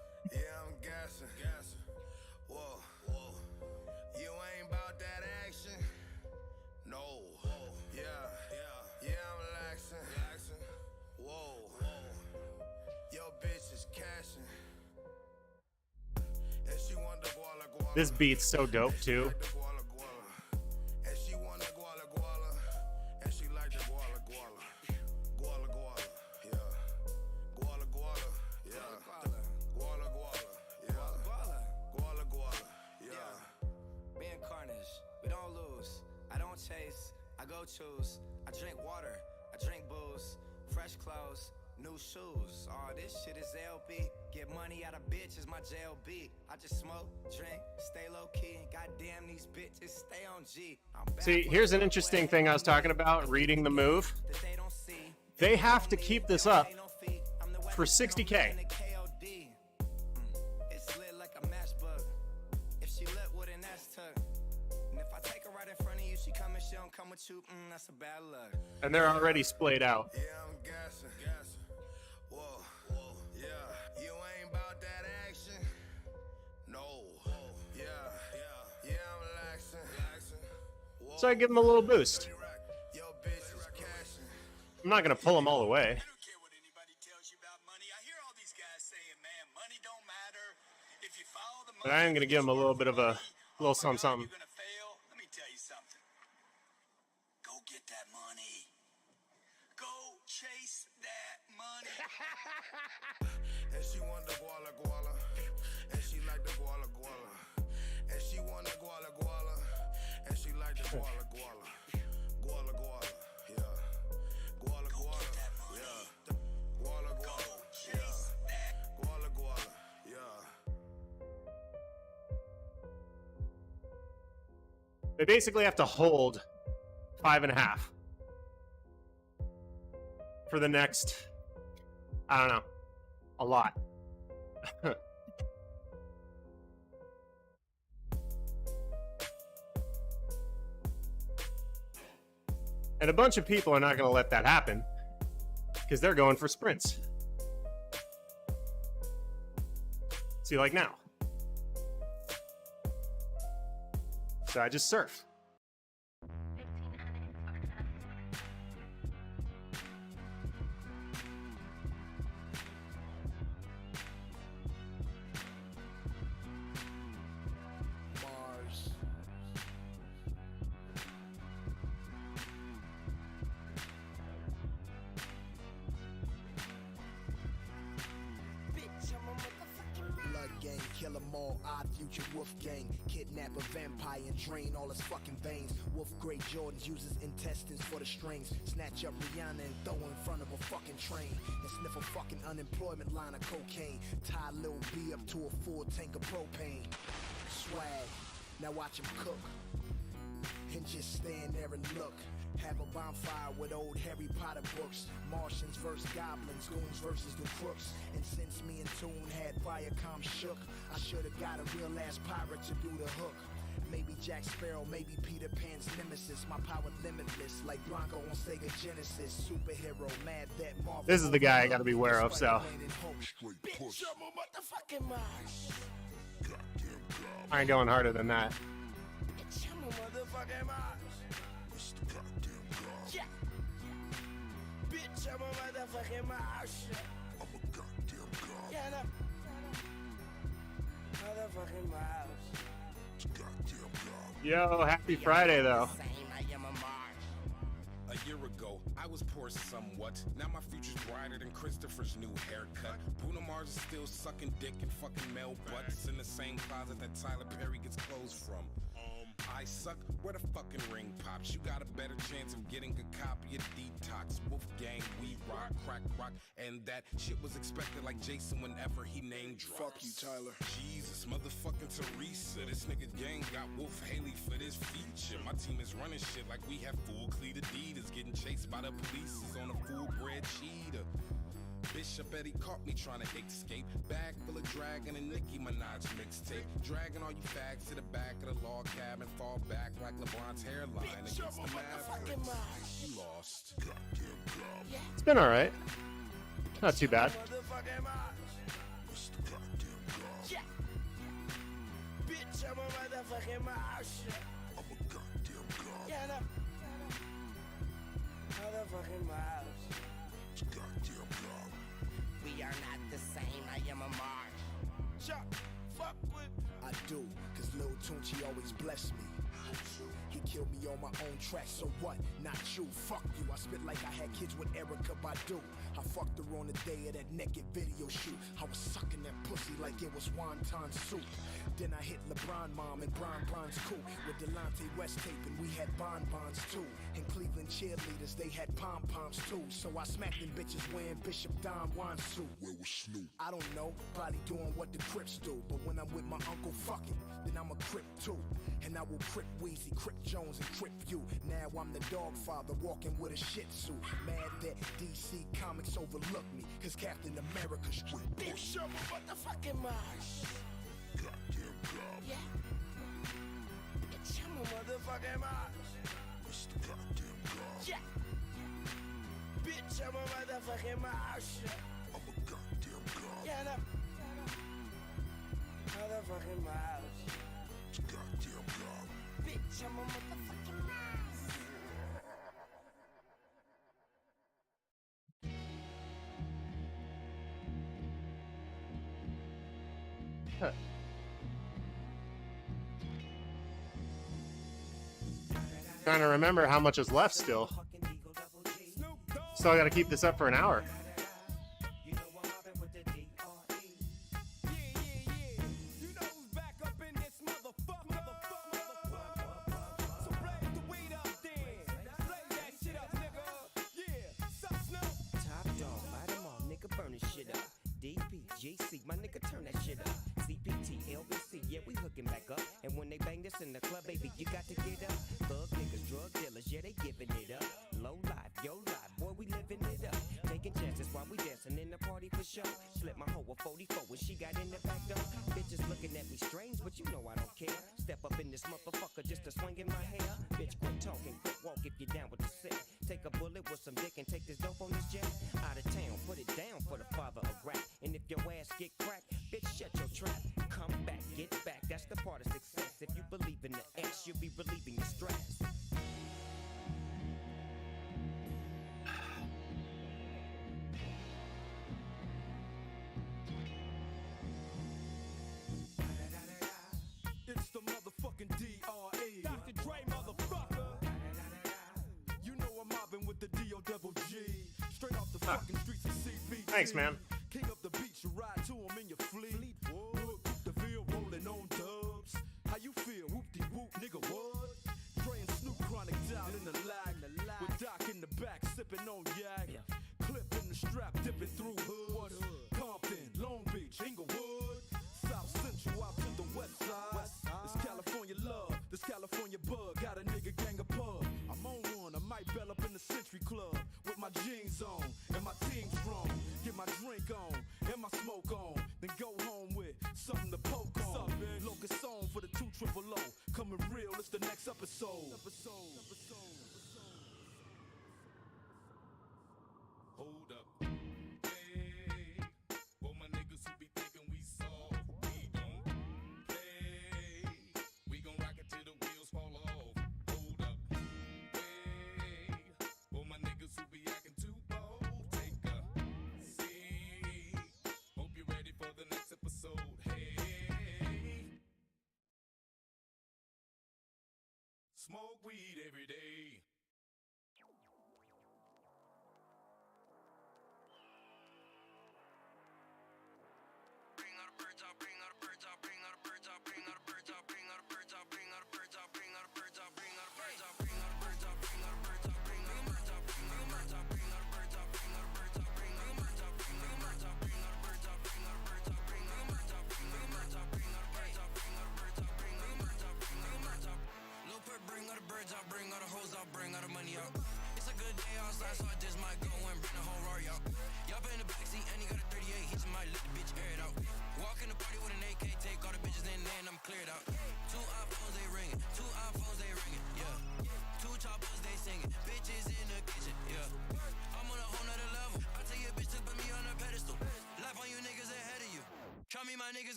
This beat's so dope too. And she want the guala guala, and she like the guala guala. Guala guala, yeah. Guala guala, yeah. Guala guala, yeah. Guala guala, yeah. Me and Carnage, we don't lose. I don't chase, I go choose. I drink water, I drink booze. Fresh clothes, new shoes. All this shit is LB. Get money out of bitches, my JLB. I just smoke, drink, stay low key. And goddamn these bitches stay on G. See, here's an interesting thing I was talking about, reading the move. They have to keep this up for 60K. It's lit like a matchbook. If she lit with an ass tuck. And if I take her right in front of you, she come and she don't come with you, that's a bad luck. And they're already splayed out. Yeah, I'm gassing. Whoa, yeah. You ain't about that action. No. Yeah, I'm laxing. So I give them a little boost. Yo, bitch is cashing. I'm not going to pull them all away. But I am going to give them a little bit of a little something, something. Let me tell you something. Go get that money. Go chase that money. And she want the guala guala, and she like the guala guala. And she want the guala guala, and she like the guala guala. Guala guala, yeah. Guala guala, yeah. Guala guala, yeah. Guala guala, yeah. They basically have to hold 5.5 for the next, I don't know, a lot. And a bunch of people are not going to let that happen because they're going for sprints. See, like now. So I just surf. Mars. Blood gang, kill 'em all, odd future wolf gang. Kidnap a vampire and drain all his fucking veins. Wolf Grey Jordans uses intestines for the strings. Snatch up Rihanna and throw in front of a fucking train. And sniff a fucking unemployment line of cocaine. Tie Lil B up to a full tank of propane. Swag, now watch him cook. And just stand there and look. Have a bonfire with old Harry Potter books. Martians versus goblins, goons versus the crooks. And since me and Toon had Viacom shook, I should've got a real ass pirate to do the hook. Maybe Jack Sparrow, maybe Peter Pan's nemesis. My power limitless, like Bronco on Sega Genesis. Superhero, mad that Marvel. This is the guy I gotta be aware of, so. Bitch, I'm a motherfucking Mars. I ain't going harder than that. Bitch, I'm a motherfucking Mars. Yeah. Bitch, I'm a motherfucking Mars. I'm a goddamn god. Yeah, no. Motherfucking Mars. Goddamn god. Yo, happy Friday, though. A year ago, I was poor somewhat. Now my future's brighter than Christopher's new haircut. Bruno Mars is still sucking dick and fucking male butts in the same closet that Tyler Perry gets clothes from. I suck where the fucking ring pops. You got a better chance of getting a copy of Detox. Wolfgang, we rock, crack rock, and that shit was expected like Jason whenever he name drops. Fuck you, Tyler. Jesus, motherfucking Teresa. This nigga gang got Wolf Haley for this feature. My team is running shit like we have full cleat Adidas. Getting chased by the police is on a full bred cheetah. Bishop Eddie caught me trying to escape. Bag full of Dragon and Nicki Minaj mixtape. Dragging all you fags to the back of the log cabin. Fall back like LeBron's hairline against the Mavericks. You lost. It's been alright. Not too bad. Yeah. Bitch, I'm a motherfucking Mars. I'm a goddamn god. Yeah, no. Motherfucking Mars. Goddamn god. We are not the same. I am a Mars. Chuck, fuck with. I do, cause Lil Tunchi always blessed me. He killed me on my own track, so what? Not you, fuck you. I spit like I had kids with Erica Badu. I fucked her on the day of that naked video shoot. I was sucking that pussy like it was wonton soup. Then I hit LeBron mom and Bron's cool. With Delonte West taping, we had bonbons too. And Cleveland cheerleaders, they had pom-poms too. So I smacked them bitches wearing Bishop Don Juan suit. Where was Snoop? I don't know, probably doing what the Crips do. But when I'm with my uncle, fuck it, then I'm a Crip too. And I will Crip Weezy, Crip Jones, and Crip you. Now I'm the dog father walking with a shih tzu. Mad that DC Comics overlooked me, cause Captain America's straight. Big show of motherfucking Mars. Goddamn God. Yeah. Bitch, I'm a motherfucking Mars. Mr. Goddamn God. Yeah. Bitch, I'm a motherfucking Mars. I'm a goddamn God. Yeah, no. Motherfucking Mars. Goddamn God. Bitch, I'm a motherfucking Mars. Huh. Trying to remember how much is left still. So I gotta keep this up for an hour. GC, my nigga, turn that shit up. CPT, LBC, yeah, we hooking back up. And when they bang this in the club, baby, you got to get up. Thug niggas, drug dealers, yeah, they giving it up. Low life, yo life, boy, we living it up. Taking chances while we dancing in the party for show. Slip my hoe a 44 when she got in the back door. Bitches looking at me strange, but you know I don't care. Step up in this motherfucker just to swing in my hair. Bitch, quit talking, quit walk if you're down with the set. Take a bullet with some dick and take this dope on this jet. Out of town, put it down for the father of rap. And if your ass get cracked, bitch, shut your trap. Come back, get back, that's the part of success. If you believe in the X, you'll be relieving your stress. It's the motherfucking D.R.E. Dr. Dre, motherfucker. You know I'm mobbing with the D.O.G. Straight off the fucking streets of CBT. Thanks, man. King of the beach, you ride to him in your fleet. Look, the field rolling on dubs. How you feel? Whoop-de-whoop, nigga, what? Dre and Snoop Chronic down in the lag. With Doc in the back, sipping on yak. Clip in the strap, dipping through hoods. Compton, Long Beach, Inglewood. South Central out to the west side. This California love, this California bug. Got a nigga gang of pub. I'm on one, I might bell up in the Century Club. With my jeans on, and my team strong. Get my drink on, and my smoke on. Then go home with something to poke on. Locust song for the 200 coming real, it's the next episode. Hold up. Hey, for my niggas who be thinking we soft, we don't play. We gon' rock it till the wheels fall off. Hold up. Hey, for my niggas who be acting too bold, take a seat. Hope you're ready for the next episode. Hey, smoke weed every day. Bring all the birds out, bring all the hoes out, bring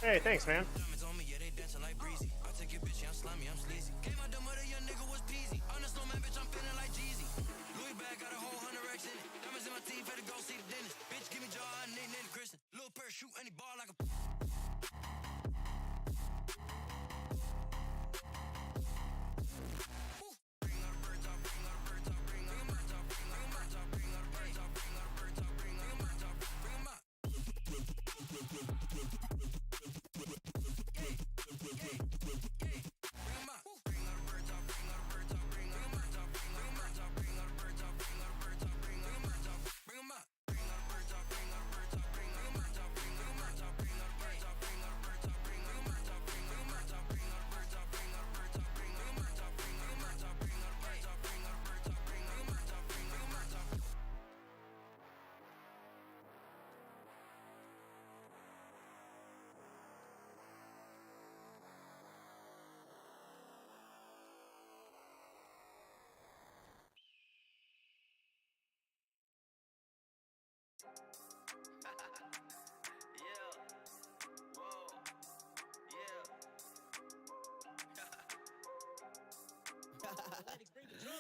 Hey, thanks, man.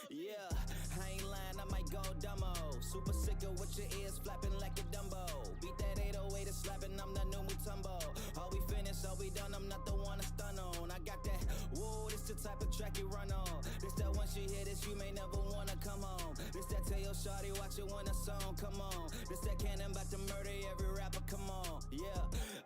Yeah, I ain't lying, I might go dumbo. Super sick of what your ears flapping like a Dumbo. Beat that 808 is slapping, I'm the new Mutombo. All we finished, all we done, I'm not the one to stun on. I got that, whoa, this the type of track you run on. This that once you hear this, you may never wanna come home. This that tell your shawty, watch it when a song come on. This that cannon about to murder every rapper, come on. Yeah,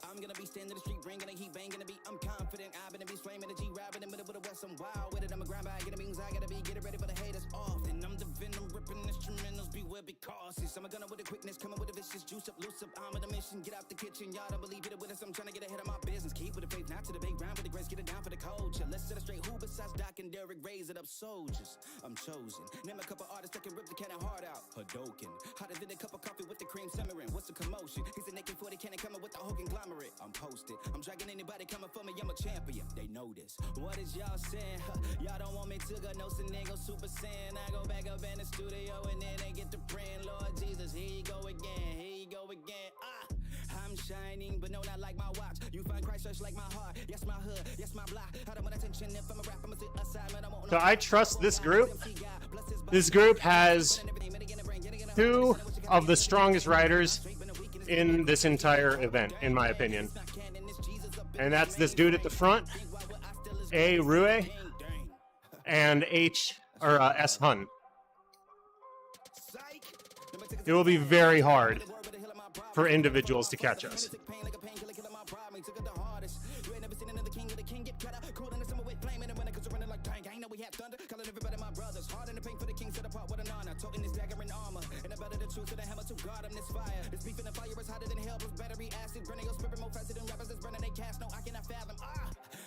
I'm gonna be standing in the street, bringing the heat, banging the beat. I'm confident, I'm gonna be flaming the G, rapping in the middle of the West. I'm wild with it, I'm a grind by, get the beans, I gotta be, get it ready for the haters off. And I'm the venom, ripping instrumentals, beware, be cautious. I'm a gunner with the quickness, coming with a vicious juice up, loose up. I'm on a mission, get out the kitchen, y'all don't believe it with us. I'm trying to get ahead of my business, keep with the faith, not to the big ground with the grace, get it down for the culture. Let's set it straight, who besides Doc and Derek, raise it up, soldiers. I'm chosen, name a couple artists that can rip the cannon hard out. Hadoken, hotter than a cup of coffee with the cream simmering. What's the commotion? He's a naked 40 cannon coming with the whole conglomerate. I'm posted, I'm dragging anybody coming for me, I'm a champion. They know this. What is y'all saying? Y'all don't want me to go no Senego Super Saiyan. I go back up in the studio and then they get to praying. Lord Jesus, here you go again, here you go again. I'm shining, but no, not like my watch. You find Christ search like my heart. Yes, my hood, yes, my block. I don't want attention if I'm a rap, I'm a sit aside, man. I won't. So I trust this group. This group has two of the strongest writers in this entire event, in my opinion. And that's this dude at the front, A. Rue, and S. Hun. It will be very hard for individuals to catch us.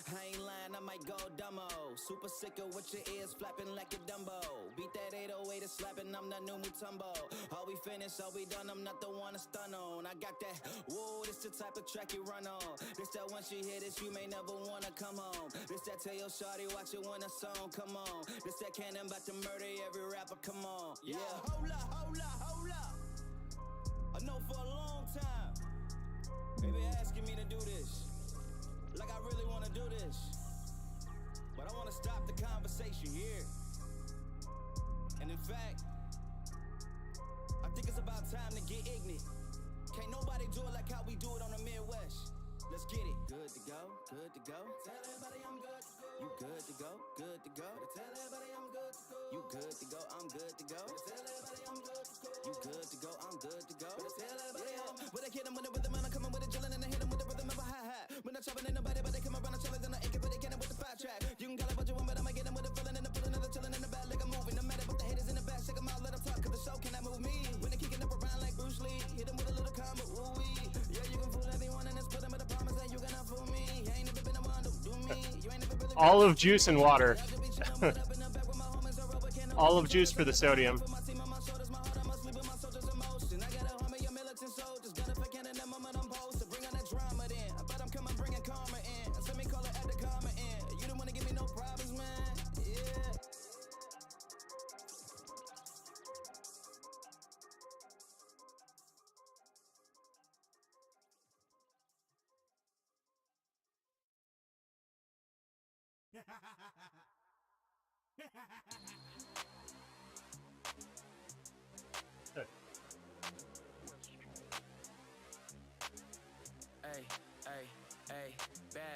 I ain't lying, I might go dumbo. Super sick of what your ears flapping like a Dumbo. Beat that 808 is slapping, I'm the new Mutombo. All we finished, all we done, I'm not the one to stun on. I got that, whoa, this the type of track you run on. This that once you hear this, you may never wanna come home. This that tell your shawty, watch it when a song come on. This that cannon about to murder every rapper, come on. Yeah, hold up, hold up, hold up. I know for a long time, they been asking me to do this. Like I really wanna do this. But I wanna stop the conversation here. And in fact, I think it's about time to get ignorant. Can't nobody do it like how we do it on the Midwest. Let's get it. Good to go, good to go. Tell everybody I'm good to go. You good to go, good to go. Tell everybody I'm good to go. You good to go, I'm good to go. Tell everybody I'm good to go. You good to go, I'm good to go. Tell everybody I'm with a kid, I'm with the rhythm, and I'm coming with a chillin' and I hit 'em with the rhythm of a hi-hat. When I'm chopping, ain't nobody, but they come around and chillin' and I ain't for they cannon with the 5-track. You can call it what you want, but I'ma get 'em with the feeling and the pulling and the chillin' in the back like I'm moving. No matter what the haters in the back, shake 'em out, let 'em talk, cause the show cannot move me. When they kicking up around like Bruce Lee, hit 'em with a little combo, ooh-wee. Yeah, you can fool everyone in this pudding, but I promise that you cannot fool me. You ain't never been a one to do me. You ain't never really Olive juice and water. Olive juice for the sodium.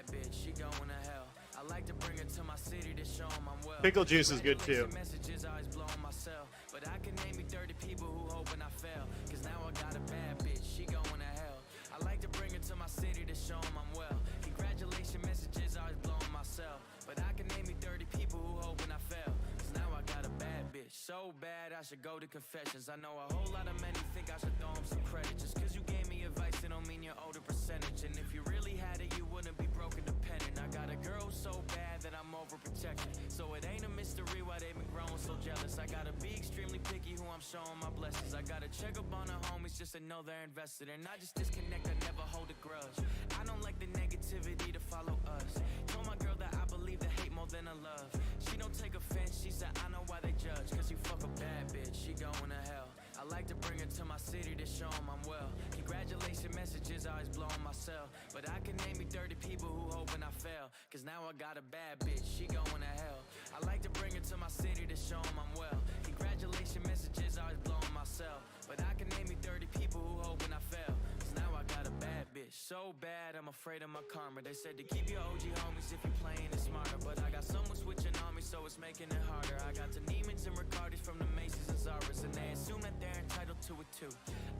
bad bitch, she going to hell. I like to bring her to my city to show 'em I'm well. Pickle juice is good too. Messages always blowing myself, but I can name me 30 people who hoping I fail. Cause now I got a bad bitch, she going to hell. I like to bring her to my city to show 'em I'm well. Congratulations messages always blowing myself, but I can name me 30 people who hoping I fail. Cause now I got a bad bitch, so bad I should go to confessions. I know a whole lot of men who think I should throw 'em some credit. Just cause you gave me advice, it don't mean you're older percentage. And if you really had it, you wouldn't be broken dependent. I got a girl so bad that I'm overprotected, so it ain't a mystery why they been growing so jealous. I gotta be extremely picky who I'm showing my blessings. I gotta check up on the homies just to know they're invested. And I just disconnect, I never hold a grudge. I don't like the negativity to follow us. Told my girl that I believe the hate more than I love. She don't take offense, she said I know why they judge. Cause you fuck a bad bitch, she going to hell. I like to bring her to my city to show 'em I'm well. Congratulations messages always blowing myself, but I can name me 30 people who hoping I fail. Cause now I got a bad bitch, she going to hell. I like to bring her to my city to show 'em I'm well. Congratulations messages always blowing myself, but I can name me 30 people who hoping I fail. Cause now I got a bad bitch, so bad I'm afraid of my karma. They said to keep your OG homies if you're playing it smarter, but I got someone switching on me, so it's making it harder. I got the Neiman's and Ricardis from the Macy's and Zara's, and they assume that they're entitled to it too.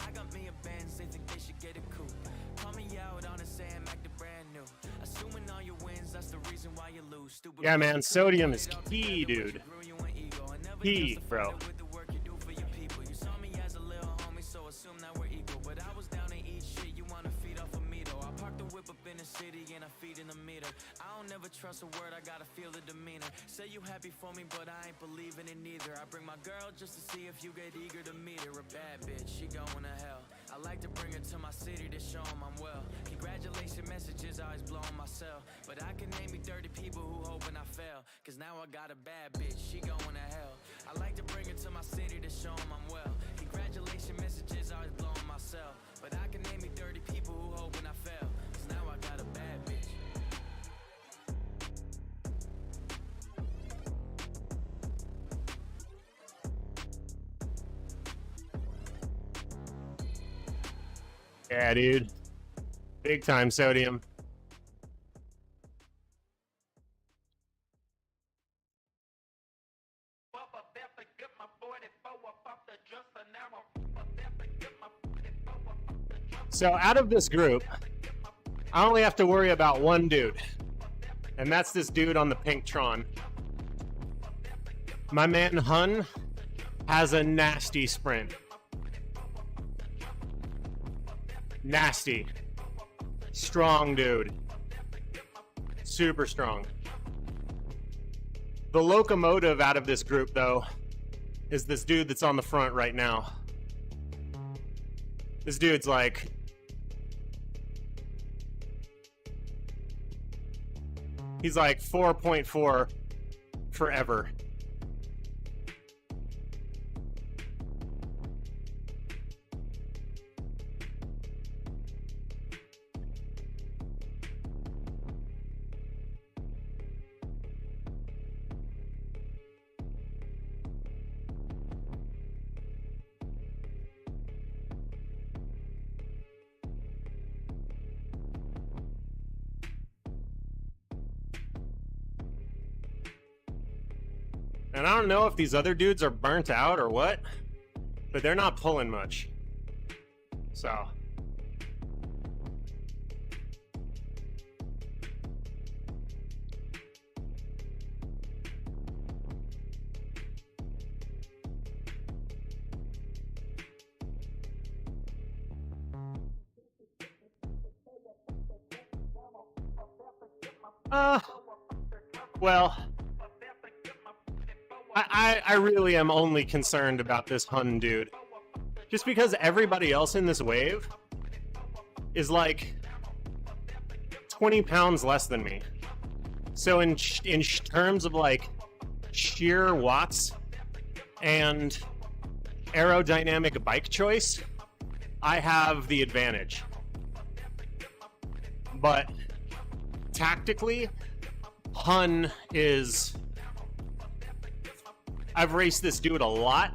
I got me a Benz, they think they should get a coupe. Call me out on it, say I'm acting brand new. Assuming all your wins, that's the reason why you lose. Stupid. Yeah, man, sodium is key, dude. Key, bro. You saw me as a little homie, so assume that we're equal. But I was down to eat shit, you wanna feed off of me though. I parked the whip up in the city and I feed in the meter. I don't never trust a word, I gotta feel the demeanor. Say you happy for me, but I ain't believing it neither. I bring my girl just to see if you get eager to meet her. A bad bitch, she going to hell. I like to bring her to my city to show 'em I'm well. Congratulations messages always blowing myself, but I can name me 30 people who hoping I fail. Cause now I got a bad bitch, she going to hell. I like to bring her to my city to show 'em I'm well. Congratulations messages always blowing myself, but I can name me 30 people who hoping I fail. Cause now I got a bad bitch. Yeah, dude. Big time sodium. So out of this group, I only have to worry about one dude. And that's this dude on the pink Tron. My man Hun has a nasty sprint. Nasty. Strong dude. Super strong. The locomotive out of this group, though, is this dude that's on the front right now. This dude's like... he's like 4.4 forever. And I don't know if these other dudes are burnt out or what, but they're not pulling much. So. Well, I really am only concerned about this Hun dude. Just because everybody else in this wave is like 20 pounds less than me. So in terms of like sheer watts and aerodynamic bike choice, I have the advantage. But tactically, Hun is... I've raced this dude a lot,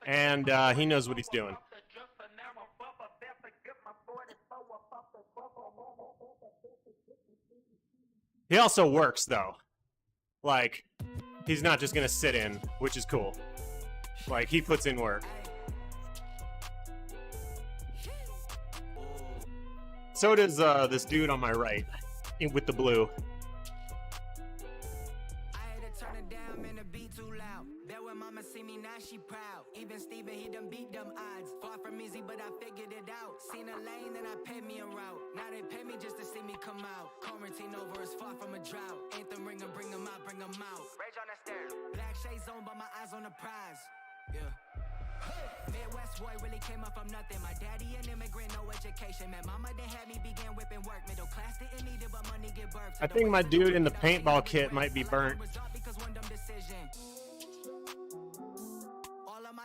and he knows what he's doing. He also works though. Like, he's not just gonna sit in, which is cool. Like, he puts in work. So does this dude on my right with the blue. Mama see me now, she proud. Even Steven, he done beat them odds. Far from easy, but I figured it out. Seen a lane, then I paid me a route. Now they pay me just to see me come out. Quarantine over is far from a drought. Anthem ringer, bring them out, bring them out. Rage on that stairs. Black shades on, but my eyes on the prize. Yeah. Midwest boy really came up from nothing. My daddy an immigrant, no education. Man, mama didn't have me begin whipping work. Middle class didn't need it, but money get birth. I think my dude in the paintball kit might be burnt.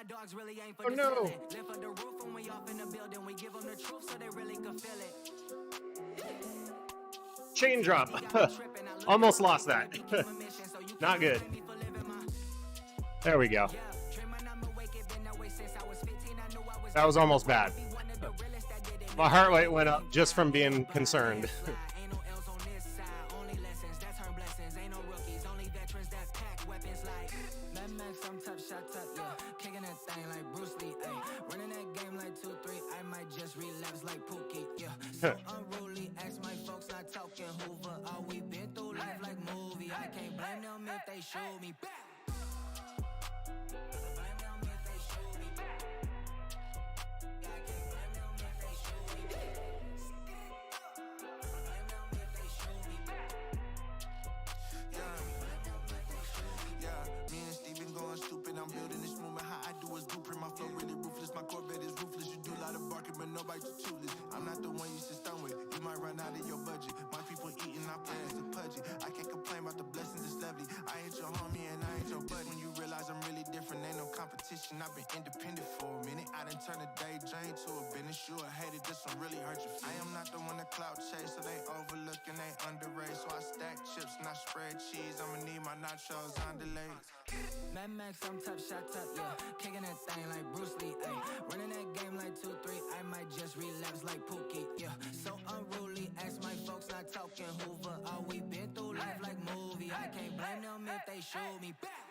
Dogs really ain't for oh no! Live for the roof when we off in the building. We give them the truth so they really can feel it. Chain drop. Almost lost that. Not good. There we go. That was almost bad. My heart rate went up just from being concerned. Unruly, ask my folks, not talking Hoover. All we been through life like movie. I can't blame them if they show me back. Stupid, I'm building this movement. How I do is blueprint. My flow really ruthless. My Corvette is ruthless. You do a lot of barking, but nobody too toothless. I'm not the one you should stun with. You might run out of your budget. My people eating, I play as a pudgy. I can't complain about the blessings, it's lovely. I ain't your homie and I ain't your buddy. When you realize I'm really different, ain't no competition. I've been independent for a minute. I done turned a daydream to a business. You a hater, this will really hurt you. I am not the one to clout chase, so they overlooking, they underrated. So I stack chips and I spread cheese. I'ma need my nachos on delay. Mad Max, I'm top shot top, yeah. Kicking that thing like Bruce Lee, ayy. Running that game like 2-3, I might just relapse like Pookie, yeah. So unruly, ask my folks, not talking Hoover. All we been through life like movie. I can't blame them if they show me back.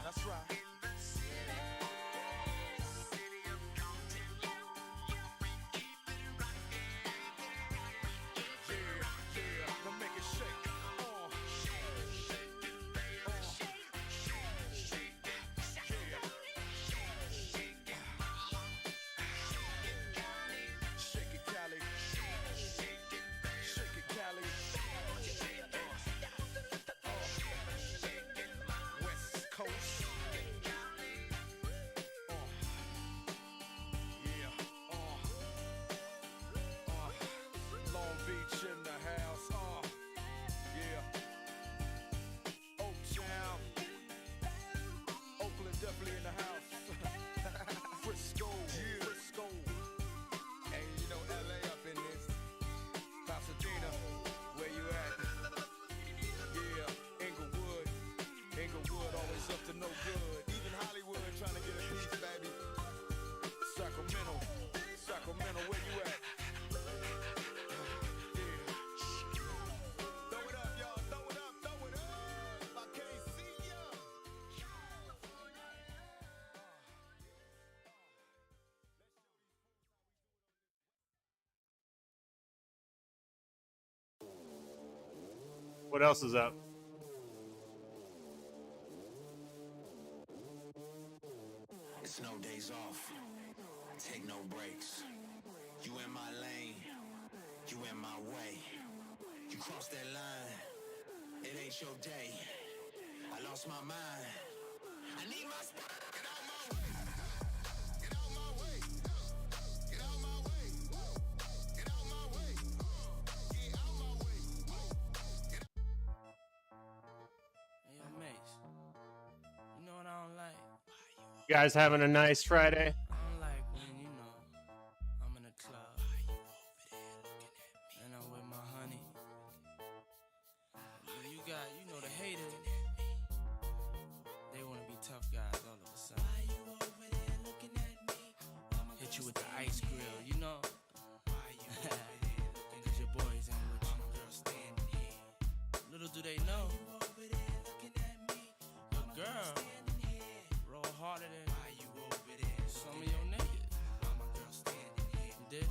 That's right. Now make it shake. Shake it, Cali. Shake it, Cali. West Coast. Long Beach in the house, yeah. Oaktown, Oakland definitely in the house. Frisco, Frisco, and you know LA up in this. Pasadena, where you at? Yeah, Inglewood, always up to no good. Even Hollywood trying to get a piece, baby. Sacramento, where you at? What else is up? It's no days off. Take no breaks. You in my lane. You in my way. You cross that line. It ain't your day. I lost my mind. I need my spot. Get out my way. Get out my way. Get out my way. Get out my way. Get out my way. Hey, yo, Mace. You know what I don't like? You guys having a nice Friday? I don't like when, you know, I'm in a club and I'm with my honey. And you got, you know, the haters. They want to be tough guys all of a sudden. Hit you with the ice grill, you know. Cause your boys ain't with you. Little do they know, your girl roll harder than some of your niggas. You dig?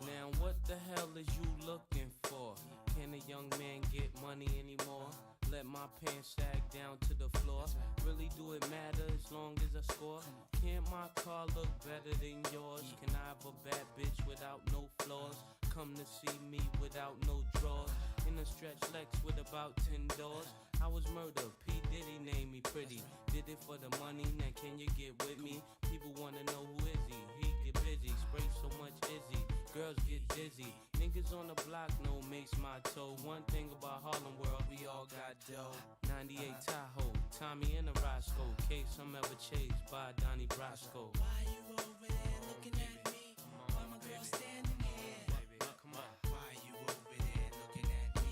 Now what the hell is you looking for? Can a young man get money anymore? Let my pants sag down to the floor. Really do it matter as long as I score? Can't my car look better than yours? Can I have a bad bitch without no flaws? Come to see me without no drawers. In a stretch Lex with about 10 doors. I was murdered, P. Diddy named me pretty. Did it for the money, now can you get with me? People wanna know who is he? He get busy, spray so much Izzy. Girls get dizzy. Niggas on the block know Mace my toe. One thing about Harlem World, we all got dough. 98 Tahoe, Tommy and a Roscoe. Case I'm ever chased by Donnie Brasco. Why you over there looking at me? Why my girl standing here? Come on. Why you over there looking at me?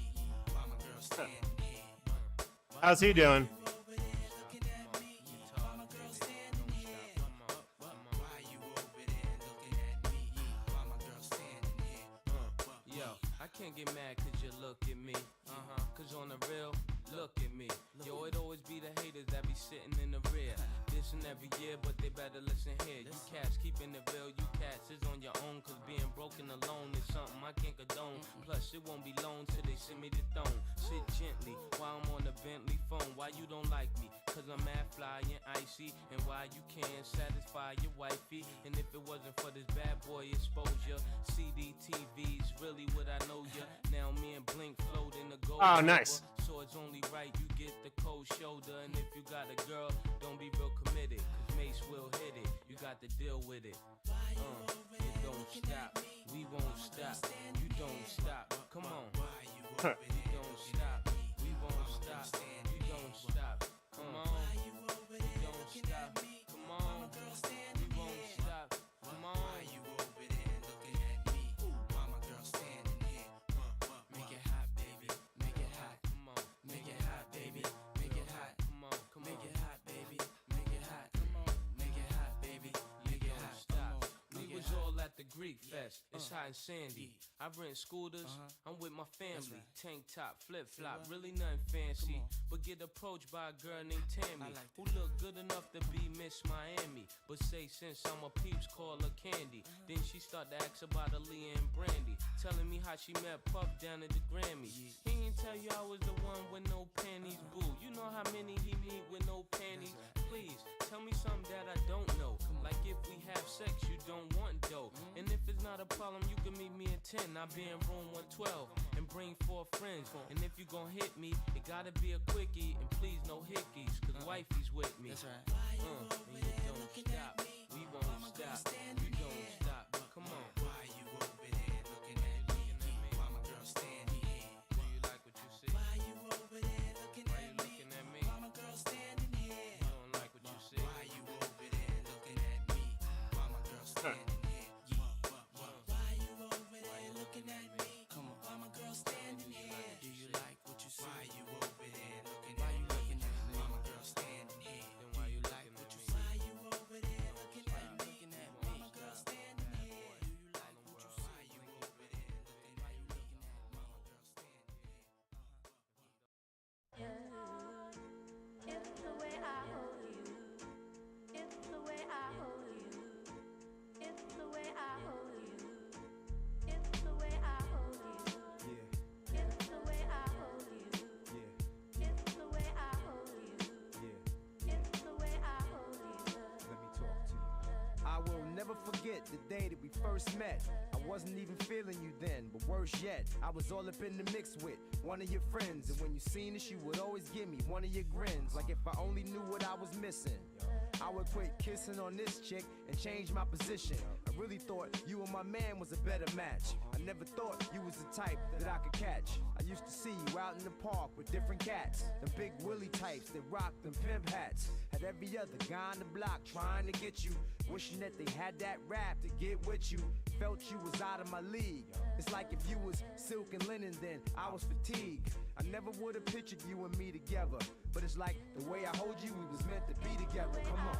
Why my girl standing here? How's he doing? I can't get mad cause you look at me. Cause on the real, look at me. Yo, it always be the haters that be sitting in the rear. This and every year, but they better listen here. You cats keeping it real, you cats is on your own. Cause being broken alone is something I can't condone. Plus, it won't be long till they send me the throne. Sit gently while I'm on the Bentley phone. Why you don't like me? Cause I'm mad fly and icy. And why you can't satisfy your wifey? And if it wasn't for this bad boy exposure, CDTV's really what I know ya. Now me and Blink float in the gold. Oh, nice. So it's only right you get the cold shoulder. And if you got a girl, don't be real committed. Cause Mace will hit it. You got to deal with it. You don't stop. We won't stop. You don't stop. Come on. You don't stop. We won't stop. You don't stop. Come on. You don't stop. Come on. We won't stop. Come on. Make it hot, baby. Make it hot. Come on. Make it hot, baby. Make it hot. Come on. Come Make on. it hot, baby. Make it hot. Come on. Make it hot, baby. Make it hot. Stop. We Make it was hot. all at the Freak Fest, it's hot and sandy. I rent scooters, I'm with my family. Tank top, flip flop, really nothing fancy. But get approached by a girl named Tammy, who look good enough to be Miss Miami. But say since I'm a peeps, call her Candy. Then she start to ask about Aaliyah and Brandy, telling me how she met Puff down at the Grammys. He ain't tell you I was the one with no panties, boo. You know how many he meet with no panties? Please, tell me something that I don't know. Like if we have sex, you don't want dough. And if it's not a problem, you can meet me at 10. I'll be in room 112 and bring 4 friends. And if you gon' hit me, it gotta be a quickie. And please no hickeys, cause wifey's with me. That's right. And you don't stop, we won't stop. You don't stop, come on. Why you over there looking at me? Why my girl standing here? Do you like what you see? Why you over there looking at me? Why my girl standing here? You don't like what you see? Why you over there looking at me? Why my girl standing here? Why you over there looking at me? Come on. Why my girl standing here? Do you like what you see? Why you over there looking at me? Why my girl standing here? Then why you like what you see? Why you over there looking at me? Why my girl standing here? Do you like what you see? Why you over there looking at me? Why my girl standing here? It's the way I hold you. It's the way I hold you. It's the way I hold you. It's the way I hold you. It's the way I hold you. It's the way I hold you. It's the way I hold you. Let me talk to you. I will never forget the day that we first met. I wasn't even feeling you then, but worse yet, I was all up in the mix with one of your friends. And when you seen us, you would always give me one of your grins, like if I only knew what I was missing. I would quit kissing on this chick and change my position. I really thought you and my man was a better match. I never thought you was the type that I could catch. I used to see you out in the park with different cats, the big Willie types that rock them pimp hats. Had every other guy on the block trying to get you, wishing that they had that rap to get with you. Felt you was out of my league. It's like if you was silk and linen, then I was fatigued. I never would have pictured you and me together, but it's like the way I hold you, we was meant to be together. Come on.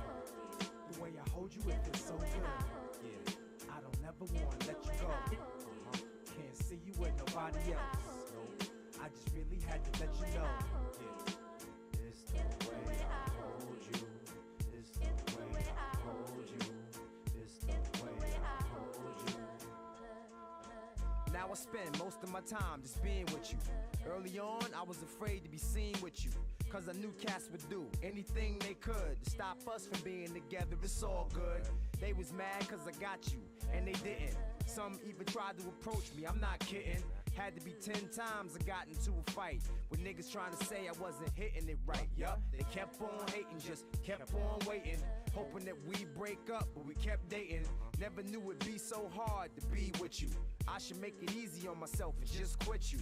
The way I hold you, it feels so good. Yeah, I don't ever wanna let you go. Can't see you with nobody else. No, I just really had to let you know. Yeah, it's the way I hold you. It's the way I hold you. It's the way I hold you. Now I spend most of my time just being with you. Early on, I was afraid to be seen with you, cause I knew cats would do anything they could to stop us from being together. It's all good. They was mad cause I got you, and they didn't. Some even tried to approach me, I'm not kidding. Had to be 10 times I got into a fight with niggas trying to say I wasn't hitting it right. Yup, they kept on hating, just kept on waiting, hoping that we break up, but we kept dating. Never knew it'd be so hard to be with you. I should make it easy on myself and just quit you.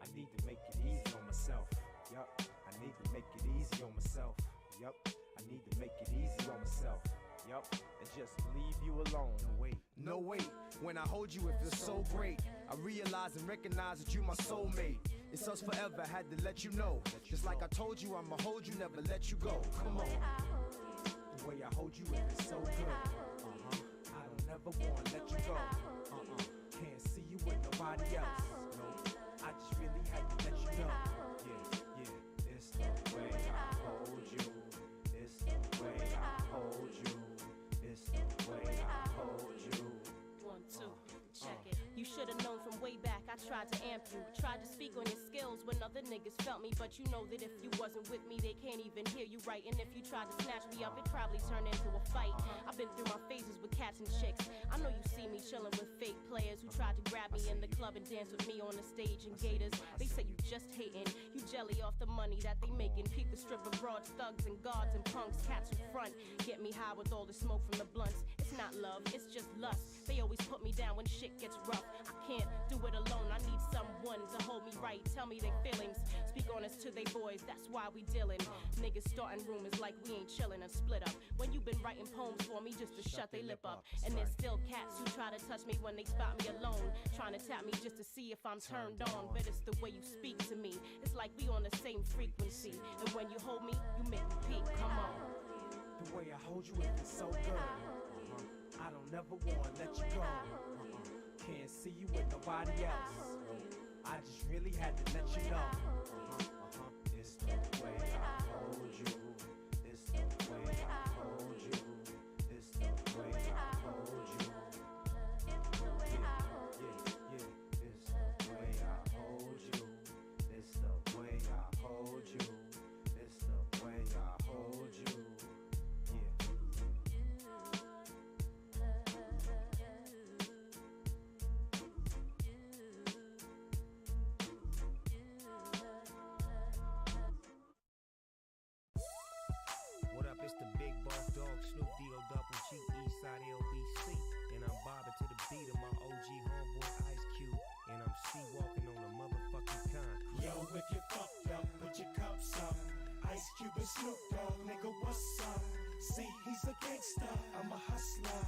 I need to make it easy on myself. Yup, I need to make it easy on myself. Yup, I need to make it easy on myself. Yup, and just leave you alone. No wait, when I hold you it feels so great. I realize and recognize that you my soulmate. It's us forever, had to let you know. Just like I told you, I'ma hold you, never let you go. Come on. The way I hold you it feels so good. I don't never wanna let you go. Can't see you with nobody else. No, I just really had to let you know. Yeah, it's the way I hold you. It's the way I hold you. It's the way I hold you. 1, 2, check it. You should've known from way back I tried to amp you. Tried to speak on your skills when other niggas felt me. But you know that if you wasn't with me, they can't even hear you right. And if you tried to snatch me up, it probably turned into a fight. I've been through my phases with cats and chicks. I know you see me chilling with fake players who tried to grab me in the club and dance with me on the stage in Gators. They say you just hating, you jelly off the money that they making. Peep the stripper broads, thugs and guards and punks. Cats who front, get me high with all the smoke from the blunts. It's not love, it's just lust. They always put me down when shit gets rough. I can't do it alone, I need someone to hold me right. Tell me their feelings, speak honest to they boys, that's why we dealing. Niggas starting rumors like we ain't chillin' and split up. When you been writing poems for me just to shut they lip up. And there's still cats who try to touch me when they spot me alone, trying to tap me just to see if I'm turned on. But it's the way you speak to me, it's like we on the same frequency. And when you hold me, you make me peak, come on. The way I hold you, it feels so good. I don't never wanna let you go. Can't see you with nobody else. I just really had to let you know. It's the way I hold you. It's the way I hold you. It's the way I hold you. It's the way I hold you. It's the way I hold you. It's the way I hold you. What up, it's the big boss dog, Snoop D-O-double-G, Eastside LBC. And I'm bobbing to the beat of my OG homeboy Ice Cube. And I'm C-walking on a motherfucking concrete. Yo, if you fucked up, put your cups up. Ice Cube and Snoop Dogg, nigga, what's up? See, he's a gangster, I'm a hustler.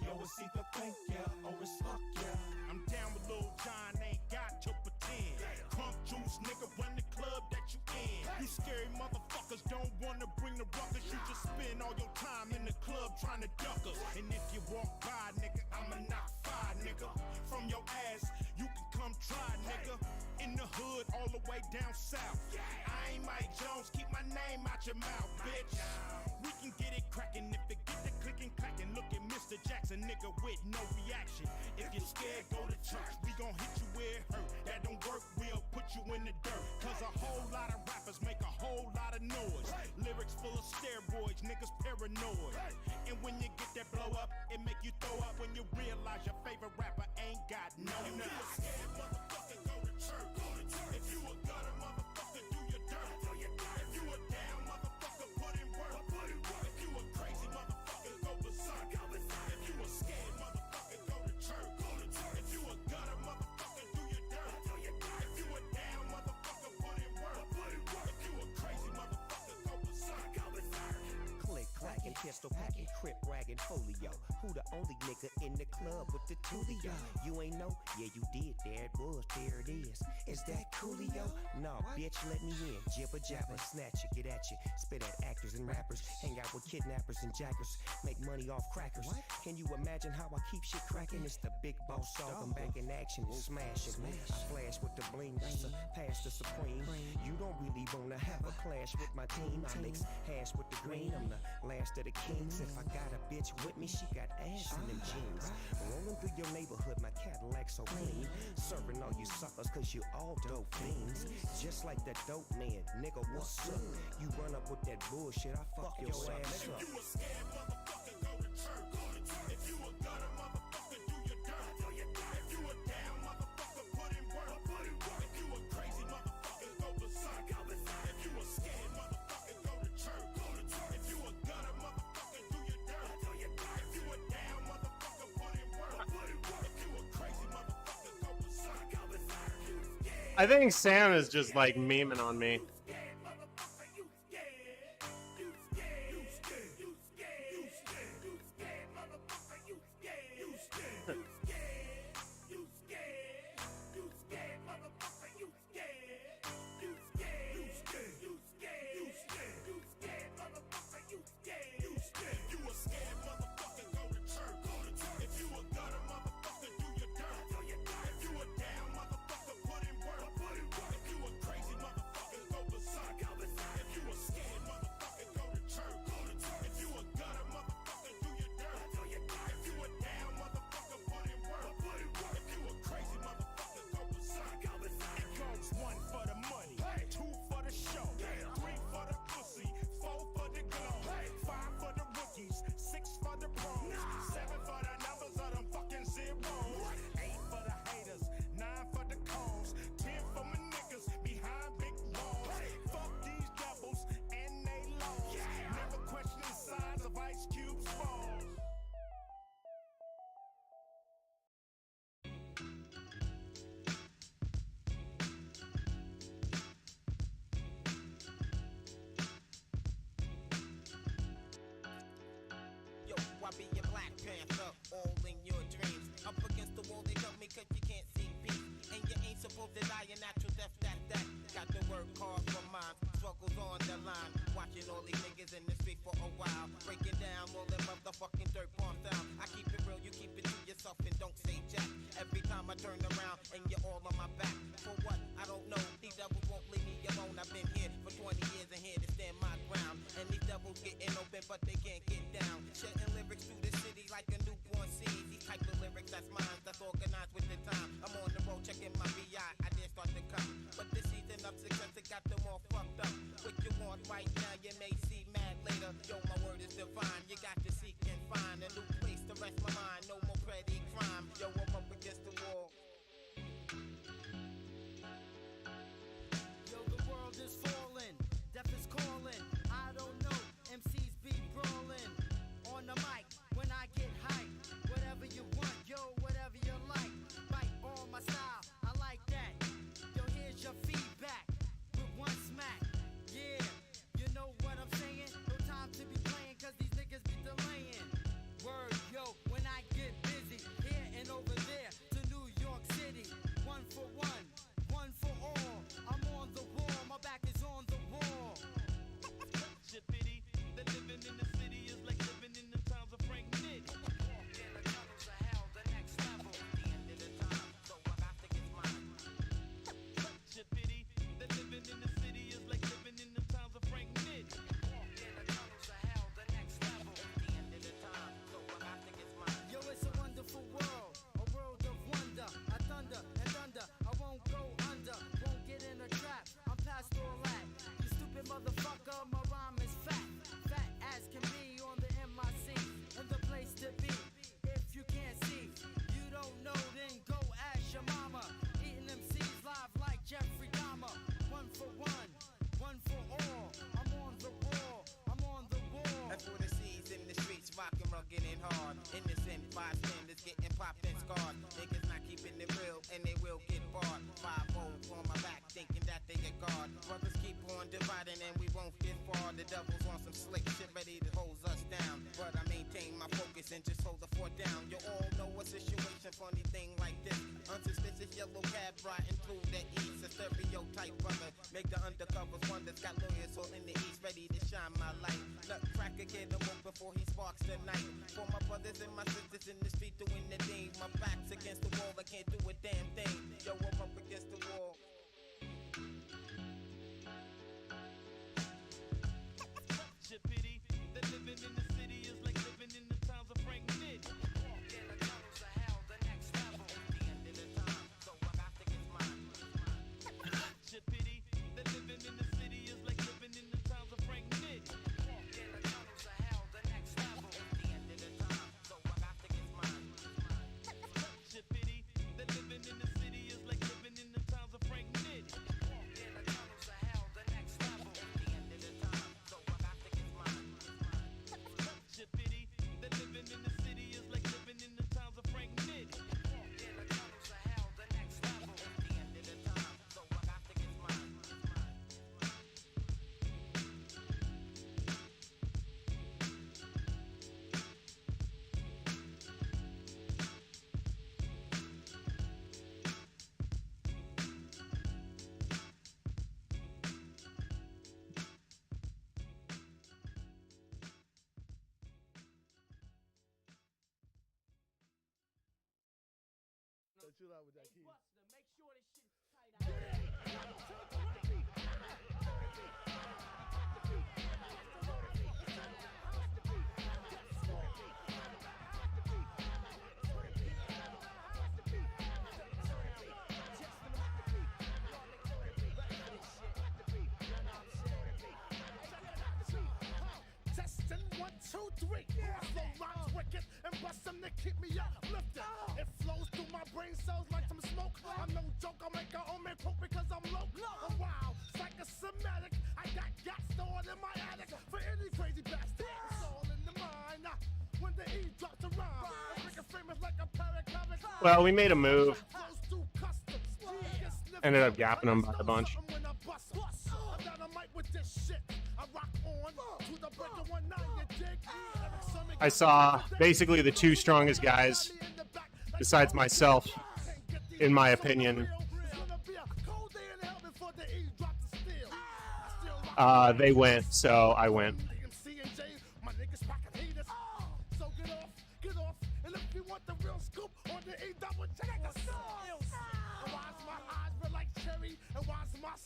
Yo, it's either thank ya or it's fuck ya. I'm down with Lil John, ain't got to pretend. Crunk juice, nigga, run the club that you in. You scary motherfuckers don't wanna bring the ruckus. You just spend all your time in the club trying to duck us. And if you walk by, nigga, I'ma knock five, nigga. From your ass, you can come try, nigga. In the hood, all the way down south. I ain't Mike Jones, keep my name out your mouth, bitch. We can get it crackin' if it get the clickin' clackin'. Look at Mr. Jackson, nigga, with no reaction. If you're scared, go to church. We gon' hit you where it hurt. That don't work, we'll put you in the dirt. Cause a whole lot of rappers make a whole lot of noise. Lyrics full of steroids, niggas paranoid. And when you get that blow up, it make you throw up when you realize your favorite rapper ain't got no nut. If you a scared motherfucker, go to church. If you a gutter motherfucker, do your dirt. If you a down motherfucker, put in work. If you a crazy motherfucker, go berserk. If you a scared motherfucker, go to church. If you a gutter motherfucker, do your dirt. If you a down motherfucker, put in work. If you a crazy motherfucker, go berserk. Click, clacking, pistol packing, crip ragging, folio. Who the only nigga in the club with the tulio? You ain't know? Yeah, you did. There it was. There it is. Is that coolio? No, bitch, let me in. Jibber jabber, snatch it, get at you. Spit at actors and rappers. Hang out with kidnappers and jackers. Make money off crackers. Can you imagine how I keep shit cracking? It's the big boss dog. I'm back in action, smashing. I flash with the bling, pass the supreme. You don't really wanna have a clash with my team. I mix hash with the green. I'm the last of the kings. If I got a bitch with me, she got ass in them jeans. Rolling through your neighborhood, my Cadillac so clean. Serving all you suckers cause you all dope fiends. Just like that dope man, nigga, what's up? You run up with that bullshit, I fuck your ass up. If you a scared motherfucker, go to church. If you a gutter motherfucker, do your dirt. If you a down motherfucker, put in work. If you a crazy motherfucker, go berserk. If you a scared motherfucker, go to church. If you a gutter motherfucker, do your dirt. If you a down motherfucker, put in work. If you a crazy motherfucker, go berserk. I think Sam is just like memeing on me. I be your Black Panther, all in your dreams. Up against the wall, they tell me cause you can't see peace. And you ain't supposed to die a natural death, that. Got to work hard for mine, struggles on the line. Watching all these niggas in the street for a while. Breaking down all them motherfucking dirt bomb sound. I keep it tough and don't say jack. Every time I turn around and you're all on my back. For what? I don't know. These devils won't leave me alone. I've been here for 20 years and here to stand my ground. And these devils getting open, but they can't get down. Shedding lyrics through the city like a newborn seed. These type of lyrics, that's mine, that's organized with the time. I'm on the road checking my VI, I dare start to come. But this season of success, it got them all fucked up. What you want right now, you may see mad later. Yo, my word is divine, you got to seek and find a new place to rest my mind. No more petty crime, yo, I'm up against the wall. Yo, the world is falling, death is calling. I don't know, MCs be brawling. On the mic, when I get hype, whatever you want, yo, whatever you like. Bite on my style, I like that. Yo, here's your feedback with one smack. Yeah, you know what I'm saying? No time to be playing, cause these niggas be delaying. Word, yo, when I get busy, here and over there to New York City. One for one, one for all. I'm on the wall, my back is on the wall. Shit pity, that living in the city is like living in the times of Frank Nick. In the tunnels of hell, the next level. The end of the time, so I got to get mine. Shit pity, that living in the city is like living in the times of Frank Nick. In the tunnels of hell, the next level. The end of the time, so I got to get mine. Yo, it's a wonderful world, a world of wonder. I thunder and thunder, I won't go under, won't get in a trap. I'm past all that. You stupid motherfucker, my rhyme is fat, fat as can be on the MIC, and the place to be. If you can't see, you don't know, then go ask your mama. Eating them seeds live like Jeffrey Dahmer. One for one for all. I'm on the wall, I'm on the wall. That's what it sees in the streets, rockin', rugged and hard. Innocent bystanders getting popped and scarred. Niggas not keeping it real and they will get barred. 5-0 on my back thinking that they get guard. Brothers keep on dividing and we won't get far. The devil's on some slick shit ready to hold us down. But I maintain my focus and just hold the fort down. You all know a situation, funny thing like this. Unsuspicious yellow cab riding through the east. A stereotype brother, make the undercovers wonders. Got lawyers all in the east ready to shine my light. Nutcracker get him up before he sparks the night. For my brothers and my sisters in the street doing the thing. My back's against the wall, I can't do a damn thing. Yo, I'm up against the wall. Shit pity, that living in the city is like living in the times of Frank Nick. In the tunnels of hell, the next level. The end of the time, so I got to get mine. Shit pity, that living in the city is like living in the times of Frank Nick. In the tunnels of hell, the next level. The end of the time, so I got to get mine. Shit pity, that living in the city is like living in the times of Frank Nick. In the tunnels of hell, the next level. The end of the time, so I got to get mine. Shit pity, that living in the city is like living in the times of Frank Nick. In the tunnels of hell, the next level. The end of the time, so I got to get mine. Chill out with that key. Make sure this shit is Testing 1, 2, 3. Slow rhymes wicked and bust them to keep me uplifted. It flows through my brain cells like some smoke. I'm no joke, I'll make our own man quote because I'm low. I'm wild, psychosomatic. I got gas stored in my attic for any crazy bastard. It's all in the mind. When the E drops a rhyme, I make it famous like a parrot comic. Well, we made a move. Ended up gapping them by a bunch. I saw basically the two strongest guys, besides myself, in my opinion. They went, so I went. So get off, and if you want the real scoop,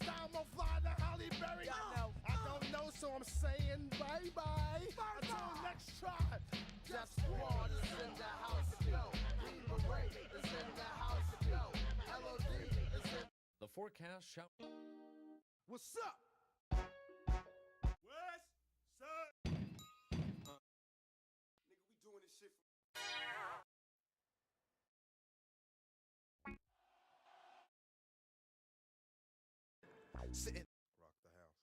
style, more fly than Halle Berry. I don't know, so I'm saying bye-bye. Until next try. Death Squad is in the house, yo. Beret is in the house, yo. LOD is in. The forecast show. What's up? What's up? Nigga, we doing this shit for sitting. Rock the house.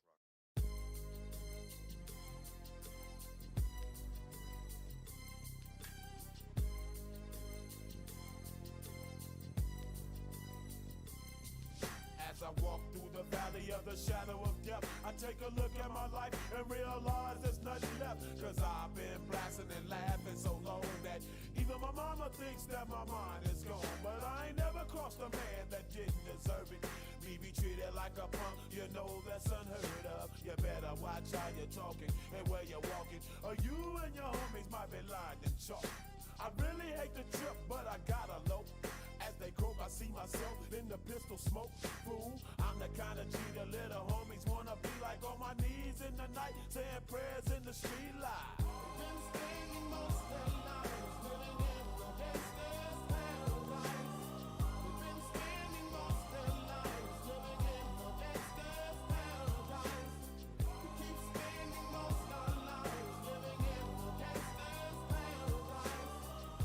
As I walk through the valley of the shadow of death, I take a look at my life and realize there's nothing left. Cause I've been blasting and laughing so long that even my mama thinks that my mind is gone. But I ain't never crossed a man that didn't deserve it. Me be treated like a punk, you know that's unheard of. You better watch how you're talking and where you're walking, or you and your homies might be lying in chalk. I really hate the trip, but I gotta low. As they croak, I see myself in the pistol smoke. Fool, I'm the kind of G the little homies wanna be like, on my knees in the night, saying prayers in the street light. Been spending most of their lives living in the gangster's paradise. We've been spending most of their lives living in the gangster's paradise. We keep spending most of our lives living in the gangster's paradise.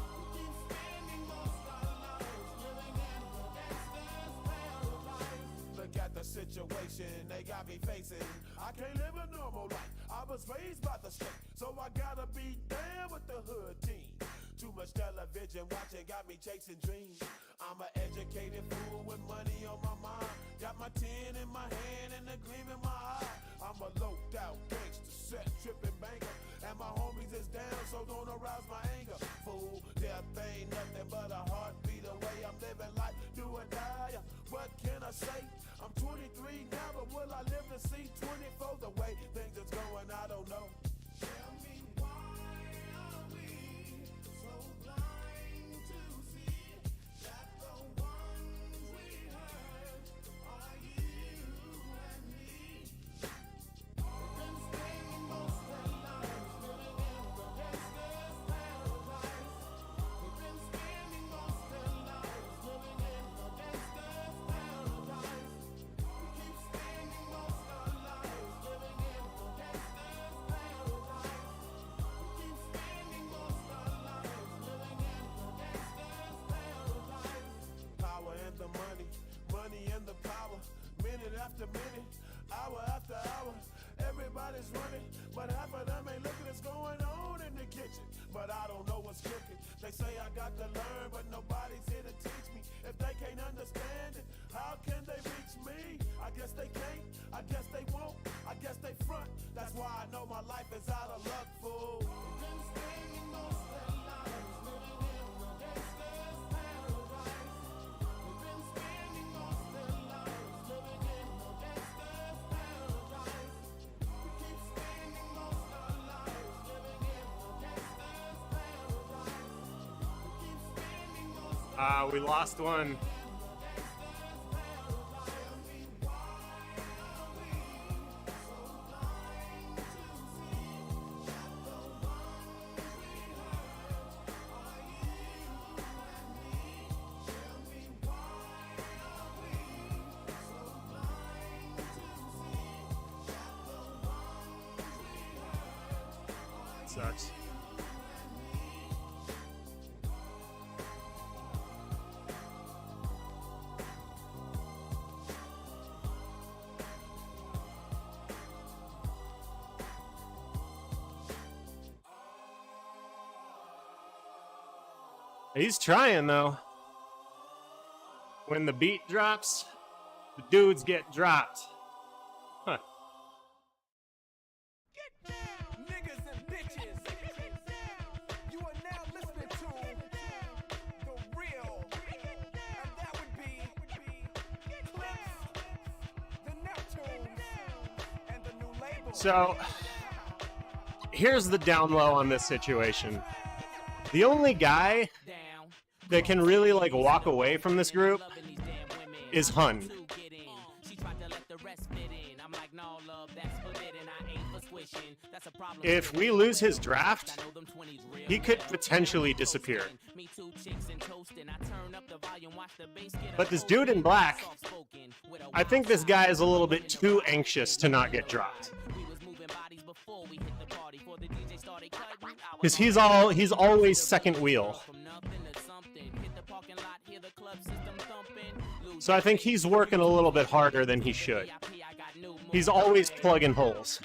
We keep spending most of our lives living in the gangster's paradise. Look at the situation they got me facing. I can't live a normal life. I was raised by the state, so I gotta be down with the hood team. Too much television watching got me chasing dreams. I'm an educated fool with money on my mind. Got my tin in my hand and a gleam in my eye. I'm a loped out gangster, set tripping banker, and my homies is down, so don't arouse my anger. Fool, death ain't nothing but a heartbeat away. I'm living life, do or die. What can I say? I'm 23 now, but will I live to see 24? The way things is going, I don't know. Tell me why are we so blind to see that the ones we hurt are you and me? We've been spending most of our lives living in the gangster's paradise. We've been spending most of our lives living in the gangster's paradise. We keep spending most of our lives living in the gangster's paradise. We keep spending most of our lives living in the gangster's paradise. Power and the money, money and the power. Minute after minute, hour after hour. Everybody's running, but half of them ain't looking what's going on in the kitchen. But I don't know what's cooking. They say I got to learn, but nobody's here to teach me. If they can't understand it, how can they reach me? I guess they can't, I guess they won't, I guess they front. That's why I know my life is out of luck, fool. We've been spending most of our lives living in the gangster's paradise. We've been spending most of our lives living in the gangster's paradise. We keep spending most of our lives living in the gangster's paradise. We keep spending most of We lost one. Sucks. He's trying though. When the beat drops, the dudes get dropped. Huh. Niggas and bitches, you are now listening to the real, and that would be Clips, the Neptunes, and the new label. So, here's the down low on this situation. The only guy that can really like walk away from this group is Hun. if we lose his draft, he could potentially disappear. But this dude in black, I think this guy is a little bit too anxious to not get dropped. Because he's always second wheel. So I think he's working a little bit harder than he should. He's always plugging holes.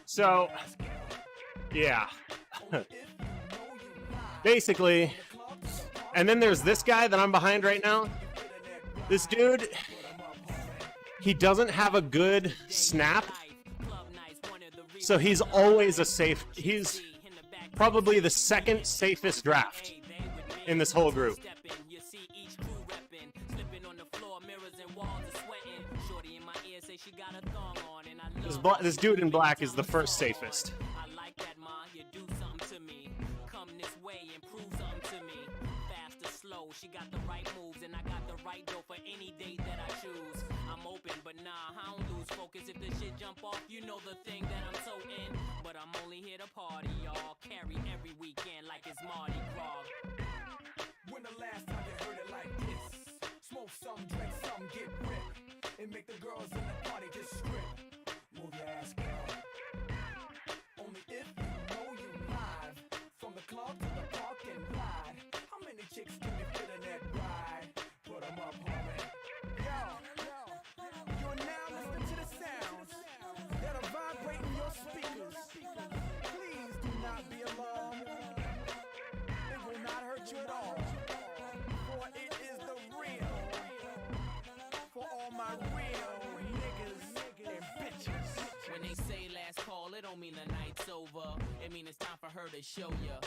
So, yeah. Basically, and then there's this guy that I'm behind right now. This dude, he doesn't have a good snap. So he's always a safe, he's probably the second safest draft in this whole group. This dude in black is the first safest. She got the right moves and I got the right dough for any date that I choose. I'm open, but nah, I don't lose focus. If the shit jump off, you know the thing that I'm so in. But I'm only here to party, y'all. Carry every weekend like it's Mardi Gras. When the last time you heard it like this? Smoke some, drink some, get ripped, and make the girls in the party just strip. Move your ass, girl. Only if you know you live. From the club to the park and ride. How many chicks can you fit in that ride? Put them up, homie. Yo, you're now listening to the sounds that are vibrating your speakers. Please do not be alarmed. It will not hurt you at all. For it is the real. For all my real niggas and bitches. When they say last call, it don't mean the night's over. It mean it's time for her to show ya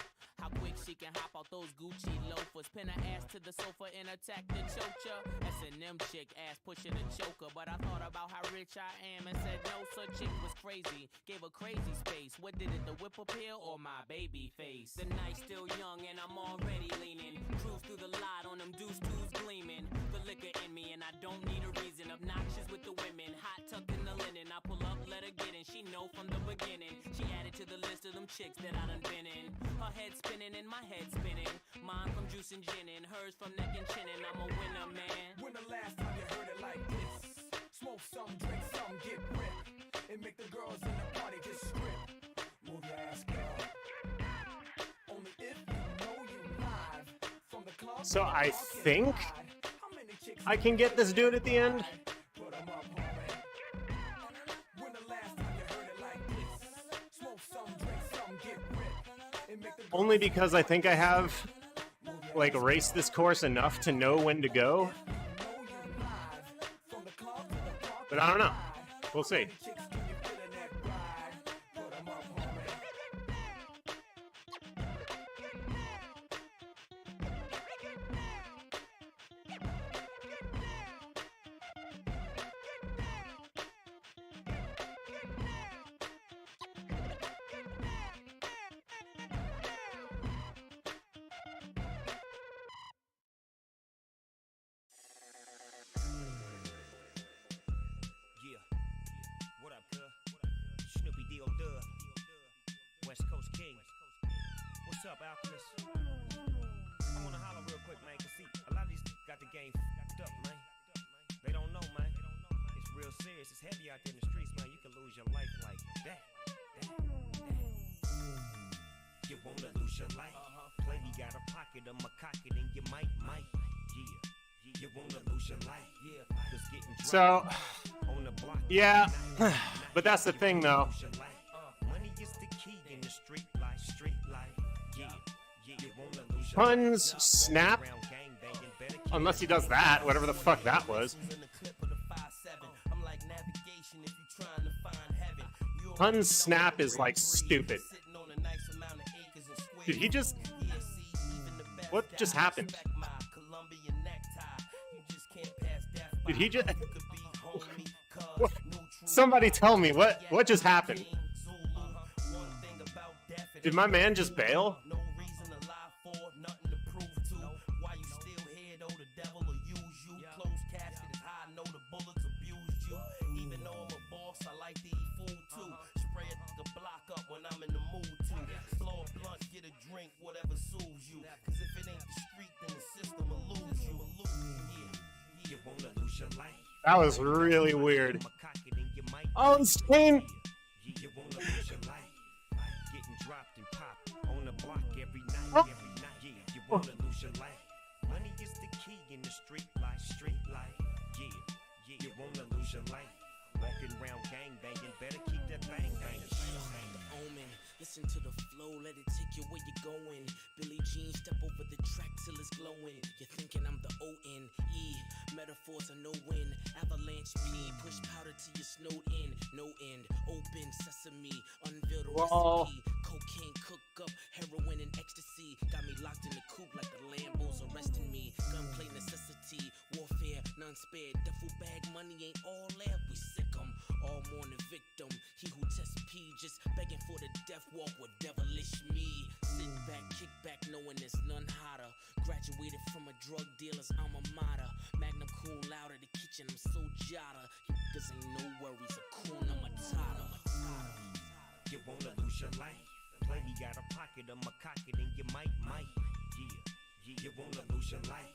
how quick she can hop out those Gucci loafers. Pin her ass to the sofa and attack the chocha. S&M chick, ass pushing the choker. But I thought about how rich I am and said no, such chick was crazy. Gave her crazy space. What did it, the whip appeal or my baby face? The night's still young and I'm already leaning. Cruise through the lot on them deuce twos gleaming. The liquor in me and I don't need a reason. Obnoxious with the women, hot tucked in the linen. I pull up, let her get in. She know from the beginning. She added to the list of them chicks that I done been in. Her head spinning and my head spinning. Mine from juice and gin and hers from neck and chin. And I'm a winner, man. When the last time you heard it like this? Smoke some, drink some, get ripped, and make the girls in the party just strip. Move your ass, girl. Only if you know you live. From the club. So I think I can get this dude at the end. Put 'em up, homie. When the last time you heard it like this? Smoke some, drink some, get ripped, and make the Only because I think I have like raced this course enough to know when to go. But I don't know. We'll see. What up, cuz? Snoopy D.O. Dub. West Coast King. What's up, Alchemist? I wanna holler real quick, man, cause see, a lot of these got the game f***ed up, man. They don't know, man. It's real serious. It's heavy out there in the streets, man. You can lose your life like that. You wanna lose your life? Plenty got a pocket, I'ma cock it, and you might. Yeah. You wanna lose your life? Yeah. Cause getting So, on the block. yeah, but that's the thing, though. Money is the key in the street life. Yeah. You wanna lose your Pun's snap, unless he does that, whatever the fuck that was. Pun's snap is like stupid. Did he just... What just happened? Did he just... Somebody tell me, what just happened? Did my man just bail? life, whatever soothes you. Cause if it ain't the street, then the system will lose you. Yeah, you wanna lose your life. That was really weird. Oh, insane! You wanna lose your life. Getting dropped and popped on the block every night. Yeah, you wanna lose your life. Money is the key in the street life, Yeah, you wanna lose your life. Walking around gang banging, better keep that bang banging. Omen, listen to the flow, let it take you where you're going. Billie Jean, step over the track till it's glowing. You're thinking I'm the O-N-E, metaphors are no win. Avalanche P, push powder till you're snowed in. No end, open sesame, unveil the recipe. Cocaine cook up, heroin and ecstasy. Got me locked in the coop like the Lambos arresting me. Gunplay necessity, warfare, none spared. Duffel bag money ain't all there, we sick 'em. All mourn the victim, he who tests P just begging for the death walk with devilish me. Sit back, kick back, knowing there's none hotter. Graduated from a drug dealer's alma mater. Magnum cool out of the kitchen, I'm so jada. You niggas ain't no worries, Hakuna Matata. You wanna lose your life. Plenty got a pocket, I'ma cock it and you might. Yeah, you wanna lose your life.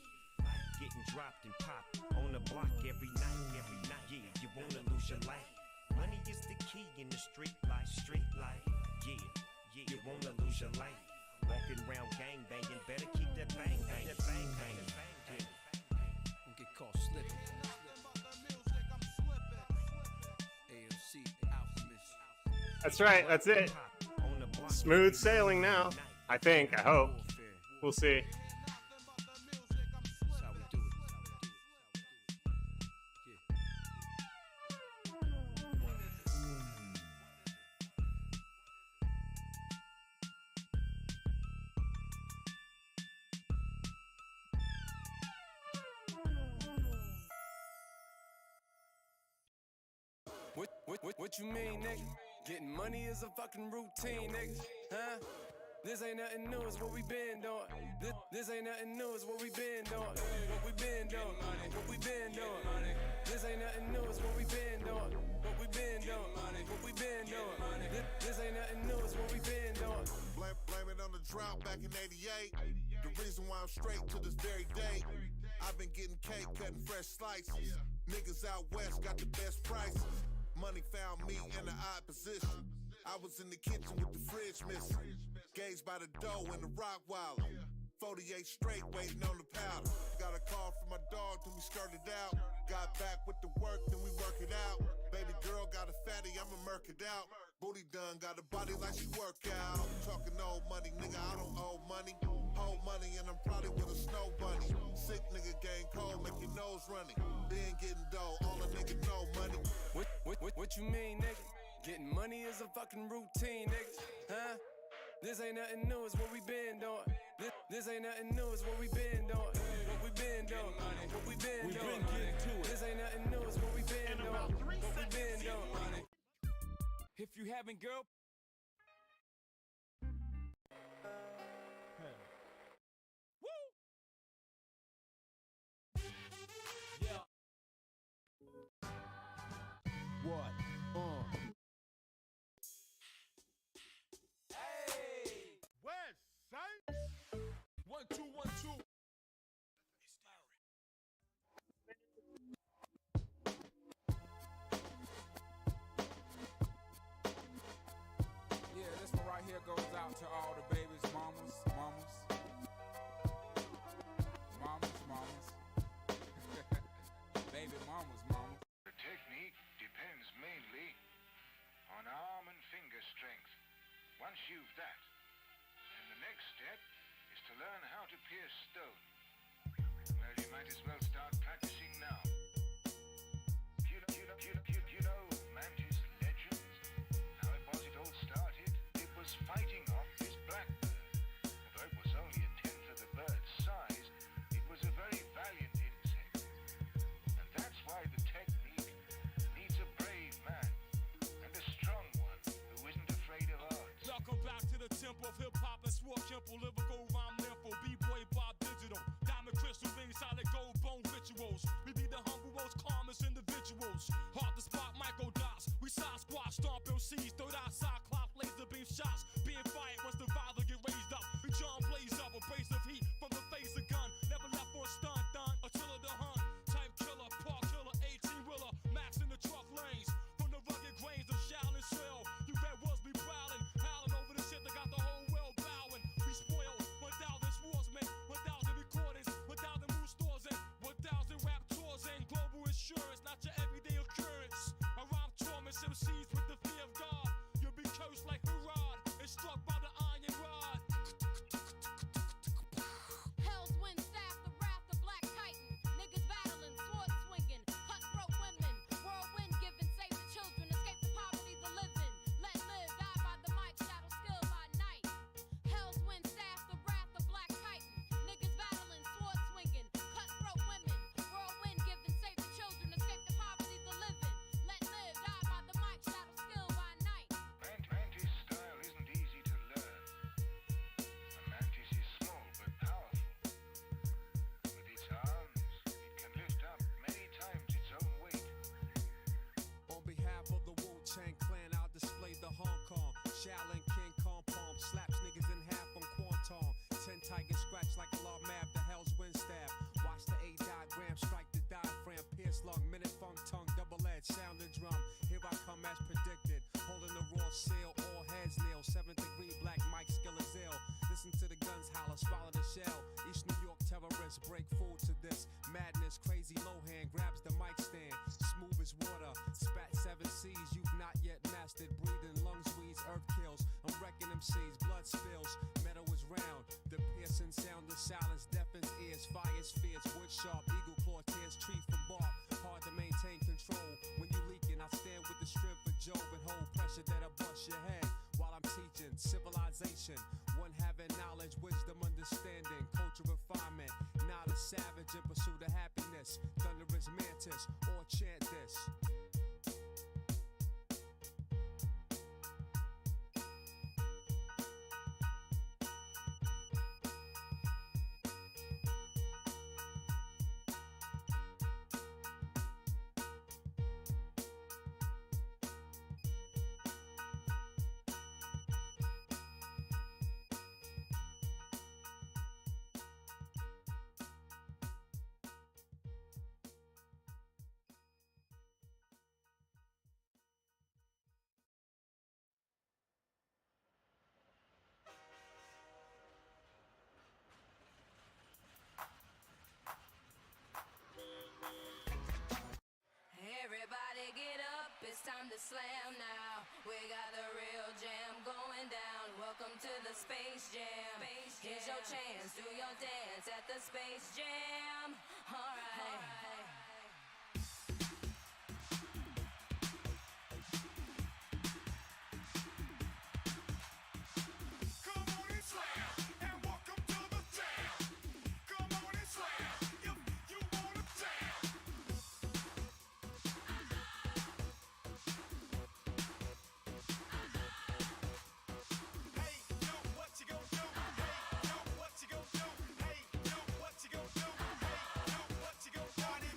Getting dropped and popped on the block every night. Yeah, you wanna lose your life. Money is the key in the street life. Yeah, you wanna lose your life. Walking around gang banging, better keep that bang banging. Yeah. Don't get caught slipping. AFC Alchemist. That's right, that's it. Smooth sailing now. I think, I hope. We'll see. What you mean, nigga? Getting money is a fucking routine, nigga. Huh? This ain't nothing new, it's what we been doing. This ain't nothing new, it's what we been doing. What we been doing, what we been doing. This ain't nothing new, it's what we been doing. What we been doing, what we been doing. This ain't nothing new, it's what we been doing. Blame it on the drought back in 88. The reason why I'm straight to this very day. I've been getting cake, cutting fresh slices. Niggas out west got the best prices. Money found me in an odd position. I was in the kitchen with the fridge missing. Gazed by the dough in the rock wallet. 48 straight waiting on the powder. Got a call from my dog, then we skirted out. Got back with the work, then we work it out. Baby girl got a fatty, I'ma murk it out. Booty done, got a body like she work out. Talking old money, nigga, I don't owe money. Hold money and I'm probably with a snow bunny. Sick nigga gang cold, make your nose running. Been getting dough, all a nigga know money. What you mean, nigga? Getting money is a fucking routine, nigga. Huh? This ain't nothing new, it's what we been doing. This ain't nothing new, it's what we been doing. What we been doing, what we been doing. This ain't nothing new, it's what we been doing. What we been doing. If you haven't, girl. What? Hey! West side? 1 2 1 2. all seal, all heads kneel. 7th degree, black Mike Skillazil. Listen to the guns holler, swallow the shell. East New York terrorists break food to this madness. Crazy Lohan grabs the mic stand, smooth as water. Spat 7 C's you've not yet mastered. Breathing lungs, weeds, earth kills. I'm wrecking them seeds, blood spills. Metal is round, the piercing sound of silence deafens ears. Fire's fierce, wood sharp, eagle claw tears tree from bark. Hard to maintain control when you leaking. I stand with the strength of Job and hold pressure that I bust your head while I'm teaching civilization. One having knowledge, wisdom, understanding, culture, refinement. Not a savage in pursuit of happiness. Thunderous mantis, or chant this. Everybody get up, it's time to slam now. We got the real jam going down. Welcome to the Space Jam. Here's your chance, do your dance at the Space Jam. Alright. What you gonna do?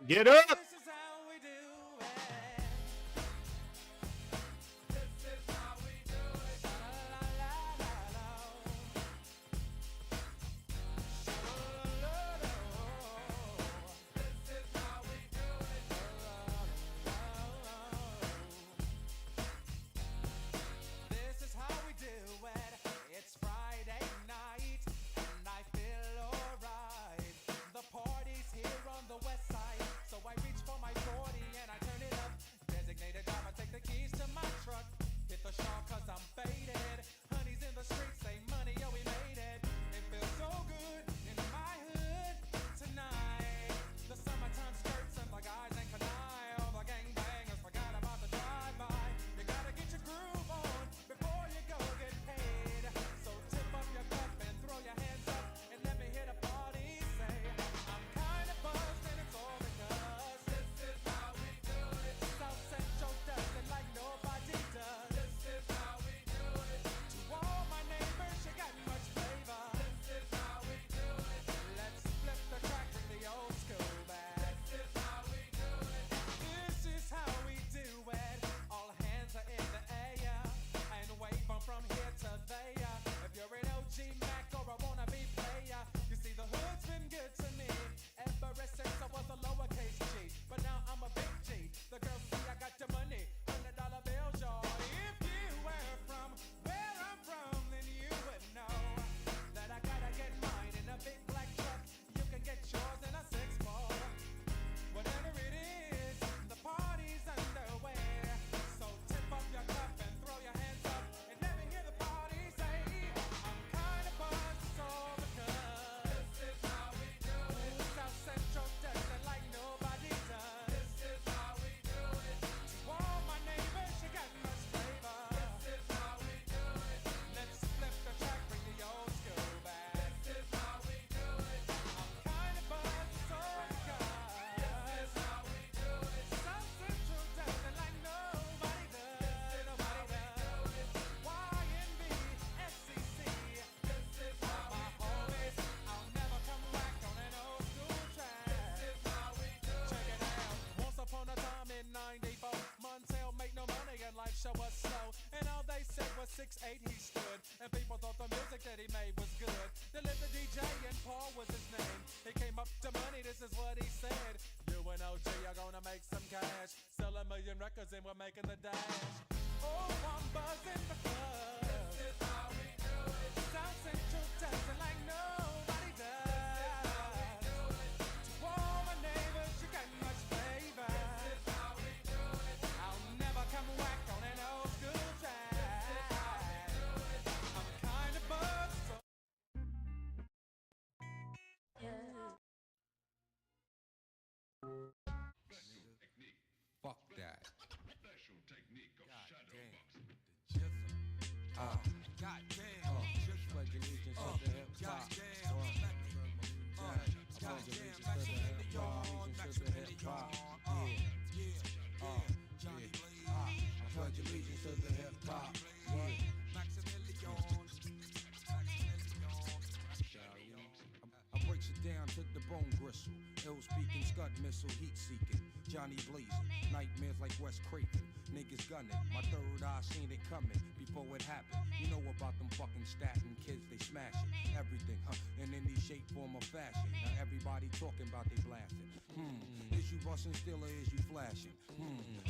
Get up! This is how we do it. It's Friday night, and I feel alright. The party's here on the west side, so I reach for my 40 and I turn it up. Designated driver, take the keys to my truck. Hit the shawl cause I'm faded. Honey's in the streets, say money, yo, we made it. It feels so good in my hood tonight. The summertime skirts and the guys ain't canine. All the gangbangers forgot about the drive-by. You gotta get your groove on before you go get paid. So tip up your cup and throw your hands up and let me hear the party say, I'm kinda buzzed and it's all because this is how we do it. South Central does it like nobody does. This is how we do it. To all my neighbors, you got much flavor. This is how we do it. Let's flip the track, bring the old school back. This is how we do it. This is how we do it. All hands are in the air and wave 'em from here to there. If you're an OG Mac or a wannabe player, you see the hood's been good to me ever since I was a lowercase G. But now I'm a big G. The girls see I got the money, $100 bills, y'all. If you were from where I'm from, then you would know that I gotta get mine in a big black truck. You can get yours in a 6-4. Whatever it is, the party's underway. So tip up your cup and throw your hands up and let me hear the party say, I'm kinda buzzed, it's all because this is how we do it. South Central does it like nobody does. This is how we do it. To all my neighbors, you got much flavor. This is how we do it. Let's flip the track, bring the old school back. This is how we do it. I'm kinda buzzed, it's all because this is how we do it. South Central does it like nobody does. Nobody does. YNB, SCC. This is how my homies. I'll never come back on an old school track. This is how we do it. Check it out. Once upon a time in '94, Montel made no money and life show was slow. And all they said was 6'8" he stood. And people thought the music that he made was good. They lived the DJ and Paul was his name. He came up to money, this is what he said. You and OG are gonna make some cash. Sell 1,000,000 records and we're making the dash. Oh, I'm buzzing because this is how we do it. South Central does it like nobody does. This is how we do it. To all my neighbors, you got much flavor. This is how we do it. I'll never come back on an old school track. This is how we do it. I'm kinda buzzed, so Fuck that. God damn. Just pledge allegiance to the hip hop. I pledge allegiance to the hip hop. Allegiance to the hip hop. I pledge allegiance to the hip hop. I breaks it down to the bone gristle. Ill speaking, scud missile, heat seeking. Johnny blazing, nightmares like Wes Craven. Niggas gunning, my third eye seen it coming before it happened. You know about them fucking statin kids, they smashing everything, in any shape, form, or fashion. Now everybody talking about they blasting. Is you busting still or is you flashing?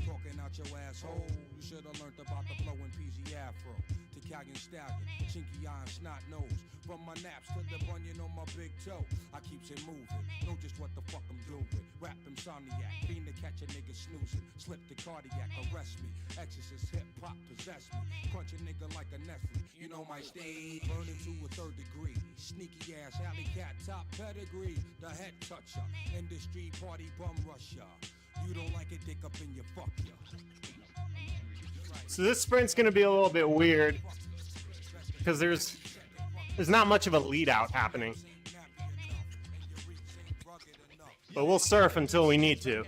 Talking out your asshole. You should have learned about the flowing PZ Afro. Italian stallion, chinky eye and snot nose. From my naps to the bunion on my big toe, I keeps it moving. Know just what the fuck I'm doing. Rap insomniac, fiend to catch a nigga snoozing. Slip the cardiac, arrest me. Exorcist hip hop possess me. Crunch a nigga like a Nestle. You know my stage, burning to a 3rd degree. Sneaky ass alley cat, top pedigree. The head toucher, industry party bum rusher. You don't like it, dick up in your fuck ya. So this sprint's gonna be a little bit weird because there's not much of a lead out happening. But we'll surf until we need to.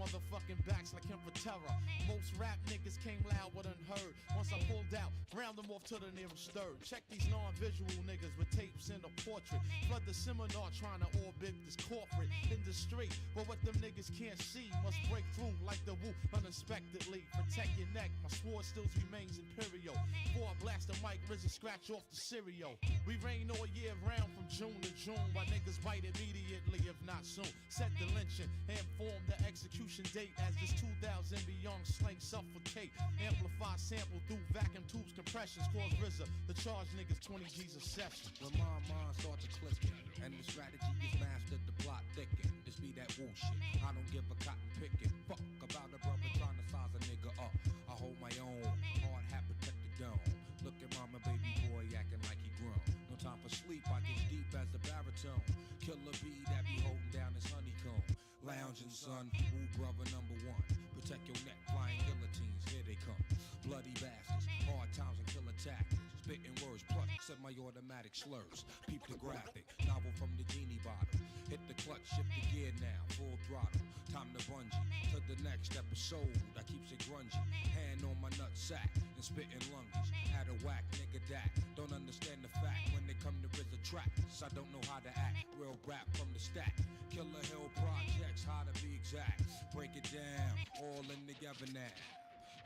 motherfucking backs like him for terror. Most rap niggas came loud but unheard. Once I pulled out, round them off to the nearest third. Check these non-visual niggas with tapes and a portrait. Flood the seminar trying to orbit this corporate industry. But what them niggas can't see must break through like the woo unexpectedly. Protect your neck, my sword still remains imperial. Before I blast the mic, RZA scratch off the cereal. We rain all year round from June to June. While niggas bite immediately, if not soon. Set the lynching and form the execution date as this 2000 beyond slang suffocate. Amplify sample through vacuum tubes, compressions cause RZA to charge niggas 20 G's a session. When my mind starts to clicking and the strategy is mastered, the plot thicken. This be that woo shit. I don't give a cotton picking. Fuck about a brother trying to size a nigga up. I hold my own. Hard hat protected down. Look at mama, baby boy acting like he grown. No time for sleep. I get deep as the baritone. Killer bee that be holding down his honeycomb. Lounging son, woo brother number one. Protect your neck, flying guillotines, here they come. Bloody bastards, hard times and killer tactics. Spitting words, plus semi-automatic slurs. Peep the graphic, novel from the genie bottle. Hit the clutch, shift the gear now, full throttle. Time to bungee, to the next episode. I keeps it grungy, hand on my nut sack and spitting lungies. At a whack nigga that don't understand the fact when they come to RZA tracks. I don't know how to act, real rap from the stack. Killer Hill projects, how to be exact. Break it down, all in together now.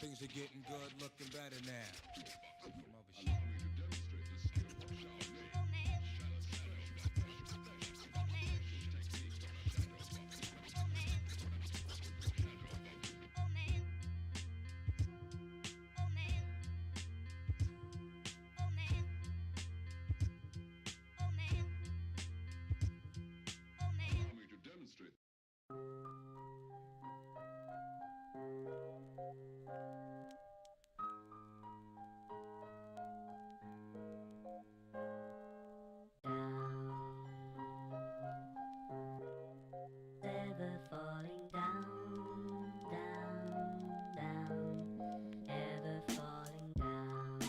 Things are getting good, looking better now. Some other shit. Ever falling down, down, down, ever falling down,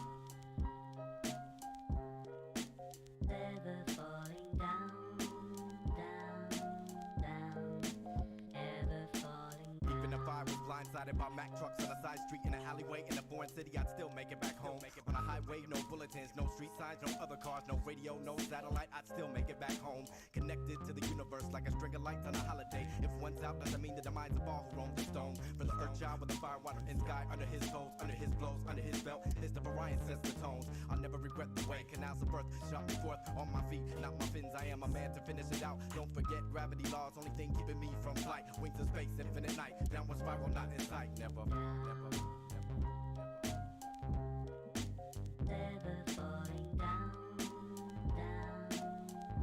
ever falling down, down, down, ever falling. Even if I was blindsided by Mack trucks on a side street in an alleyway in a foreign city, I'd still make it back home. On a highway, no bulletins, no street signs, no other cars, no radio, no satellite, I'd still make it back home. Connected to the universe like a string of lights on a holiday. If one's out, doesn't mean that the minds of all who roam the stone. For the third child with the fire, water, and sky under his toes, under his blows, under his belt. It's the Orion sets the tones. I'll never regret the way canals of birth shot me forth on my feet, not my fins. I am a man to finish it out. Don't forget gravity laws, only thing keeping me from flight. Wings of space, infinite night. Downward spiral, not in sight. Never, never. Ever falling down, down, down,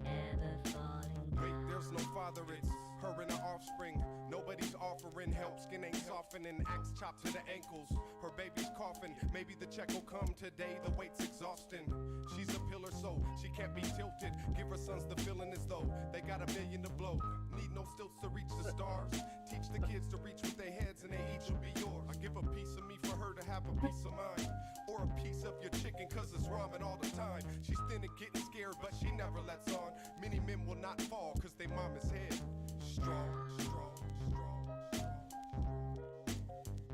ever falling down. Wait, there's no father, it's her and her offspring. Nobody's offering help, skin ain't softening, axe chopped to the ankles. Her baby's coughing, maybe the check will come today, the weight's exhausting. She's a pillar, so she can't be tilted. Give her sons the feeling as though they got $1 million to blow. Need no stilts to reach the stars. Teach the kids to reach with their heads and they each will be yours. I give a piece of me for her to have a peace of mind. Or a piece of your chicken cause it's ramen all the time. She's thin and getting scared but she never lets on. Many men will not fall cause they mama's head strong, strong, strong, strong.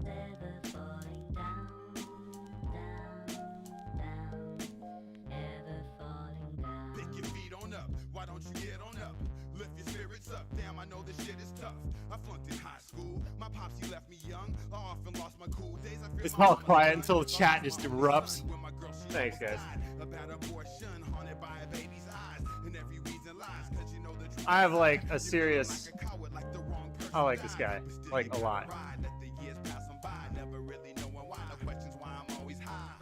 Ever falling down, down, down, ever falling down. Pick your feet on up, why don't you get on up? Lift your spirits up, damn I know this shit is tough. I flunked in high school, my pops he left me young. I often lost my cool days. It's all quiet until chat just erupts. Thanks, guys. About abortion, haunted by a baby's eyes, and every reason lies, cause you know the truth. I have like a serious. I like this guy like a lot. Let the years pass on by, never really knowing why. No questions why I'm always high.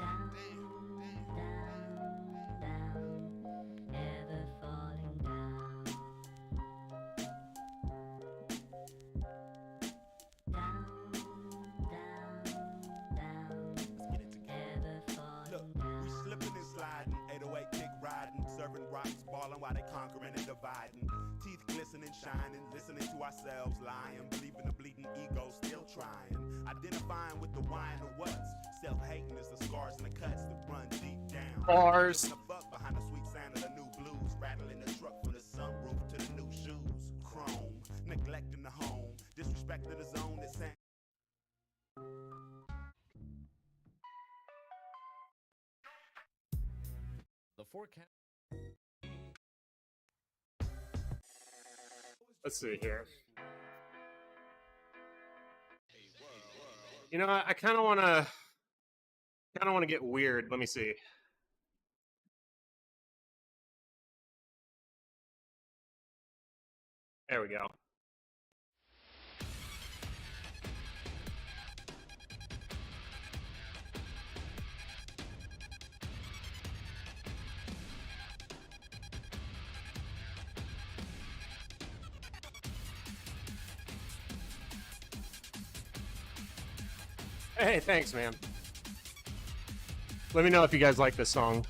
Ever falling down, down, down, ever falling down. We slipping and sliding, 808 kick riding, serving rocks, balling while they conquering and dividing. Teeth glistening, shining, listening to ourselves, lying, believing the bleeding ego, still trying. Identifying with the why and the what's. Self-hating is the scars and the cuts that run deep down. Bars. The buck behind the sweet sound of the new blues, rattling the truck from the sunroof to the new shoes. Chrome, neglecting the home. respect of the zone. It's The forecast. Let's see here. You know, I kind of want to get weird. Let me see. There we go. Hey, thanks, man. Let me know if you guys like this song.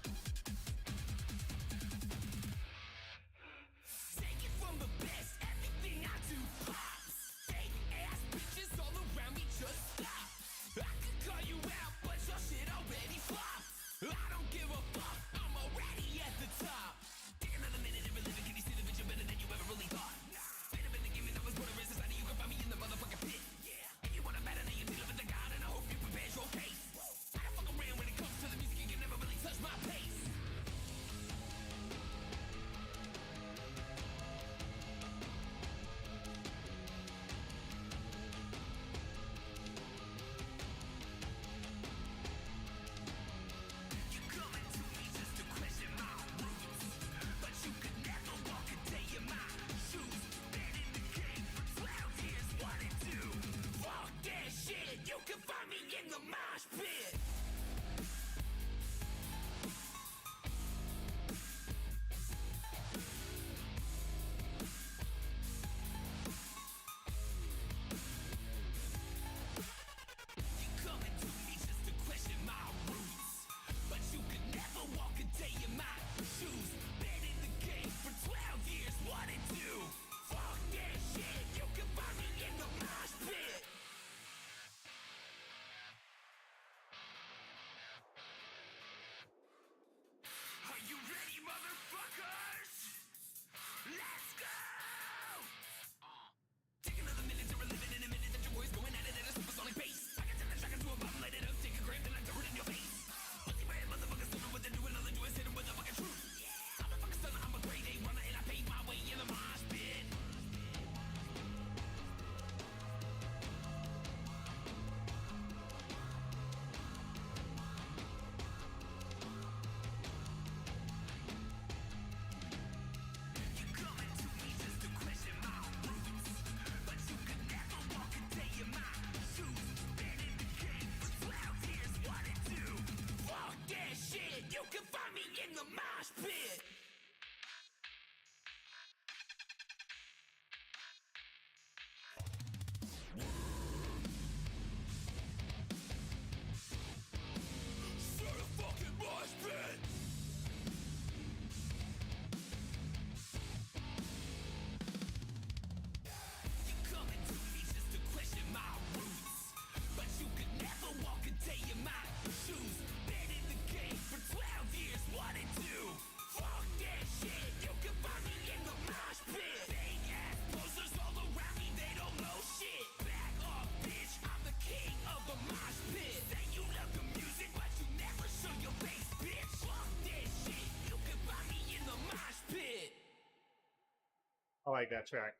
I like that track.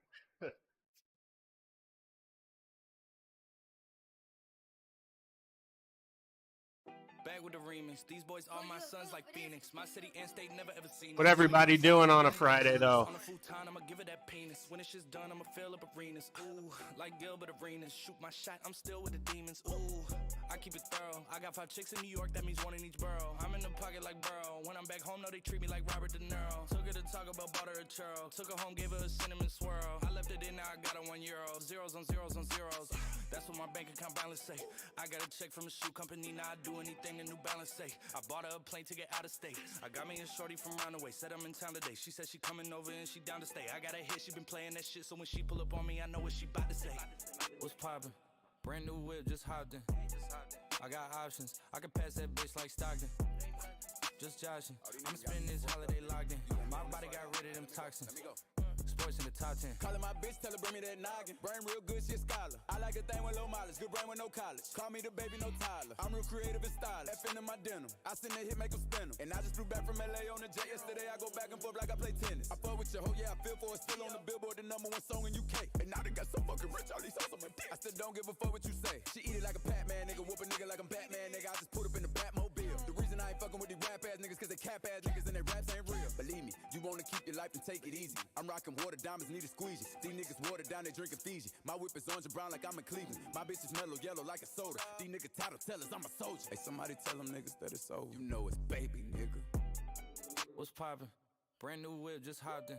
Back with the remix. These boys are my sons like Phoenix. My city and state never ever seen. What everybody doing on a Friday, though? On a futon, I'ma give it that penis. When it's just done, I'ma fill up arenas. Ooh, like Gilbert Arenas. Shoot my shot, I'm still with the demons. Ooh, I keep it thorough. I got 5 chicks in New York, that means 1 in each borough. I'm in the pocket like Burrow. When I'm back home, no, they treat me like Robert De Niro. Took her to talk about, bought her a churro. Took her home, gave her a cinnamon swirl. I left it in, now I got her €1. Zeros on zeros on zeros. That's what my bank account balance say. I got a check from a shoe company, now I do anything a New Balance say. I bought her a plane ticket out of state. I got me a shorty from Roundaway. Said I'm in town today. She said she coming over and she down to stay. I got a hit, she been playing that shit. So when she pull up on me, I know what she about to say. What's poppin'? Brand new whip, just hopped in. I got options. I can pass that bitch like Stockton. Just joshing. I'ma spend this holiday locked in. My body got rid of them toxins. Sports in the top 10. Calling my bitch, tell her bring me that noggin. Brain real good, she a scholar. I like a thing with low mileage, good brain with no college. Call me the baby, no Tyler. I'm real creative and stylish. F in my denim. I send a hit, make 'em spin 'em. And I just flew back from LA on the jet yesterday. I go back and forth like I play tennis. I fuck with your hoe, yeah, I feel for it. Still on the Billboard, the #1 song in UK. And now they got so fucking rich, all these hoes on my dick. I still don't give a fuck what you say. She eat it like a Pac-Man, nigga. Whoop a nigga like I'm Batman, nigga. I just put up in the Batmobile. The reason I ain't fucking with these rap ass niggas, cause they cap ass niggas and they raps ain't real. Believe me, you wanna keep your life and take it easy. I'm rocking water diamonds, need a squeegee. These niggas watered down, they drinking Fiji. My whip is orange and brown like I'm in Cleveland. My bitch is mellow yellow like a soda. These niggas title tellers, I'm a soldier. Hey, somebody tell them niggas that it's over. You know it's baby, nigga. What's poppin'? Brand new whip, just hopped in.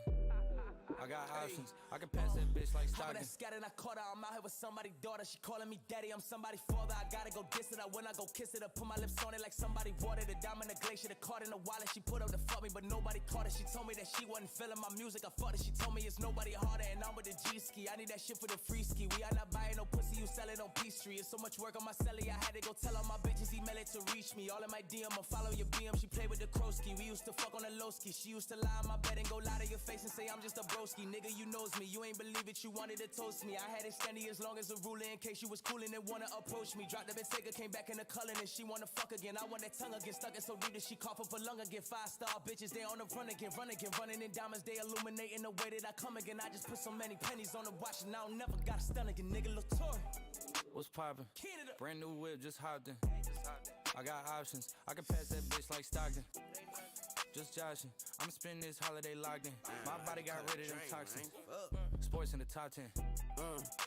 I got options. I can pass that bitch like Stockton. Scattered, I caught her. I'm out here with somebody's daughter. She calling me daddy. I'm somebody's father. I gotta go diss it. When I go kiss it, I put my lips on it like somebody watered the diamond, the glacier, the card in the wallet. She put up to fuck me, but nobody caught it. She told me that she wasn't feeling my music. I fucked it. She told me it's nobody harder, and I'm with the G ski. I need that shit for the free ski. We are not buying no pussy. You sell it on Peachtree. It's so much work on my celly. I had to go tell all my bitches email it to reach me. All in my DM, I follow your BM. She played with the Krosky. We used to fuck on the low ski. She used to lie on my bed and go lie to your face and say I'm just a broski. Nigga, you knows me. You ain't believe it. You wanted to toast me. I had it steady as long as a ruler in case you was coolin' and wanna approach me. Dropped the Bentayga, came back in the culling and she wanna fuck again. I want that tongue again, stuck it so deep that she cough up a lung again. 5-star bitches, they on the run again, running in diamonds. They illuminating the way that I come again. I just put so many pennies on the watch and I don't never got a stun again. Nigga, look tour. What's poppin'? Brand new whip, just hopped in. I got options. I can pass that bitch like Stockton. Just joshing. I'ma spend this holiday locked in. My body got rid of them toxins. Sports in the top 10.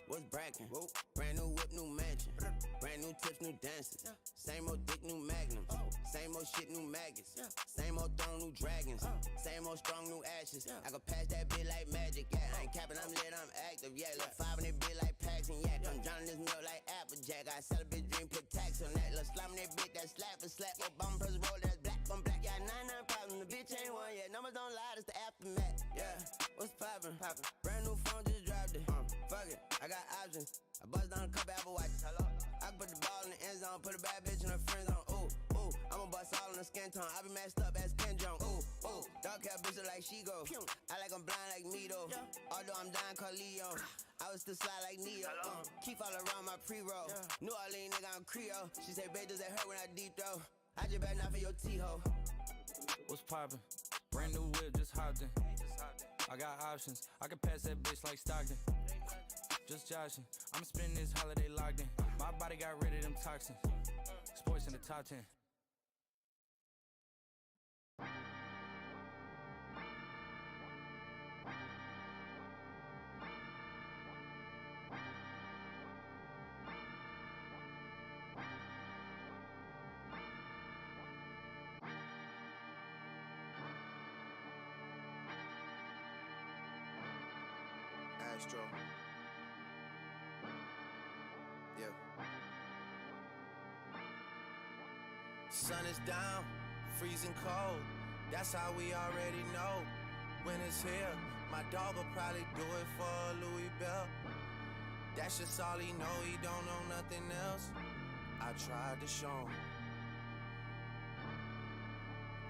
What's brackin'? Brand new whip, new mansion. Brand new tips, new dances. Same old dick, new magnums. Same old shit, new maggots. Same old throne, new dragons. Same old strong, new ashes. I can pass that bit like magic. Yeah, I ain't capping, I'm lit, I'm active. Yeah, look 5 in that bit like packs and yak. I'm drowning this milk like Applejack. I sell a bitch dream, put tax on that. Look, slime that bitch, that slap and slap. Your bum press roll, that's black on black. Yeah, 99 problems, the bitch ain't one yet. Numbers don't lie, it's the aftermath. Yeah, what's poppin'? Brand new phone, just dropped it. Fuck it, I got options. I bust down a couple Apple Watches. Hello? I can put the ball in the end zone, put a bad bitch in her friend zone. Ooh, ooh, I'ma bust all in the skin tone. I be messed up as Ken Jong. Ooh, ooh, dark hair bitch look like she go. I like I'm blind like me though. Although I'm dying called Leo. I was still slide like Neo. Keep all around my pre-roll. New Orleans nigga, I'm Creole. She say, babe, does that hurt when I deep throw? I just better not for your T-ho. What's poppin'? Brand new whip, just hopped in. I got options. I can pass that bitch like Stockton. Just joshing. I'ma spend this holiday locked in. My body got rid of them toxins. Sports in the top 10. Astro. Yeah. Sun is down, freezing cold. That's how we already know. Winter's here. My dog will probably do it for a Louis Bell. That's just all he know. He don't know nothing else. I tried to show him.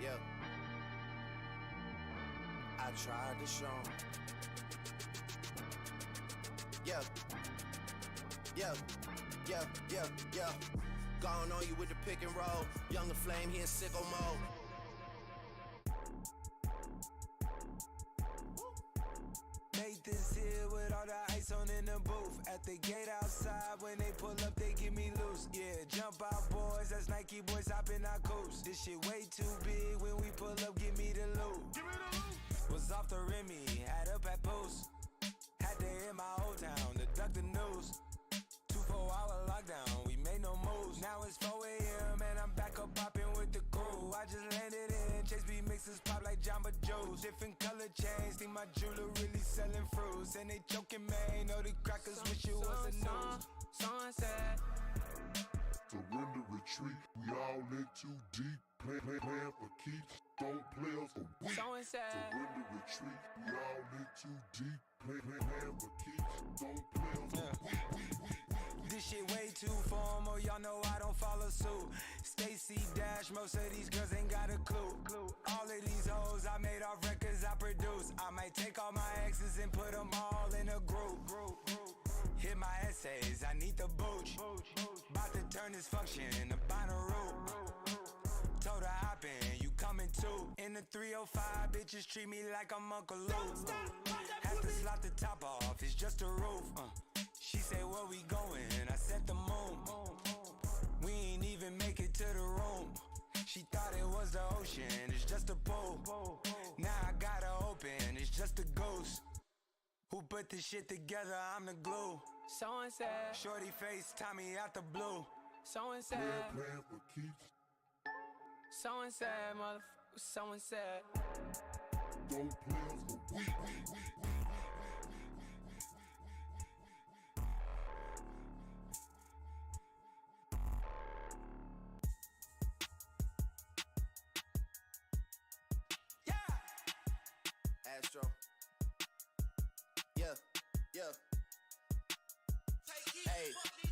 Yeah. I tried to show him. Yeah, yeah, yeah, yeah, yeah. Gone on you with the pick and roll. Younger flame, he in sicko mode. Nathan's here with all the ice on in the booth. At the gate outside, when they pull up, they give me loose. Yeah, jump out, boys. That's Nike boys hopping our coast. This shit way too big. When we pull up, give me the loot. Give me the loot. Was off the Remy, had up at post. Had to hit my old town to duck the news. 2-4-hour lockdown, we made no moves. Now it's 4 a.m. and I'm back up popping with the crew. I just landed in Chase B mixes pop like Jamba Joe's. Different color chains, think my jeweler really selling fruits. And they joking, man, know the crackers wish it was a news. Sunset. Surrender, retreat, we all in too deep. Plan for keeps, don't play us for weak. Surrender, retreat, we all in too deep. Plan for keeps, don't play us for weak. This shit way too formal, y'all know I don't follow suit. Stacy Dash, most of these girls ain't got a clue. All of these hoes I made off records I produce. I might take all my exes and put them all in a group. Hit my essays, I need the booch. About to turn this function into Bonnaroo. Told her hop in, you coming too. In the 305, bitches treat me like I'm Uncle Luke. Have to slot the top off, it's just a roof. She said, where we going? I said the moon. We ain't even make it to the room. She thought it was the ocean, it's just a pool. Now I gotta open, it's just a ghost. Who put this shit together? I'm the glue. So and said, shorty face, Tommy out the blue. So and said, Playing for keeps. so and said, motherfucker, so and said. Don't play us for weak. Astro. Yeah.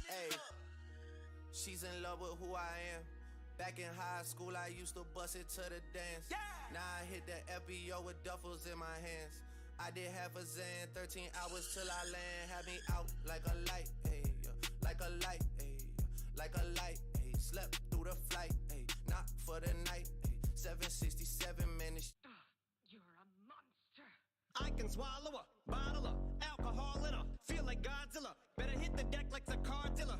Hey. She's in love with who I am. Back in high school, I used to bust it to the dance. Now I hit the FBO with duffels in my hands. I did half a Zan, 13 hours till I land. Had me out like a light, ayy, like a light, ayy, like a light, ayy. Slept through the flight, ayy, not for the night, ayy. 767 minutes. You're a monster. I can swallow a bottle of alcohol in her. Feel like Godzilla. Better hit the deck like the car dealer.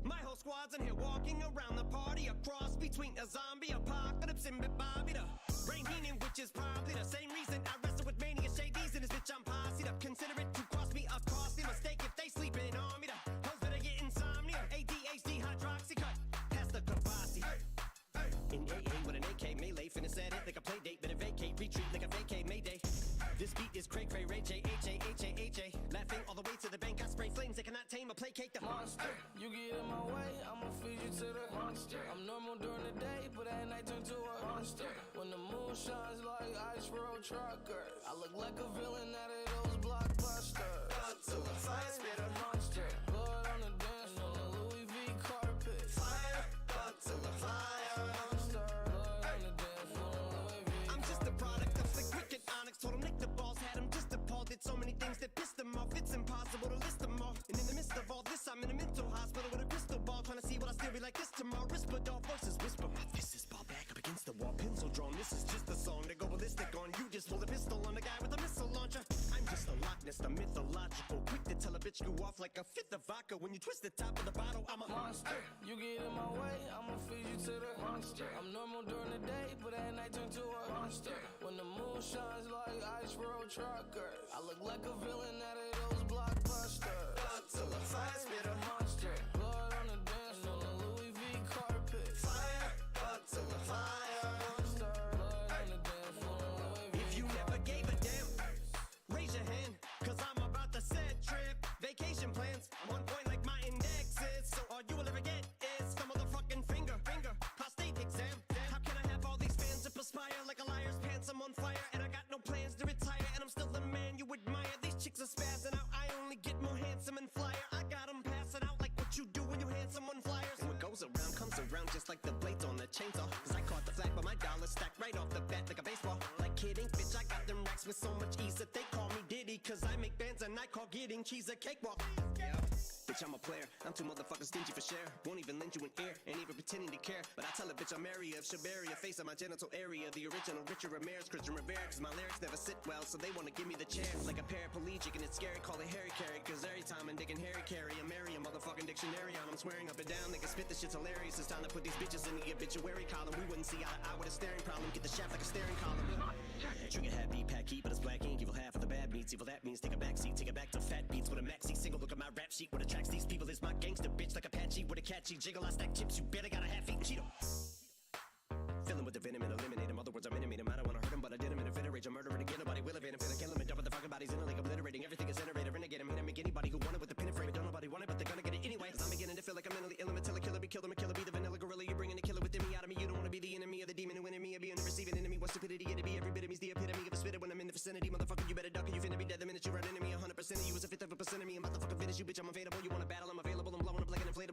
My whole squad's in here walking around the party. A cross between a zombie apocalypse and Bobby the brain meaning, which is probably the same reason I wrestle with mania shades in this bitch. I'm posseed up. Consider it to cost me a costly mistake if they sleeping on me. The hoes better get insomnia. ADHD hydroxy cut. Pass the Kavasi. In AA with an AK melee, finna set it like a play date. Better vacate, retreat like a vacay Mayday. This beat is cray cray, Ray J, H-A-H-A-H-A. Laughing all the way to the bank, I spray flames. They cannot tame or placate the Monster, you get in my way, I'ma feed you to the monster. I'm normal during the day, but at night turn to a monster. When the moon shines like ice road truckers, I look like a villain out of those blockbusters. to a fire spitter. Monster, blood on the dance on the Louis V carpet. Fire, to a fire. Monster, blood on the dance on the Louis V. I'm just a product of the cricket onyx. Told him Nick the balls had him just appalled. Did so many things that pissed him off. It's impossible to list them all. And in the midst of all this, I'm in a mental hospital with a crystal ball, trying to see what I still be like this tomorrow. Whisper dog voices whisper. My fist is ball back up against the wall, pencil drawn. This is just a song to go ballistic on. You just pull a pistol on the guy with a missile launcher. I'm just a Loch Ness, the mythological. Quick to tell a bitch go off like a fifth of vodka. When you twist the top of the bottle, I'm a monster. You get in my way, I'ma feed you to the monster. I'm normal during the day, but at night turn to a monster. When the moon shines like ice road truckers, I look like a villain out of those blockbusters. to a fire spitter. Monster, blood on the dance on the Louis V carpet. Fire, to a fire. Monster, blood on the dance on the Louis V. If you never gave a damn, raise your hand, cause I'm about to set trip. Vacation plans, on point like my index is. So all you will ever get is some motherfucking finger. Prostate exam. How can I have all these fans that perspire like a liar's pants? I'm on fire and I got no plans to retire. And I'm still the man you admire. These chicks are spazzing out. I only get more handsome and flyer. I got them passing out like what you do when you hand someone flyers. And what goes around comes around just like the blades on the chainsaw. Cause I caught the flag, but my dollar stacked right off the bat like a baseball. Like kidding, bitch, I got them racks with so much ease that they call me Diddy. Cause I make bands and I call getting cheese a cakewalk. Yeah, bitch, I'm a player. I'm too motherfucking stingy for share. Won't even lend you an ear, ain't even pretending to care. But I tell a bitch I'm area of Shabaria, face of my genital area. The original Richard Ramirez, Christian Rivera. Cause my lyrics never sit well, so they wanna give me the chair. Like a paraplegic and it's scary, call it Harry Carry. Cause every time I'm digging Harry Carry, I'm marry a motherfucking dictionary on. I'm swearing up and down, niggas spit this shit's hilarious. It's time to put these bitches in the obituary column. We wouldn't see eye to eye with a staring problem. Get the shaft like a staring column. Trigger happy, pack heat, but it's black ink. Evil half of the bad meats. Evil that means take a backseat, take it back to fat beats with a maxi single. Look at my rap sheet. What attracts these people is my gangster bitch like Apache with a catchy jiggle. I stack chips, you better got a half-eaten Cheeto. Filling with the venom and eliminate him. Other words, I'm intimate him. I don't wanna hurt him, but I did him in a fit of rage. I'm murdering again. Nobody will evade him. Finna kill him and dump the fucking bodies in a lake, obliterating everything is iterator. Renegade him, hit him, make anybody who want it with the pin and frame it. Don't nobody want it, but they're gonna get it anyway. Cause I'm beginning to feel like I'm mentally ill. I'm a killer, be killed. I'm a killer, be the vanilla gorilla. You're bringing the killer within me out of me. You don't wanna be the enemy of the demon who in me. I'll be in the receiving enemy. What stupidity it'd be. Every bit of me's the epitome of a spitter when I'm in the vicinity. Motherfucker, you better duck or you finna be dead the minute you run into me. 100% of you is a fifth of a percent of me. I'm about to fucking finish you, bitch. I'm available. You wanna battle? I'm available. I'm blowing up like an inflatable.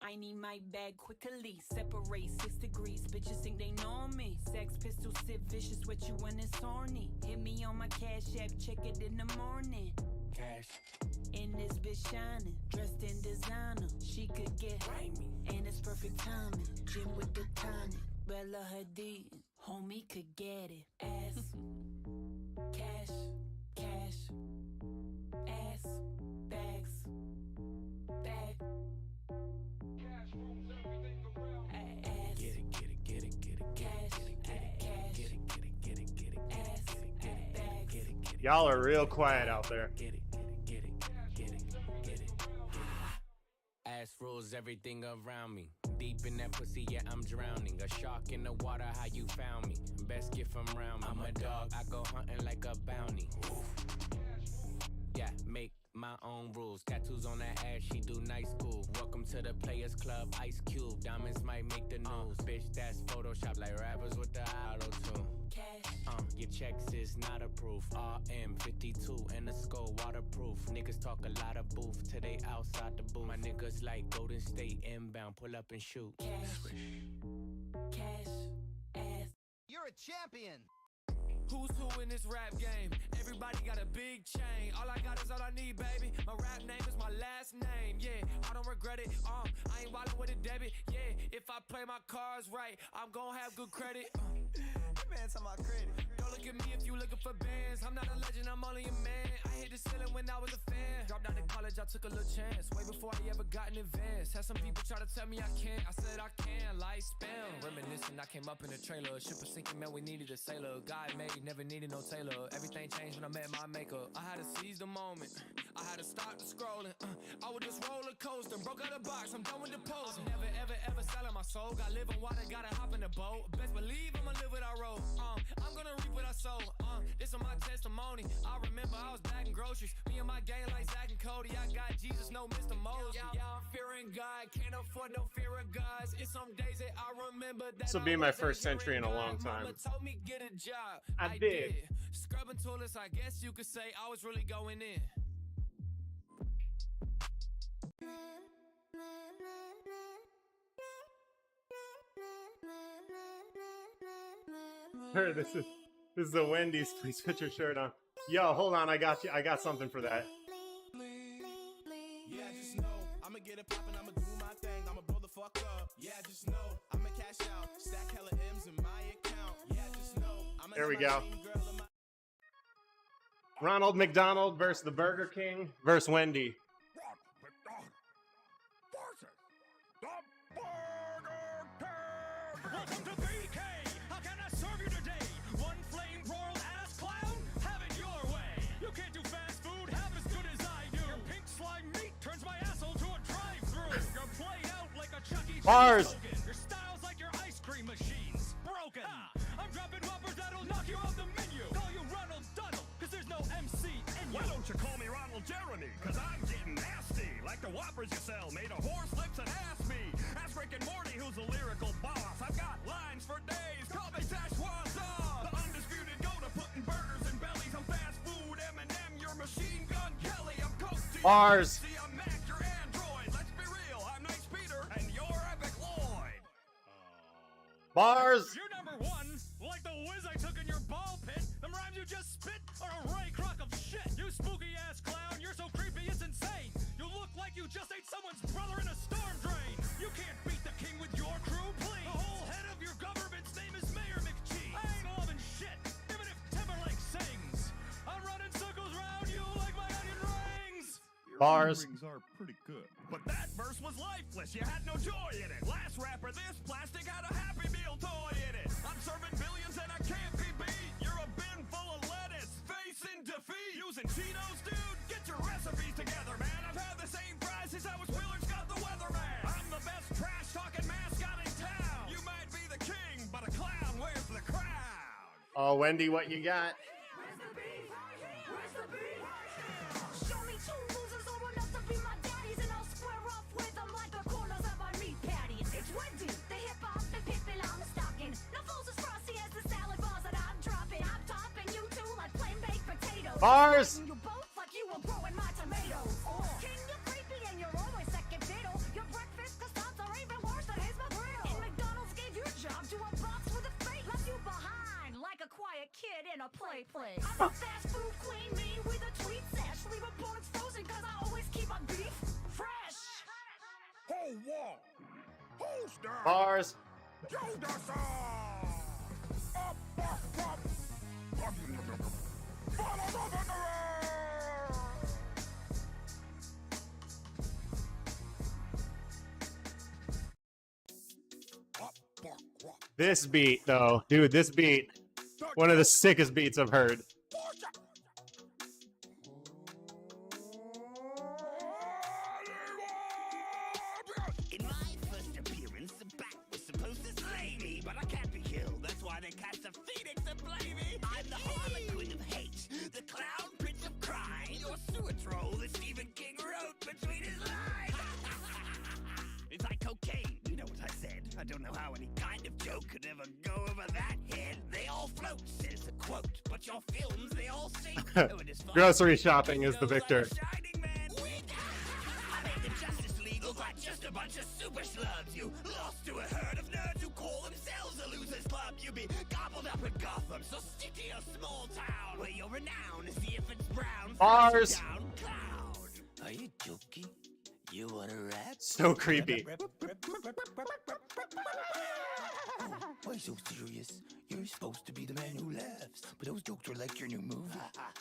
I need my bag quickly. Separate 6 degrees. Bitches think they know me. Sex pistol, sit vicious, what you when it's horny. Hit me on my cash app, check it in the morning. Cash. In this bitch shining, dressed in designer. She could get grimy, and it's perfect timing. Gym with the tonic, Bella Hadid. Homie could get it. Ass, cash, cash, ass, bags, bag. Y'all are real quiet out there. Ass rules everything around me. Deep in that pussy, yeah, I'm drowning. A shark in the water, how you found me? Best gift from around me. I'm a dog, I go hunting like a bounty. Yeah, make my own rules. Tattoos on that ass, she do night school. Welcome to the Players Club, Ice Cube. Diamonds might make the news. Bitch, that's Photoshop like rappers with the auto-tune. Your checks is not approved. RM52 and the skull waterproof. Niggas talk a lot of booth till they outside the booth. My niggas like Golden State inbound, pull up and shoot. Cash, cash, ass. You're a champion. Who's who in this rap game? Everybody got a big chain. All I got is all I need, baby. My rap name is my last name. Yeah, I don't regret it. I ain't wildin' with a debit. Yeah, if I play my cards right, I'm gon' have good credit. Man, talking about credit. Don't look at me if you looking for bands. I'm not a legend, I'm only a man. I hit the ceiling when I was a fan. Dropped out of college, I took a little chance. Way before I ever got in advance. Had some people try to tell me I can't. I said I can, light spell. Reminiscing, I came up in a trailer. Ship was sinking, man, we needed a sailor. God made, never needed no tailor. Everything changed when I met my maker. I had to seize the moment. I had to stop the scrolling. I would just roller coaster. Broke out the box, I'm done with the pose. I'm never, ever, ever selling my soul. Got live on water, gotta hop in the boat. Best believe I'ma live what I wrote. I'm gonna reap what I sow. This is my testimony. I remember I was bagging groceries. Me and my gang like Zach and Cody. I got Jesus, no Mr. Moses. Yeah, I'm fearing God. Can't afford no fear of gods. It's some days that I remember that. This will be my first entry in a long time. Mama told me get a job. I did. Scrubbing toilets, I guess you could say I was really going in. This is the Wendy's. Please put your shirt on. Yo, hold on, I got you. I got something for that. Yeah, just know I'ma get it poppin', I'ma do my thing, I'ma blow the fuck up. Yeah, just know I'ma cash out, stack hella M's in my account. Yeah, just know I'ma. There we go. Ronald McDonald versus the Burger King versus Wendy. Welcome to BK. How can I serve you today? One flame broiled ass clown? Have it your way. You can't do fast food half as good as I do. Your pink slime meat turns my asshole to a drive-through. You're played out like a Chuck E. Cheese Bars. slogan. Your style's like your ice cream machines. Broken. I'm dropping whoppers that'll knock you off the menu. Call you Ronald Donald, cause there's no MC in you. Why don't you call me Ronald Jeremy? Cause I'm getting nasty. Like the whoppers you sell, made of horse lips and ass me. Ask Rick and Morty, who's the lyrical boss. I've got lines for days. Call me Szechuan. The undisputed go to putting burgers in bellies. I'm fast food M&M, your machine gun Kelly. I'm Coke to Bars. See, I'm Mac, your Android. Let's be real, I'm Nice Peter, and you're Epic Lloyd. Bars. You're number one, like the whiz I took in your ball pit. Them rhymes you just spit are a Ray Kroc of shit. You spooky ass clown, you're so creepy it's insane. You look like you just ate someone's brother in a storm drain. You can't beat the king with your crew, please. The whole head of your government's name is Mayor McCheese. I ain't loving shit, even if Timberlake sings. I'm running circles round you like my onion rings. Bars. Rings are pretty good. But that verse was lifeless. You had no joy in it. Last rapper, this plastic had a Happy Meal toy in it. I'm serving billions and I can't be beat. You're a bin full of lettuce, facing defeat. Using Cheetos, dude? Get your recipes together, man. I've had the same fries since I was Willard Scott the Weatherman. I'm the best trash-talking mascot in town. You might be the king, but a clown wears the crown. Oh, Wendy, what you got? Show me two losers old enough to be my daddies, and I'll square off with them like the corners of my meat patties. It's Wendy, the hip-hop, the pippin' I'm stocking. No fools as frosty as the salad bars that I'm dropping. I'm topping you two like plain baked potatoes. Bars. You both like you were growing my tomatoes. King, you're creepy and you're always second fiddle. Your breakfast croissants a play. I'm a fast food queen, me with a tweet sash. Leave opponents frozen cause I always keep my beef fresh. Whole wall. Who's that? Bars. Yo, that's up, up. This beat, though, dude, this beat, one of the sickest beats I've heard. In my first appearance, the bat was supposed to slay me, but I can't be killed. That's why they cast a phoenix to play me. I'm the harlequin of hate, the clown prince of crime, your sewer troll that Stephen King wrote between his lines. It's like cocaine, you know what I said. I don't know how any kind of joke could ever go over that head. They all float, says the quote, but your films, they all sink. Grocery shopping is the victor. I made the justice league look like just a bunch of super slubs. You lost to a herd of nerds who call themselves a losers club. You be gobbled up in Gotham, so stick to your small town where your renown is the infant's brown. Bars. Down cloud. Are you joking? You wanna rap? So creepy. Why so serious? You're supposed to be the man who laughs, but those jokes are like your new movie.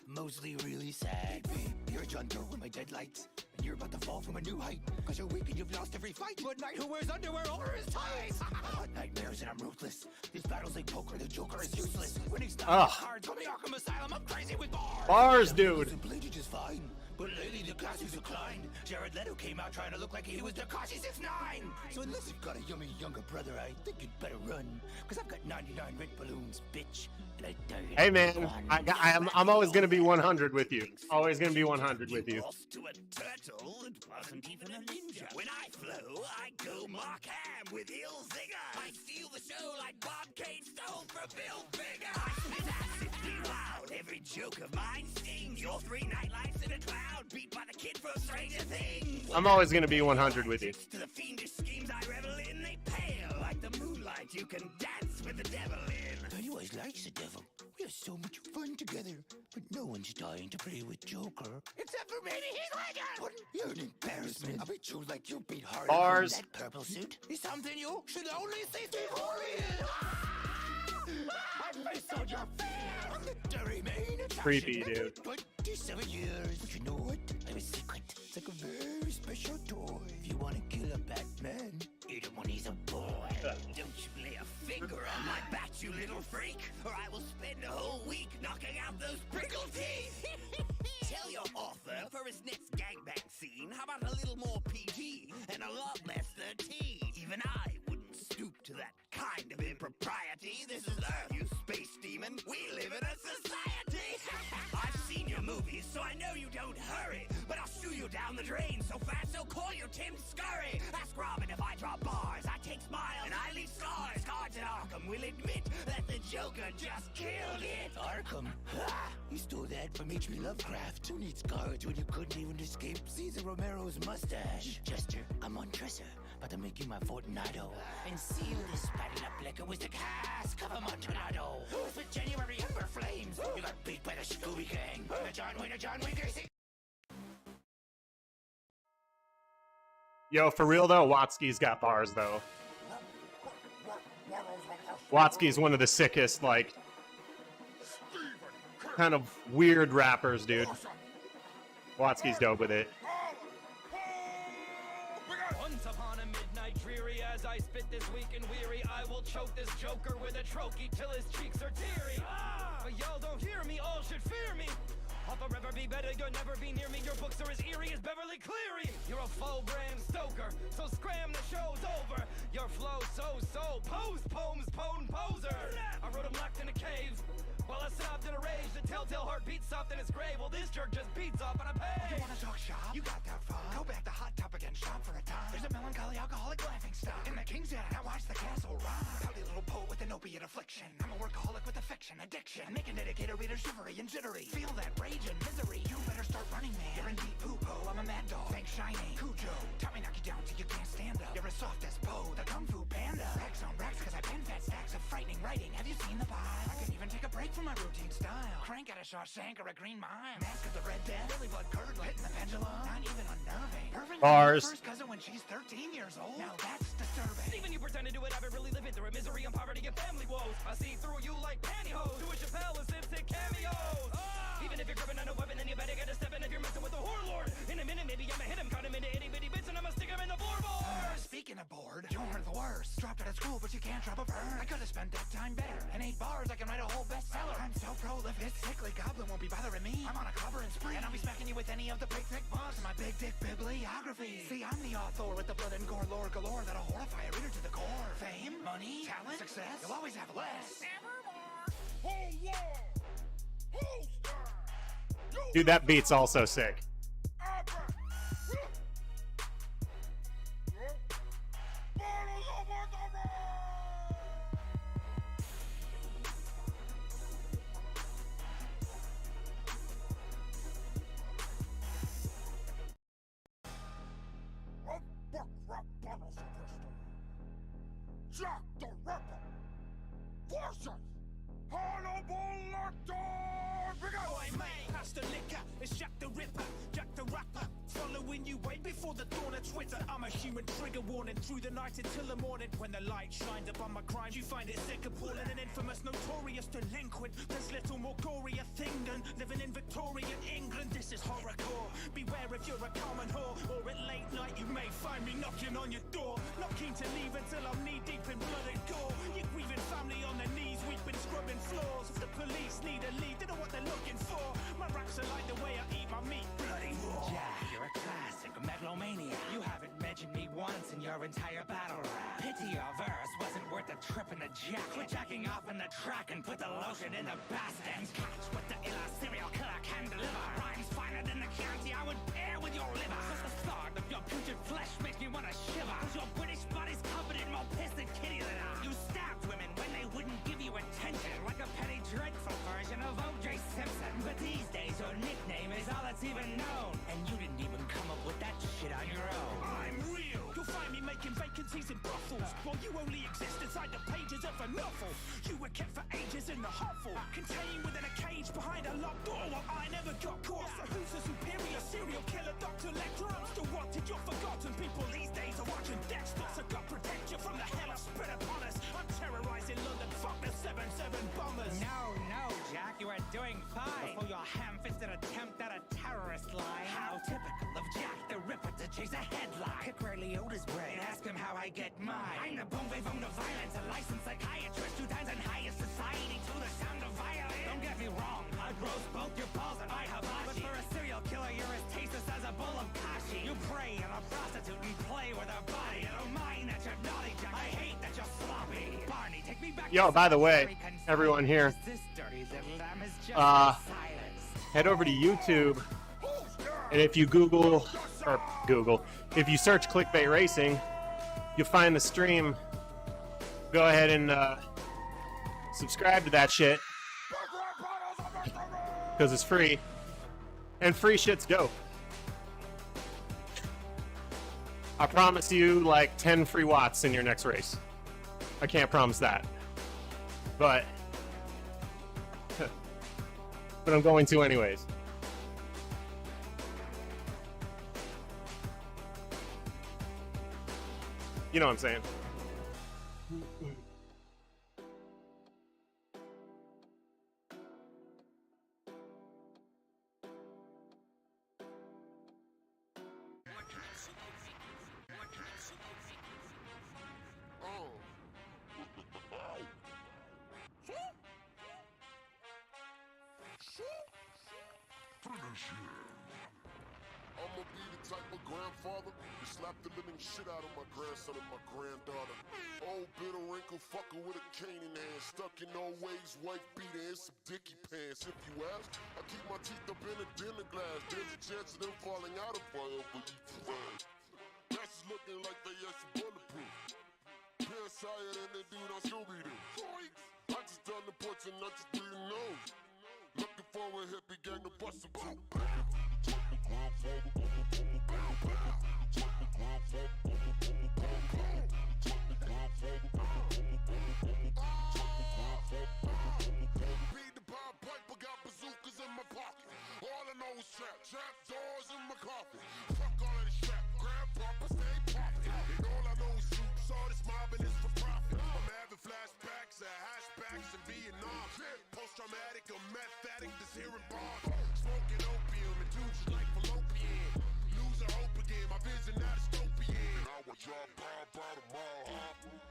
Mostly really sad, babe. You're a John Doe with my deadlights, and you're about to fall from a new height. Cause you're weak and you've lost every fight to a knight who wears underwear over his ties. I want nightmares and I'm ruthless. This battle's like poker, the Joker is useless. Winning style cards, come to Arkham Asylum, I'm crazy with bars. Bars, dude. The bleeding is fine, but lately the class is declined. Jared Leto came out trying to look like he was Tekashi 6ix9ine. So unless you've got a yummy younger brother, I think you'd better run. Cause I've got 99 red balloons, bitch. And I dare you. Hey man, I'm always gonna be 100 with you. Always gonna be 100 with you. To a turtle that wasn't even a ninja. When I flow, I go Mark Ham with ill vigor. I steal the show like Bob Kane stole from Bill Finger. I spit acid, be wild. Every joke of mine stings. Your 3 nightlights in a cloud, beat by the kid from Stranger Things. I'm always gonna be 100 with you. To the fiendish schemes I revel in, they pale like the moonlight. You can dance with the devil in. Pennywise likes the devil. We have so much fun together, but no one's dying to play with Joker. Except for maybe Heath Ledger. You're an embarrassment. I beat you like you beat Harley. Bars. That purple suit is something you should only see before me. I face on your fear. I'm the dirty main attraction. Creepy, dude. 27 years. But you know what? I have a secret. It's like a very special toy. If you want to kill a Batman, eat him when he's a boy. Don't you lay a finger on my bat, you little freak, or I will spend a whole week knocking out those prickle teeth. Tell your author for his next gangbang scene, how about a little more PG and a lot less 13? Even I wouldn't stoop to that kind of impropriety. This is Earth, you space demon. We live in a society. I've seen your movies, so I know you don't hurry, but I'll shoo you down the drain so fast they'll call you Tim Scurry. Ask Robin if I drop bars, I take smiles and I leave scars. Guards at Arkham will admit that the Joker just killed it. Arkham? Ha! You stole that from H.P. Lovecraft. Who needs guards when you couldn't even escape Cesar Romero's mustache? Jester, I'm on dresser, about to make you my Fortunato. And seal this spatting up like it was the cask of a Montanado. With January Ember Flames, you got beat by the Scooby Gang. The John Wayne Gacy. Yo, for real though, Watsky's got bars though. Watsky's one of the sickest, like, kind of weird rappers, dude. Watsky's dope with it. Once upon a midnight dreary, as I spit this weak and weary, I will choke this Joker with a trochee till his cheeks are teary. But y'all don't hear me, all should fear me. I'll forever be better, you'll never be near me. Your books are as eerie as Beverly Cleary. You're a full Bram Stoker, so scram, the show's over. Your flow so pose poems, poser. I wrote them locked in a cave, while I sobbed in a rage. The telltale heart beats soft in its grave. Well, this jerk just beats off on a page. You wanna talk shop? You got that fun. Go back to Hot Topic and shop for a time. There's a melancholy alcoholic laughing stock in the King's Den. Now watch the castle rock. Pouty little poet with an opiate affliction. I'm a workaholic with affection, addiction. Make an dedicated reader shivery and jittery. Feel that rage and misery. You better start running, man. You're in deep poo-po. I'm a mad dog. Thanks shiny. Cujo. Tommy knock you down till you can't stand up. You're as soft as Poe, the Kung Fu Panda. Racks on racks cause I pen fat stacks of frightening writing. Have you seen the pie? I can even take a break from my routine style. Shawshank or a green mime. Mask of the Red Death, Billy Blood Curdle, hitting the pendulum, not even unnerving. Irving Bars. First cousin when she's 13 years old. Now that's disturbing. Even you pretend to do it, I've been really living through it. Misery and poverty and family woes. I see through you like pantyhose. Do a Chappelle and Simpson cameos. Even if you're gripping on a weapon, then you better get a step in if you're messing with the whore lord. In a minute, maybe I'ma hit him, cut him into itty bitty bits, and I'ma stick him in the floorboard. Speaking of bored, you're the worst. Dropped out of school, but you can't drop a bird. I could've spent that time better. In 8 bars, I can write a whole bestseller. I'm so prolific, sickly goblin won't be bothering me. I'm on a clobbering spree, and I'll be smacking you with any of the big thick books in my big dick bibliography. See, I'm the author with the blood and gore lore galore that'll horrify a reader to the core. Fame, money, talent, success, you'll always have less. Dude, that beat's also sick. Jack the Ripper versus Hannibal Lecter. Big up. Boy, man, pass the liquor. It's Jack the Ripper, Jack the Rapper. Following you way before the dawn of Twitter. I'm a human trigger warning through the night until the morning. When the light shines upon my crimes, you find it sick, appalling, an infamous, notorious delinquent. There's little more gory a thing than living in Victorian England. This is horrorcore. Beware if you're a common whore, or at late night you may find me knocking on your door. Not keen to leave until I'm knee deep in blood and gore. Your grieving family on their knees, we've been scrubbing floors. If the police need a lead, they know what they're looking for. My raps are like the way I eat my meat, bloody raw. Jack, you're a classic megalomania. You haven't mentioned me once in your entire battle rap. Pity your verse wasn't worth a trip in the jacket. Quit jacking off in the track and put the lotion in the basket. Catch what the illa serial killer can deliver. Rhymes finer than the Chianti I would pair with your liver. Just the thought of your putrid flesh makes me wanna shiver. Cause your British body's covered in more piss than kitty litter. You stabbed women when they wouldn't give you attention, like a Penny Dreadful version of O.J. Simpson. But these days your nickname is all that's even known, and you didn't even come up with that shit on your own. I'm real. You'll find me making vacancies in brothels, while you only exist inside the pages of a novel. You were kept for ages in the hovel, contained within a cage behind a locked door. Well, I never got caught. So who's the superior serial killer, Dr. Lecter? I'm still wanted. You're forgotten. People these days are watching Dexter. So God protect you from the hell I've spread upon us. I'm terrorizing London. Fuck the 7-7 bombers. No, Jack, you are doing fine. Before your ham-fisted attempt at a terrorist line. How typical of Jack the Ripper to chase a headline. Pick Ray Liotta's brain, ask him how I get mine. I'm the boom from the violence, a licensed psychiatrist, 2 times in highest society to the sound of violence. Don't get me wrong, I'd roast both your balls and I hibachi. But for a serial killer, you're as tasteless as a bowl of kashi. You prey on a prostitute and play with her body. I don't mind that you're naughty, Jack. I hate that you're sloppy. Barney, take me back. Yo, by the way, everyone here, head over to YouTube, and if you if you search Clickbait Racing, you'll find the stream. Go ahead and subscribe to that shit, because it's free, and free shit's dope. I promise you like 10 free watts in your next race. I can't promise that, but I'm going to anyways. You know what I'm saying? I'ma be the type of grandfather to slap the living shit out of my grandson and my granddaughter. Old bitter wrinkle fucker with a cane in hand, stuck in old ways, wife beater and some dicky pants. If you ask, I keep my teeth up in a dinner glass. There's a chance of them falling out if I ever eat fast. That's looking like they had some bulletproof. Pants higher than the dude on Scooby-Doo. I just done the ports and I just didn't know. Looking for a hippie gang to bust some too. Beat the Bob Piper, got bazookas in trap doors in my coffin. Fuck all of the strap, grandpapa stay poppin'. And all I know is troops, all this mobbing is for profit. I'm having flashbacks at hashbacks in Vietnam. Post-traumatic, a meth addict that's hearing bombs. Smoking opium and dudes just like fallopian. Losing hope again, my vision not dystopian. Now I drop by tomorrow,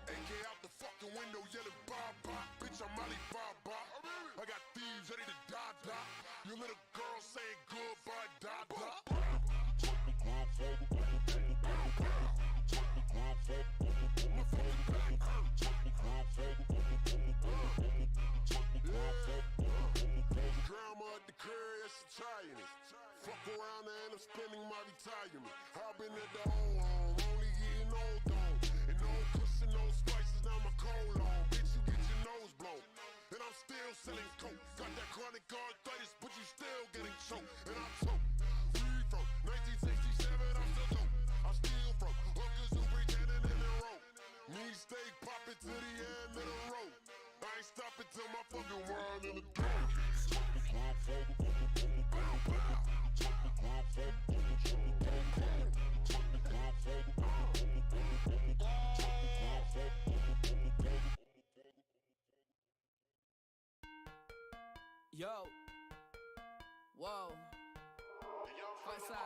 AK out the fucking window yelling bye. Bitch, I'm Alibaba. I got thieves ready to die. Your little girl saying goodbye, die. Grandma at the curry, she trying it. Fuck around and end up spending my retirement. I've been at the old home, only getting old on. And no pussy, no spices, now my colon. Bitch, you get your nose blown. And I'm still selling coke. Got that chronic arthritis, but you still getting choked. And I choke. We from 1967, I'm still dope. I'm still from hookers who pretending in the road. Me stay poppin' to the end of the road. I ain't stopping till my fucking world in the door. Yo, whoa, west side,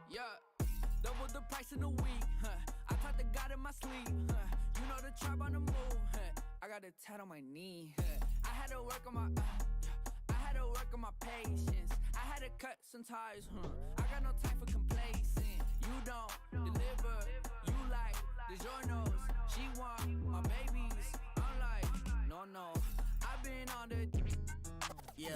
yeah, double the price in a week, huh? I talk to God in my sleep, huh? You know the tribe on the move, huh? I got a tat on my knee, huh? I had to work on my, I had to work on my patience. I had to cut some ties, huh? I got no time for complacent. You don't deliver, you like DiGiorno's. She want my babies, I'm like, no. I've been on the. Yeah,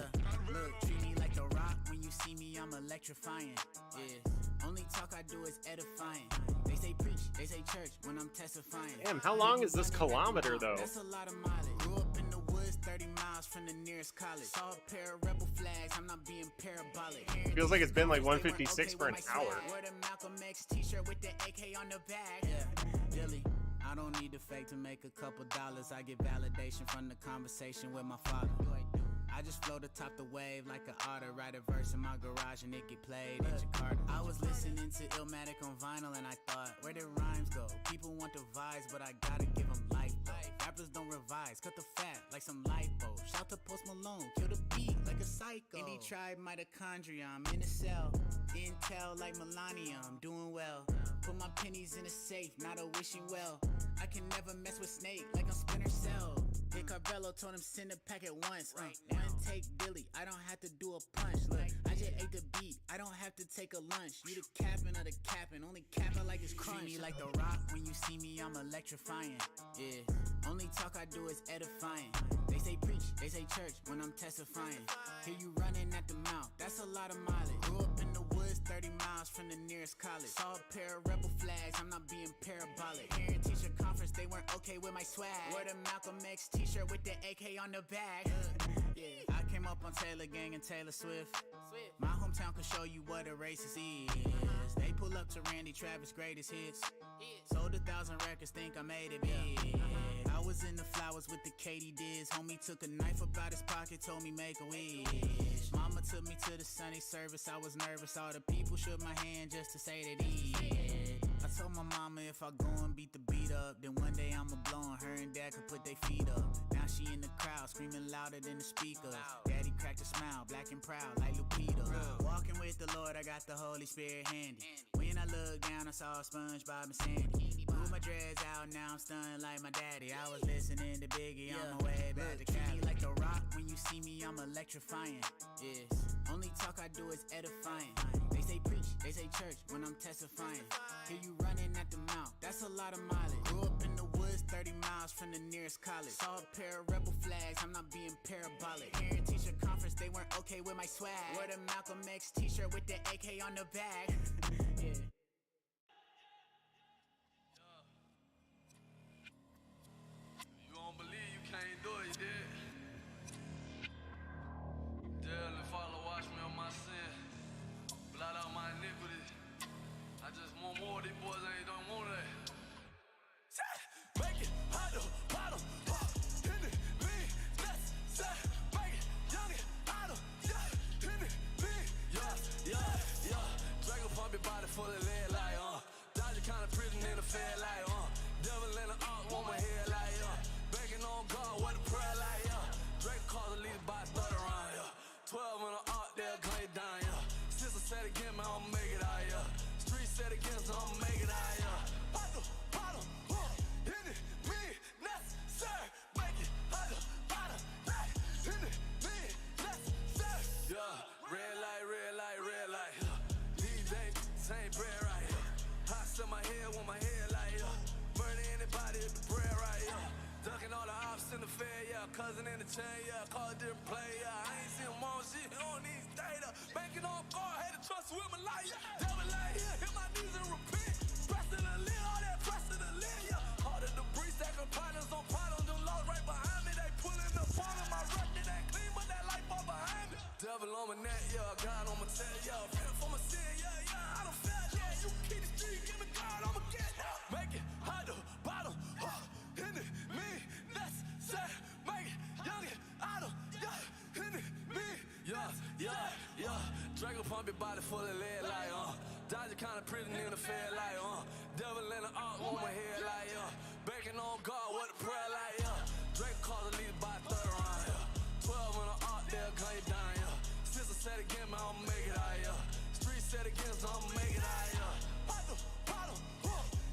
look, treat me like The Rock. When you see me, I'm electrifying. Yeah, only talk I do is edifying. They say preach, they say church when I'm testifying. Damn, how long is this kilometer though? That's a lot of mileage. Grew up in the woods, 30 miles from the nearest college. Saw a pair of rebel flags, I'm not being parabolic. Feels like it's been like 156 for an hour. Wore the Malcolm X t-shirt with the AK on the back. Yeah, Dilly. I don't need to fake to make a couple dollars. I get validation from the conversation with my father. I just float atop the wave like an otter. Write a verse in my garage and it get played in Jakarta. I was listening to Illmatic on vinyl and I thought, where did rhymes go? People want the vibes, but I gotta give them life. Rappers don't revise, cut the fat like some lipo. Shout to Post Malone, kill the beat like a psycho. Indie tribe mitochondria, I'm in a cell. Intel like Melania, I'm doing well. Put my pennies in a safe, not a wishing well. I can never mess with Snake like I'm Splinter Cell. Dick Carvello told him send a pack at once. One take Billy, I don't have to do a punch. Look, I just ate the beat, I don't have to take a lunch. You the capping of the capping, only capping like it's crunch. Treat me like The Rock, when you see me I'm electrifying. Yeah, only talk I do is edifying. They say preach, they say church when I'm testifying. Hear you running at the mouth, that's a lot of mileage. Grew up in the woods, 30 miles from the nearest college. Saw a pair of rebel flags, I'm not being parabolic. Parent teacher conference, they weren't okay with my swag. Wore the Malcolm X t-shirt with the AK on the back. Yeah, I came up on Taylor Gang and Taylor Swift. My hometown can show you what a racist is. They pull up to Randy Travis' greatest hits. Sold 1,000 records, think I made it big. I was in the flowers with the Katy Diz. Homie took a knife up out his pocket, told me make a wish. Mama took me to the Sunday service, I was nervous. All the people shook my hand just to say they did. I told my mama if I go and beat the beat up, then one day I'ma blow on her and dad could put their feet up. Now she in the crowd, screaming louder than the speakers. Daddy cracked a smile, black and proud like Lupita. Walking with the Lord, I got the Holy Spirit handy. When I looked down, I saw SpongeBob and Sandy. Blew my dreads out, now I'm stunned like my daddy. I was listening to Biggie on my way back to Cali. Like The Rock, when you see me, I'm electrifying. Yes, only talk I do is edifying. They say preach, they say church when I'm testifying. Hear you running at the mouth, that's a lot of mileage. Grew up in the woods, 30 miles from the nearest college. Saw a pair of rebel flags, I'm not being parabolic. Parent teacher conference, they weren't okay with my swag. Wore the Malcolm X t-shirt with the AK on the back. Yeah. You don't believe you can't do it, you did. Dearly Father, wash me of my sin. Blot out my iniquity. I just want more of these boys ain't don't want that. Make it hotter, hotter, pop, hit it, lean, let's say, make it young and hotter, yeah, hit it, lean, yeah, full of lead like, Dodger kind of prison in the fair like, devil in the ark, want my head like, Begging on God, what a prayer like, Drake calls a leader by a third around, 12 in the ark, they'll claim down, Sister said again, man, I'ma make it out, Street said again, so I'ma make it out, Bottle, hit it, me, necessary, make it, bottle, hit it, me, necessary, red light, these ain't same bread right here, hot in my head, with my head like, burning anybody at the bread right here, ducking all the ops in the fair, cousin in the chain, call it different play, I ain't seen him on shit, he don't need data, banking on guard, had to trust with my life, devil like here, hit my knees and repent, press to the lid, all that press to the lid, hard as the breeze, stacking partners on partners, them laws right behind me, they pulling up on them, my record ain't clean, but that life all behind me, devil on my neck, God on my tail, fear for my sin, I don't feel, you keep the street, give me God, I'ma get, make it, hot the bottom, hit it, me, necessary, make it, young it, idle, hit it, me, Draco pump your body full of lead like, Dodger kind of prison in the fair like, devil in the ark, want my head like, Begging on God, what a prayer like, Drake calls a leader by a third around, 12 in the ark, they'll gun you down, Sister said again, man, I'ma make it out, Street said again, so I'ma make it out, Bottle,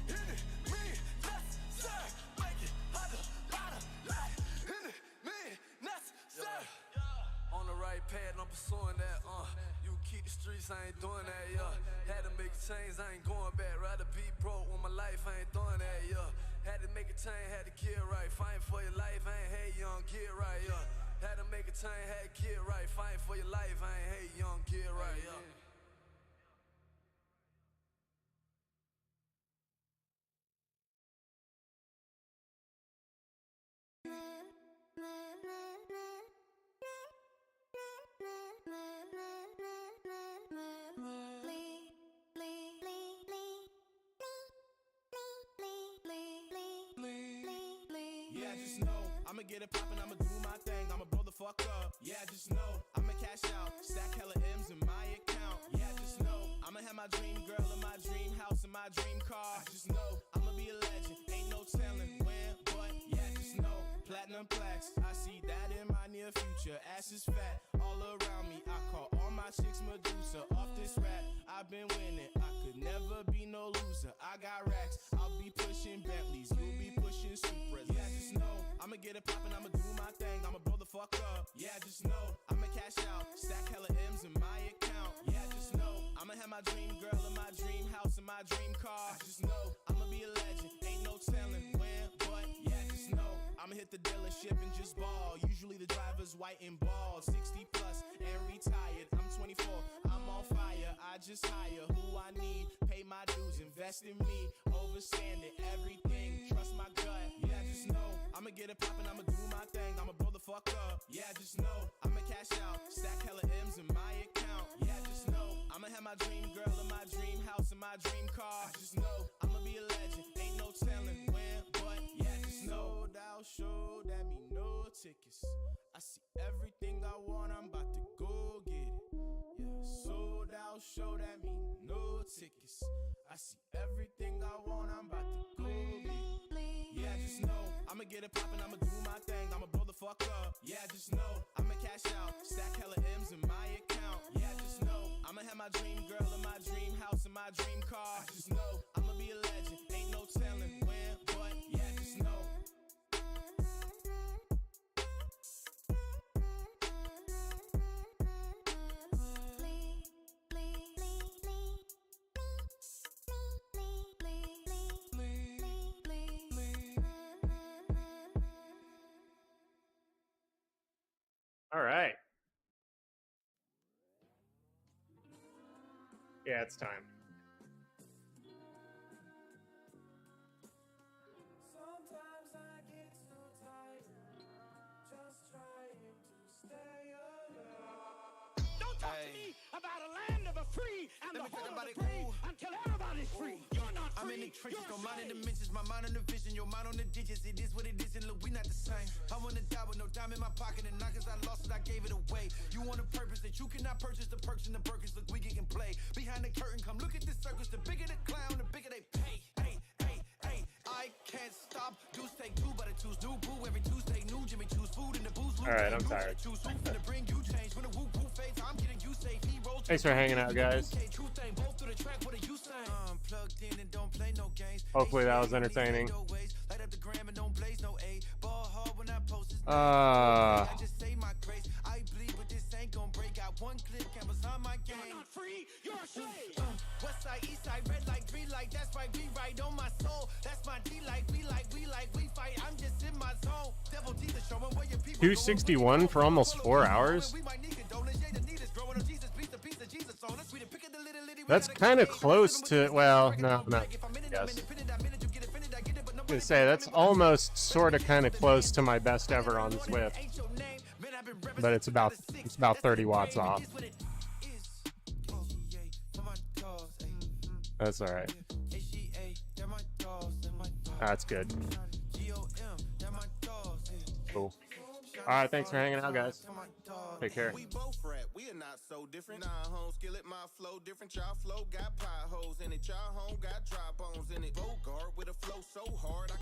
hit it, me, necessary, make it, bottle, hit it, me, necessary. On the right path, I'm pursuing that, You keep the streets, I ain't doing that, Had to make a change, I ain't going back. Rather be broke when my life, I ain't doing that, Had to make a change, had to get right. Fighting for your life, I ain't hate young, get right, Had to make a change, had to get right. Fighting for your life, I ain't hate young, get right, Yeah, just know I'ma get it poppin', I'ma do my thing, I'ma blow the fuck up. Yeah, just know I'ma cash out, stack hella M's in my account. Yeah, just know I'ma have my dream girl in my dream house in my dream car. Just know I'ma be a legend, ain't no telling when, but yeah, just know platinum plaques, I see that in my near future. Ass is fat all around me, I call all my chicks Medusa. Off this rap, I've been winning, I could never be no loser. I got racks, I'll be pushing Bentleys, you'll be pushing Supras. Yeah, just know I'ma get it poppin', I'ma do my thing, I'ma blow the fuck up. Yeah, just know I'ma cash out, stack hella M's in my account. Yeah, just know I'ma have my dream girl in my dream house in my dream car. Just know I'ma be a legend, ain't no telling when, but yeah, just know I'ma hit the dealership and just ball. Usually the driver's white and bald, 60 plus and retired. I'm 24, I'm on fire, I just hire who I need, pay my dues, invest in me, overstand it, everything, trust my gut. Yeah, just know I'ma get it poppin', I'ma do my thing, I'ma blow the fuck up. Yeah, just know I'ma cash out, stack hella M's in my account. Yeah, just know I'ma have my dream girl in my dream house in my dream car. Just know I'ma be a legend, ain't no telling when, but yeah, just know thou show that me no tickets. I see everything I want, I'm about to go get it. Yeah, so thou show that me no tickets. I see everything I want, I'm about to go get it. Yeah, just know I'ma get it poppin', I'ma do my thing, I'ma blow the fuck up. Yeah, just know I'ma cash out, stack hella M's in my account. Yeah, just know I'ma have my dream girl in my dream house in my dream car. Just know I'ma be a legend, ain't no telling when, but yeah, just know. All right. Yeah, it's time. Sometimes I get so tired, just trying to stay alive. Don't talk to me about a land of the free and the home of the free until everybody's free. You're not free. I'm in the trenches, no mind in the dimensions, my mind on the vision, your mind on the digits. It is what it is, and look, we not the same. I wanna die with no dime in my pocket, and not cause I lost it, I gave it away. You want a purpose that you cannot purchase, the perks and the Birkins, look, we getting play. Behind the curtain, come look at this circus. The bigger the clown, the bigger they pay. Hey, hey, hey, I can't stop. Deuce take two, but I choose new boo every Tuesday. New Jimmy choose food in the booze. All right, I'm tired. Choose who's gonna bring you change. When the whoop whoop fades, I'm getting you safe. Heroes. Thanks for hanging out, guys. Hopefully that was entertaining. West side, east side, red light, green light, that's right, we right on my soul. That's my D like, we fight, I'm just in my zone. Devil teeth are showing where your people 261 for almost 4 hours. That's kind of close to, well, no, yes. I was gonna say that's almost sort of kind of close to my best ever on Zwift, but it's about 30 watts off. That's all right. That's good. Cool. All right, thanks for hanging out, guys. Take care. We both rap, we are not so different. Nah, home skillet, my flow different. Y'all flow got potholes in it. Y'all home got dry bones in it. Both